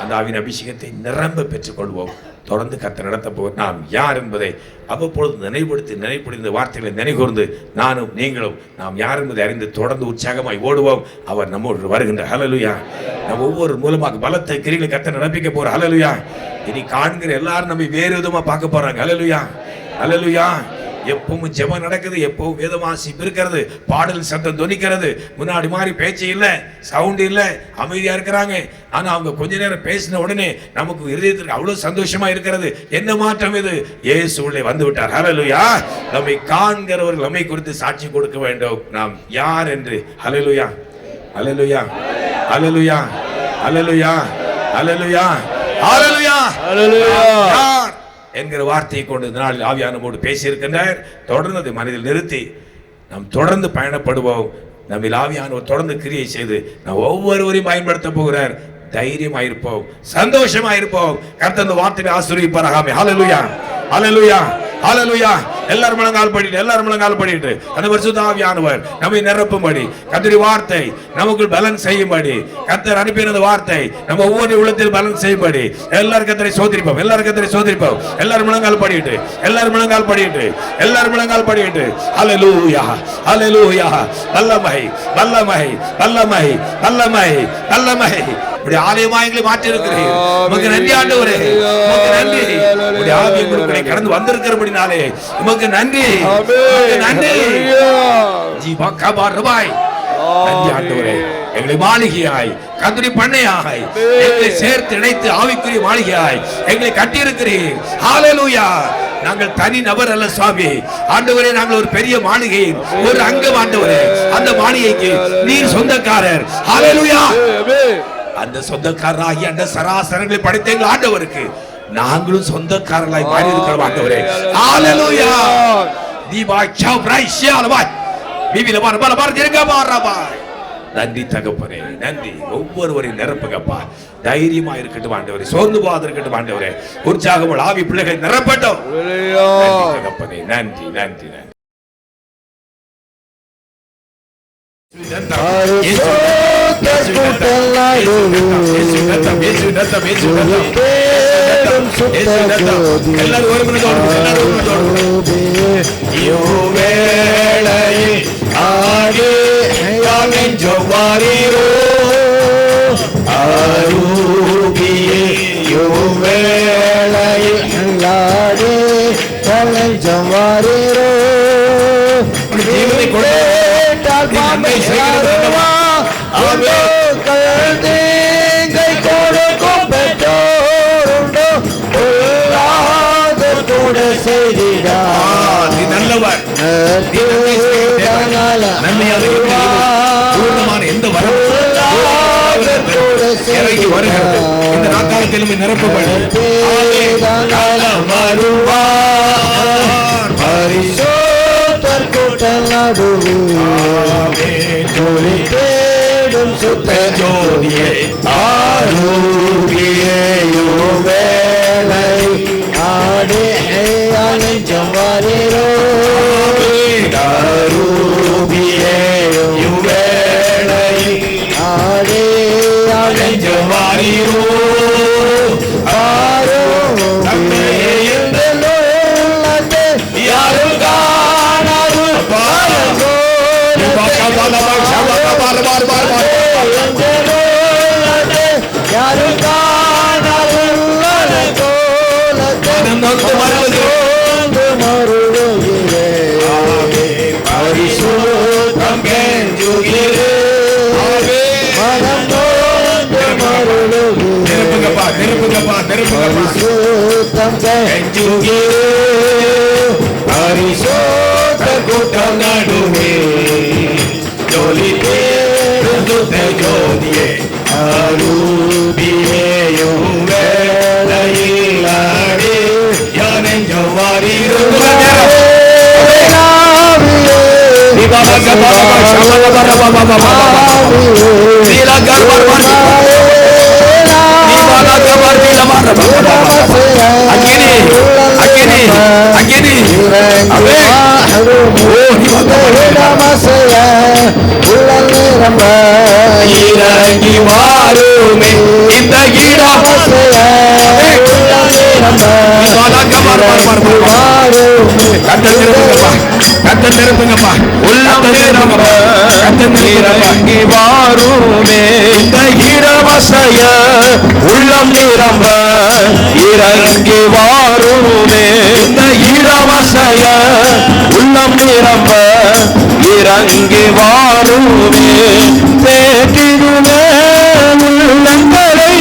அந்த ஆவியின் அபிஷேகத்தை நிரம்ப பெற்றுக் கொள்வோம். தொடர்ந்து கர்த்தர் நடத்த போவோம். நாம் யார் என்பதை அவ்வப்பொழுது நினைப்படுத்தி இந்த வார்த்தைகளை நினைகூர்ந்து நானும் நீங்களும் நாம் யார் என்பதை அறிந்து தொடர்ந்து உற்சாகமாய் ஓடுவோம். அவர் நம்மோடு வருகின்ற. ஹல்லேலூயா. நம்ம ஒவ்வொரு மூலமாக பலத்தை கிரிகளை கர்த்தர் நடப்பிக்க போற. ஹல்லேலூயா. இனி காண்கிற எல்லாரும் நம்ம வேறு விதமா பார்க்க போறாங்க. ஹல்லேலூயா, ஹல்லேலூயா. எப்பவும் ஜெபம் நடக்குது, எப்பவும் வேத வாசிப்பு இருக்கிறது, பாடல் சத்தம் துணிக்கிறது, முன்னாடி மாதிரி பேச்சு இல்ல, சவுண்ட் இல்ல, அமைதியா இருக்கிறாங்க. ஆனா அவங்க கொஞ்ச நேரம் பேசின உடனே நமக்கு இதயத்திற்கு அவ்வளவு சந்தோஷமா இருக்கிறது. என்ன மாற்றம் இது? இயேசு உள்ளே வந்து விட்டார். ஹல்லேலூயா. நம்மை காண்கிறவர்கள் நம்மை குறித்து சாட்சி கொடுக்க வேண்டும், நாம் யார் என்று. ஹல்லேலூயா, ஹல்லேலூயா, ஹல்லேலூயா, ஹல்லேலூயா, ஹல்லேலூயா, ஹல்லேலூயா, ஹல்லேலூயா என்கிற வார்த்தையை கொண்டு இந்த நாளில் ஆவியானவரோடு பேசியிருக்கின்றார். தொடர்ந்து அதை மனதில் நிறுத்தி நாம் தொடர்ந்து பயணப்படுவோம். நம்ம ஆவியானவர் தொடர்ந்து கிரியை செய்து நாம் ஒவ்வொருவரையும் பயன்படுத்த போகிறார். தைரியமாயிருப்போம், சந்தோஷமாயிருப்போம். கர்த்தர் அந்த வார்த்தையை ஆசீர்வதிப்பாராக. ஹல்லேலூயா, ஹல்லேலூயா, ஹல்லேலூயா. எல்லாரும் முழங்கால் படிட்டு, எல்லாரும் முழங்கால் படிட்டு அந்த பரிசுத்த ஆவியானவர் நம்மை நிரப்பும்படி, கர்த்தருடைய வார்த்தை நமக்குள் பலன் செய்யும்படி, கர்த்தர் அனுப்பின வார்த்தை நம்ம ஒவ்வொரு உள்ளத்தில் பலன் செய்யும்படி எல்லாரும் கர்த்தரை சோதரிப்போம், எல்லாரும் கர்த்தரை சோதரிப்போம். எல்லாரும் முழங்கால் படிட்டு, எல்லாரும் முழங்கால் படிட்டு, எல்லாரும் முழங்கால் படிட்டு. ஹல்லேலூயா, ஹல்லேலூயா. வல்லமை, வல்லமை, வல்லமை, வல்லமை, வல்லமை. உம்முடைய ஆலயமா எங்களை மாற்றி இருக்கிறீர். உமக்கு நன்றி ஆண்டவரே, உமக்கு நன்றி. உம்முடைய ஆவி எங்களுக்குள்ளே கடந்து வந்திருக்கிறபடினாலே உமக்கு நன்றி, உமக்கு நன்றி. ஜீவா கபார் ரபாய். நன்றி ஆண்டவரே. எங்களை மாளிகையாய், கர்த்தருடைய பண்ணையாய் எங்களை சேர்த்து இணைத்து ஆவிக்குரிய மாளிகையாய் எங்களை கட்டியிருக்கிறீர். ஹல்லேலூயா. நாங்கள் தனி நபர் அல்ல சுவாமி. ஆண்டவரே, நாங்கள் ஒரு பெரிய மாளிகையின் ஒரு அங்கம் ஆண்டவரே. அந்த மாளிகைக்கு நீர் சொந்தக்காரர். ஹல்லேலூயா. அந்த சொந்தக்காரராகி அந்த சராசரங்களை படைத்த எங்கள் ஆண்டவருக்கு நாங்களும் சொந்தக்காரர்களாய் மாறி இருக்கிறோம் ஆண்டவரே. ஹல்லேலூயா. தீபாச்சா பிரைஷியா லபாய் பிபில பார பார பார ஜெரங்க பாரபாய். நன்றி தகப்பனே, நன்றி. ஒவ்வொருவரையும் நிரப்புங்கப்பா. தைரியமா இருக்கட்டும் ஆண்டவரே, சோர்ந்து போகாத இருக்கட்டும் ஆண்டவரே. உற்சாகமுள்ள ஆவி பிள்ளைகள் நிரப்பட்டும். நன்றி தகப்பனே, நன்றி, நன்றி, நன்றி. பூர்ணமான எந்த வரம் இறங்கி வருகிறது இந்த நாட்காலத்திலும் நிரப்பப்படும். ஜோதியே இறங்கி வாருமே இந்த இடம் கத்த நிரப்புங்கப்பா இறங்கி வாருமே இந்த இடமசைய உள்ளம் நிரம்ப இறங்கி வாருமே இந்த இடமசைய நிரம்ப இறங்கி வாருமே தேற்றிடுமே உள்ளங்களை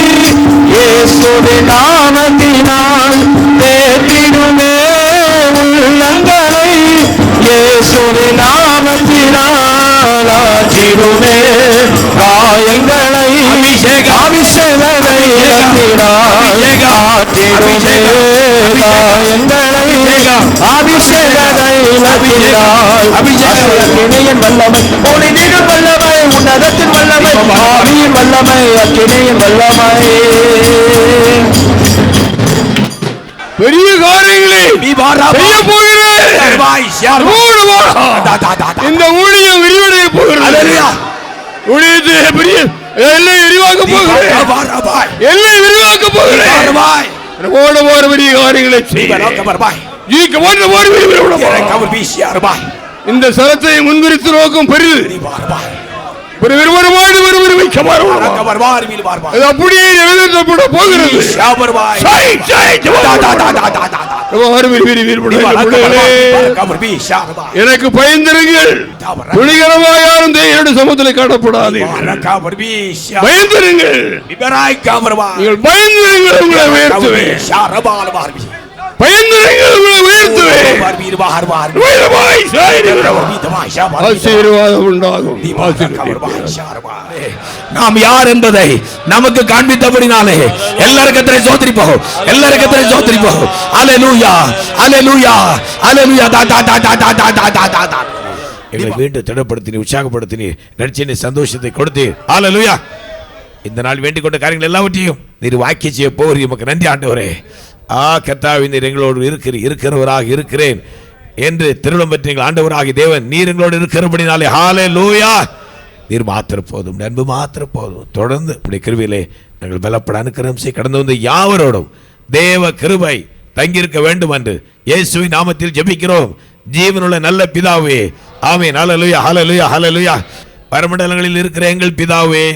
இயேசுவின் நாமத்தினால் தேற்றிடுமே உள்ளங்களை இயேசுவின் நாமத்தினால் ஆற்றிடுமே காயங்களை அபிஷேகத்தை இறங்கினார் ஆற்றிடுமே காயங்களை அபிஷேகத்தை இறங்கினார் அக்கினியின் வல்லமை ஒளிநீடும் வல்லமை உன்னதத்தின் வல்லமை ஆவியின் வல்லமை அக்கினியின் வல்லமை பெரிய காரியங்களை செய்ய போகிறேன். இந்த ஊழியம் விரிவடைய போகிறது. ஊழியத்தை பெரிய எல்லை விரிவாக்க போகிறேன். எல்லை விரிவாக்க போகிறேன். போற பெரிய காரியங்களை இந்த சரத்தை முன்குறித்து நோக்கும் பெரிது. அப்படியே நிறைவேற்றப்பட போகிறது. எனக்கு பயந்திருங்கள். துணிகரமாக யாரும் என்னுடைய சமூகத்தில் காணப்படாது. பயந்திருங்கள். நீங்கள் பயந்திருங்கள். உங்களை உயர்த்துவேன். பயந்திருங்கள். உங்களை உயர்த்துவேன். ஆசீர்வாதம் உண்டாகும். நாம் யார் என்பதை நமக்கு காண்பித்தபடினாலே எல்லாருக்கத்திலே சோதரிப்போம். எல்லாருக்கத்திலே சோதரிப்போம். அல்லேலூயா அல்லேலூயா அல்லேலூயா. எங்களை மீண்டும் திடப்படுத்தினீர், உற்சாகப்படுத்தினீர், நற்செய்தி சந்தோஷத்தை கொடுத்தீர். அல்லேலூயா. இந்த நாள் வேண்டிக் கொண்ட காரியங்கள் எல்லாவற்றையும் நீர் வாக்கிய செய்ய போகிறீர். உமக்கு நன்றி ஆண்டவரே. கர்த்தாவே, நீர் எங்களோடு இருக்கிறவராக இருக்கிறேன் என்று திருவிழம் பெற்ற எங்கள் ஆண்டவராகிய தேவன் நீர் எங்களோடு இருக்கிறபடினாலே ஹல்லேலூயா. நீர் மாத்திர போதும், அன்பு மாத்திர போதும். தொடர்ந்து உடைய கிருபையிலே நாங்கள் பலப்பட அனுக்கிரகம் செய்ய கடந்து வந்து யாவரோடும் தேவ கிருபை தங்கியிருக்க வேண்டும் என்று இயேசுவின் நாமத்தில் ஜெபிக்கிறோம் ஜீவனுள்ள நல்ல பிதாவே, ஆமென். ஹல்லேலூயா ஹல்லேலூயா ஹல்லேலூயா. பரமண்டலங்களில் இருக்கிற எங்கள் பிதாவே,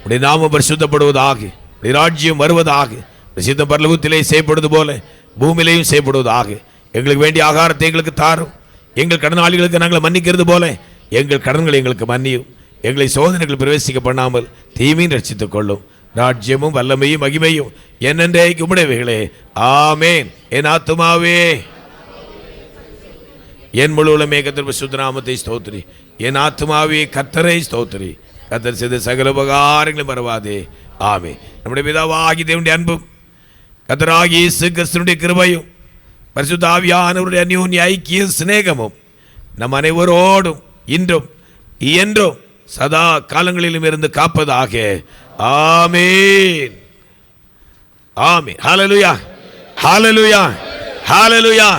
உடைய நாமம் பரிசுத்தப்படுவதாக, உடைய ராஜ்யம் வருவதாக, சித்தம் பரலோகத்திலே செய்யப்படுவது போல பூமியிலேயும் செய்யப்படுவதாக. எங்களுக்கு வேண்டிய ஆகாரத்தை எங்களுக்கு தாரும். எங்கள் கடனாளிகளுக்கு நாங்கள் மன்னிக்கிறது போல எங்கள் கடன்களை எங்களுக்கு மன்னியும். எங்களை சோதனைகள் பிரவேசிக்க பண்ணாமல் தீமையும் ரட்சித்துக் கொள்ளும். ராஜ்யமும் வல்லமையும் மகிமையும் என்னென்றைக்கு உடையவைகளே, ஆமேன். என் ஆத்துமாவே என் முழு உலகமே கர்த்தர் சுத்தநாமத்தை ஸ்தோத்திரி. என் ஆத்துமாவே கர்த்தரை ஸ்தோத்திரி. கர்த்தர் செய்த சகல உபகாரங்களை மறவாதே. ஆமென். நம்முடைய பிதாவாகிய தேவனுடைய அன்பும் கர்த்தராகிய இயேசு கிறிஸ்துவினுடைய கிருபையும் பரிசுத்த ஆவியானவருடைய அந்யோன்ய ஐக்கிய சிநேகமும் நம் அனைவரோடும் இன்றும் என்றும் சதா காலங்களிலும் இருந்து காப்பதாக. ஆமென் ஆமென். ஹல்லேலூயா ஹல்லேலூயா ஹல்லேலூயா.